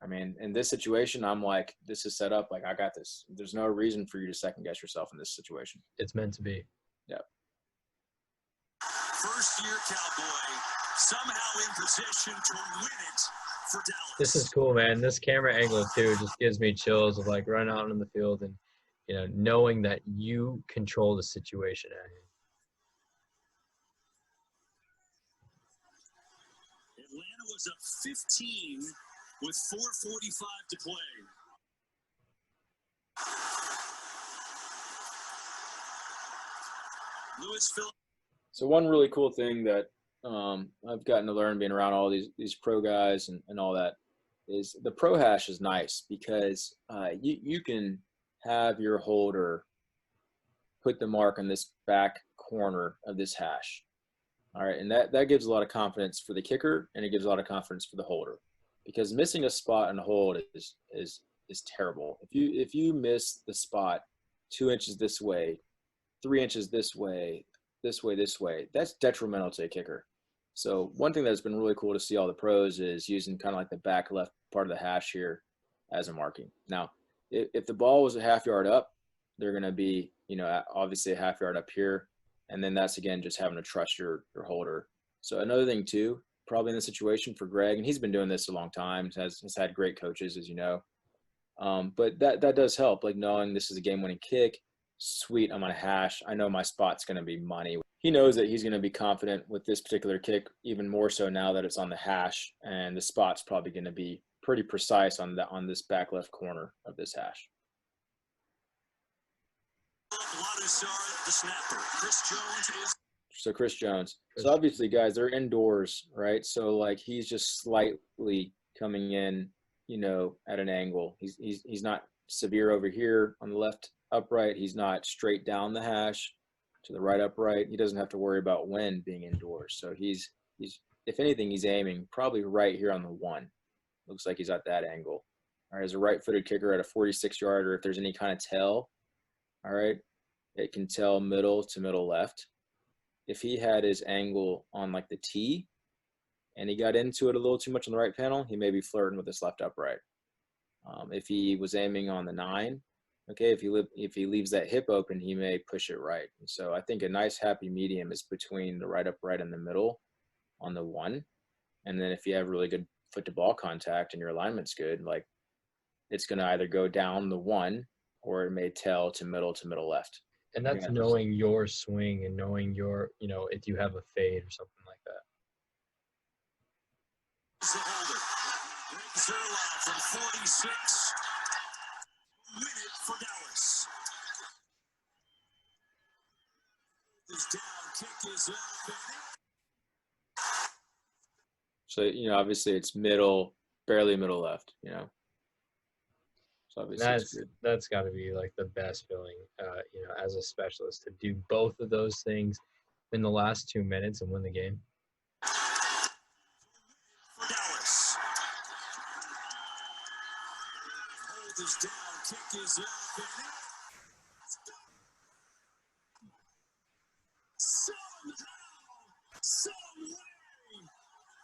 I mean, in this situation, I'm like, this is set up. Like I got this. There's no reason for you to second guess yourself in this situation. It's meant to be. Yeah. First year Cowboy somehow in position to win it for Dallas. This is cool, man. This camera angle too just gives me chills of like running out on the field and knowing that you control the situation at hand. Atlanta was up 15 with 4:45 to play. Louisville. So one really cool thing that I've gotten to learn being around all these pro guys and all that is the pro hash is nice because you can have your holder put the mark on this back corner of this hash. All right, and that gives a lot of confidence for the kicker, and it gives a lot of confidence for the holder, because missing a spot and hold is terrible. If you miss the spot 2 inches this way, 3 inches this way, that's detrimental to a kicker. So one thing that's been really cool to see all the pros is using kind of like the back left part of the hash here as a marking. Now, if the ball was a half yard up, they're going to be, obviously a half yard up here. And then that's, again, just having to trust your holder. So another thing, too, probably in the situation for Greg, and he's been doing this a long time, has had great coaches, as you know. But that does help, like knowing this is a game-winning kick. Sweet, I'm on a hash. I know my spot's going to be money. He knows that he's going to be confident with this particular kick, even more so now that it's on the hash, and the spot's probably going to be pretty precise on this back left corner of this hash. So Chris Jones. So obviously, guys, they're indoors, right? So like he's just slightly coming in, at an angle. He's not severe over here on the left upright. He's not straight down the hash to the right upright. He doesn't have to worry about wind being indoors. So he's if anything, he's aiming probably right here on the 1. Looks like he's at that angle. All right, as a right-footed kicker at a 46-yarder, if there's any kind of tell, all right, it can tell middle to middle left. If he had his angle on like the T and he got into it a little too much on the right panel, he may be flirting with his left upright. If he was aiming on the 9, okay, if he leaves that hip open, he may push it right. And so I think a nice happy medium is between the right upright and the middle on the 1. And then if you have really good foot to ball contact and your alignment's good, like it's going to either go down the 1 or it may tell to middle left. And that's knowing your swing and knowing your, if you have a fade or something like that. Zuerlein from 46. Win it for Dallas. This down kick is up. So, obviously it's middle, barely middle left, So obviously that's got to be like the best feeling, as a specialist to do both of those things in the last 2 minutes and win the game. For Dallas. Hold this down, kick is up. Somehow, some way,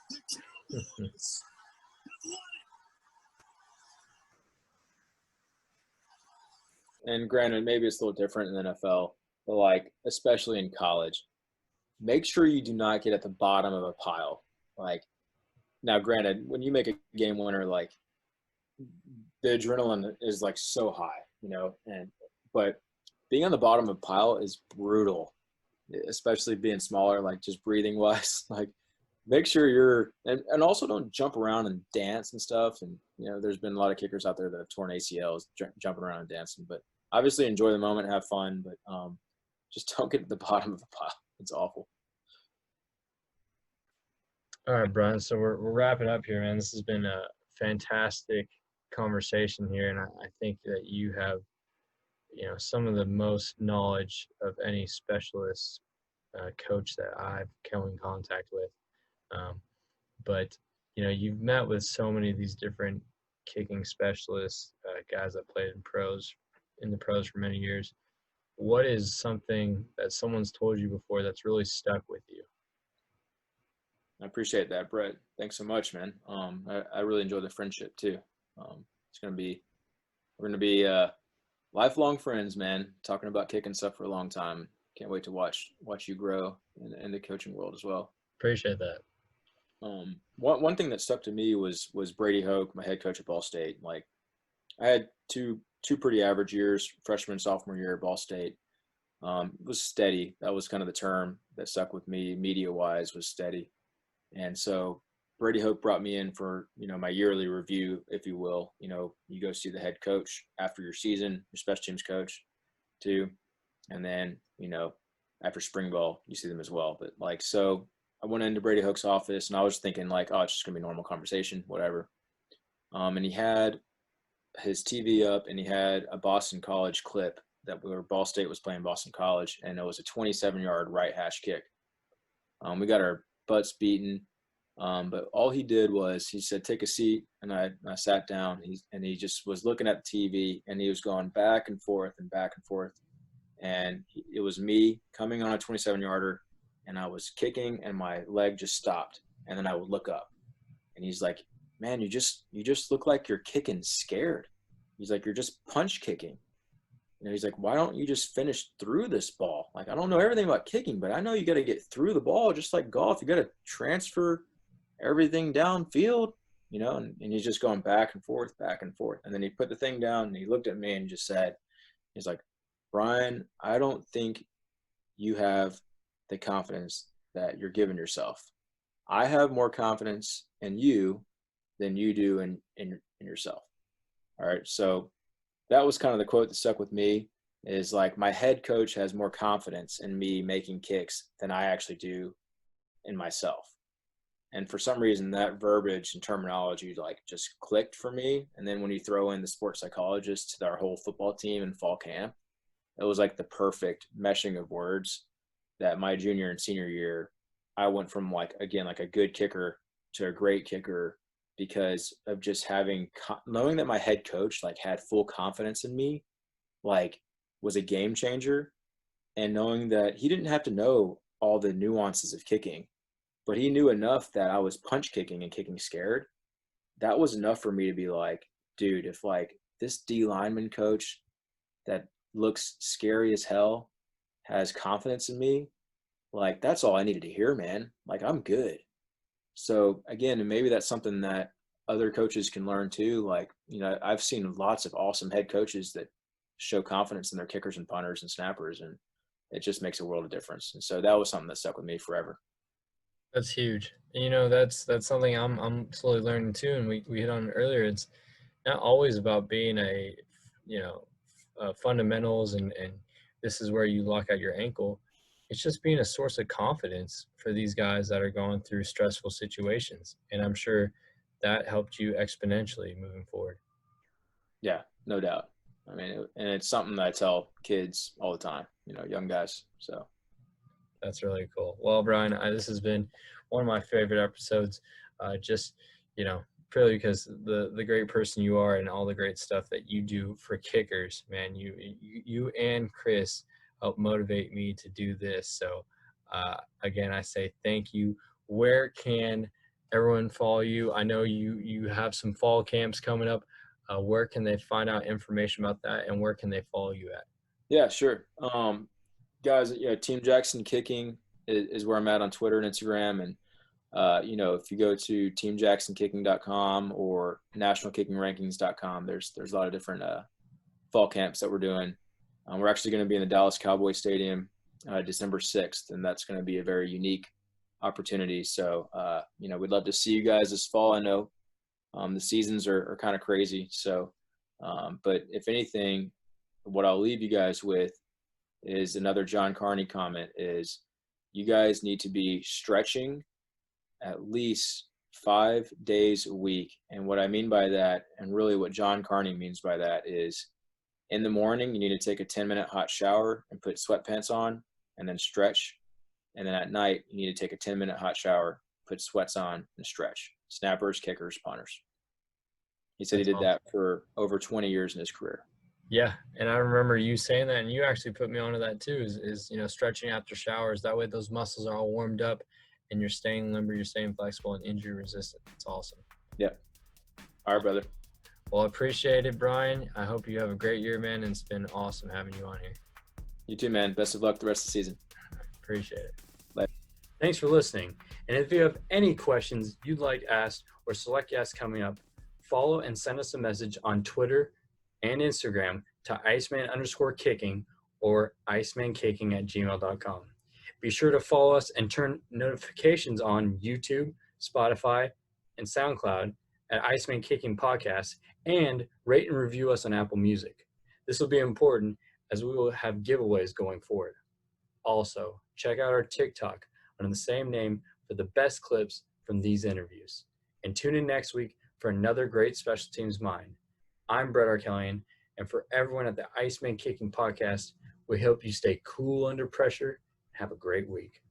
the Cowboys have won it. And granted, maybe it's a little different in the NFL, but like, especially in college, make sure you do not get at the bottom of a pile. Like, now granted, when you make a game winner, like the adrenaline is like so high, but being on the bottom of a pile is brutal, especially being smaller, like just breathing wise. Like, make sure and also don't jump around and dance and stuff. And, there's been a lot of kickers out there that have torn ACLs jumping around and dancing, but obviously enjoy the moment, have fun, but just don't get at the bottom of the pile. It's awful. All right, Brian. So we're wrapping up here, man. This has been a fantastic conversation here, and I think that you have, some of the most knowledge of any specialist coach that I've come in contact with. But you've met with so many of these different kicking specialists, guys that played in the pros for many years. What is something that someone's told you before that's really stuck with you? I appreciate that, Brett. Thanks so much, man. I really enjoy the friendship too. We're going to be lifelong friends, man, talking about kicking stuff for a long time. Can't wait to watch you grow in the coaching world as well. Appreciate that. One thing that stuck to me was Brady Hoke, my head coach at Ball State. Like, I had two pretty average years, freshman and sophomore year at Ball State. It was steady. That was kind of the term that stuck with me media-wise, was steady. And so Brady Hoke brought me in for, my yearly review, if you will. You go see the head coach after your season, your special teams coach too. And then, after spring ball, you see them as well. But like, so I went into Brady Hoke's office and I was thinking like, oh, it's just gonna be a normal conversation, whatever. And he had his TV up and he had a Boston College clip where Ball State was playing Boston College, and it was a 27-yard right hash kick. We got our butts beaten, but all he did was he said, "Take a seat," and I sat down. He just was looking at the TV and he was going back and forth and back and forth, and it was me coming on a 27-yarder and I was kicking and my leg just stopped. And then I would look up and he's like, man, you just look like you're kicking scared. He's like, you're just punch kicking. You know, he's like, why don't you just finish through this ball? Like, I don't know everything about kicking, but I know you got to get through the ball just like golf. You got to transfer everything downfield, you know, and he's just going back and forth, back and forth. And then he put the thing down and he looked at me and just said, he's like, Brian, I don't think you have the confidence that you're giving yourself. I have more confidence in you than you do in yourself. All right. So that was kind of the quote that stuck with me, is like, my head coach has more confidence in me making kicks than I actually do in myself. And for some reason that verbiage and terminology like just clicked for me. And then when you throw in the sports psychologist to our whole football team in fall camp, it was like the perfect meshing of words that my junior and senior year, I went from like, again, like a good kicker to a great kicker because of just knowing that my head coach like had full confidence in me, like was a game changer. And knowing that he didn't have to know all the nuances of kicking, but he knew enough that I was punch kicking and kicking scared. That was enough for me to be like, dude, if like this D lineman coach that looks scary as hell has confidence in me, like that's all I needed to hear, man. Like I'm good. So again, and maybe that's something that other coaches can learn too. Like, you know, I've seen lots of awesome head coaches that show confidence in their kickers and punters and snappers, and it just makes a world of difference. And so that was something that stuck with me forever. That's huge. And, you know, that's something I'm slowly learning too. And we hit on it earlier. It's not always about being fundamentals and this is where you lock out your ankle. It's just being a source of confidence for these guys that are going through stressful situations. And I'm sure that helped you exponentially moving forward. Yeah, no doubt. I mean, and it's something that I tell kids all the time, you know, young guys. So that's really cool. Well, Brian, this has been one of my favorite episodes. Purely because the great person you are and all the great stuff that you do for kickers, man. You and Chris help motivate me to do this. So, again, I say thank you. Where can everyone follow you? I know you have some fall camps coming up. Where can they find out information about that, and where can they follow you at? Yeah, sure. Guys, Team Jackson Kicking is where I'm at on Twitter and Instagram. And, if you go to teamjacksonkicking.com or nationalkickingrankings.com, there's a lot of different fall camps that we're doing. We're actually going to be in the Dallas Cowboys Stadium December 6th, and that's going to be a very unique opportunity. So, we'd love to see you guys this fall. I know the seasons are kind of crazy. So, but if anything, what I'll leave you guys with is another John Carney comment is you guys need to be stretching at least 5 days a week. And what I mean by that, and really what John Carney means by that, is in the morning, you need to take a 10-minute hot shower and put sweatpants on and then stretch. And then at night, you need to take a 10-minute hot shower, put sweats on and stretch. Snappers, kickers, punters. He said he did that for over 20 years in his career. Yeah, and I remember you saying that, and you actually put me onto that too, is stretching after showers. That way those muscles are all warmed up and you're staying limber, you're staying flexible and injury resistant. It's awesome. Yeah. All right, brother. Well, I appreciate it, Brian. I hope you have a great year, man, and it's been awesome having you on here. You too, man. Best of luck the rest of the season. Appreciate it. Bye. Thanks for listening. And if you have any questions you'd like asked or select guests coming up, follow and send us a message on Twitter and Instagram to Iceman_kicking or IcemanKicking@gmail.com. Be sure to follow us and turn notifications on YouTube, Spotify, and SoundCloud at Iceman Kicking Podcast, and rate and review us on Apple Music. This will be important as we will have giveaways going forward. Also, check out our TikTok under the same name for the best clips from these interviews. And tune in next week for another great Special Teams Mind. I'm Brett Arkelian, and for everyone at the Iceman Kicking Podcast, we hope you stay cool under pressure and have a great week.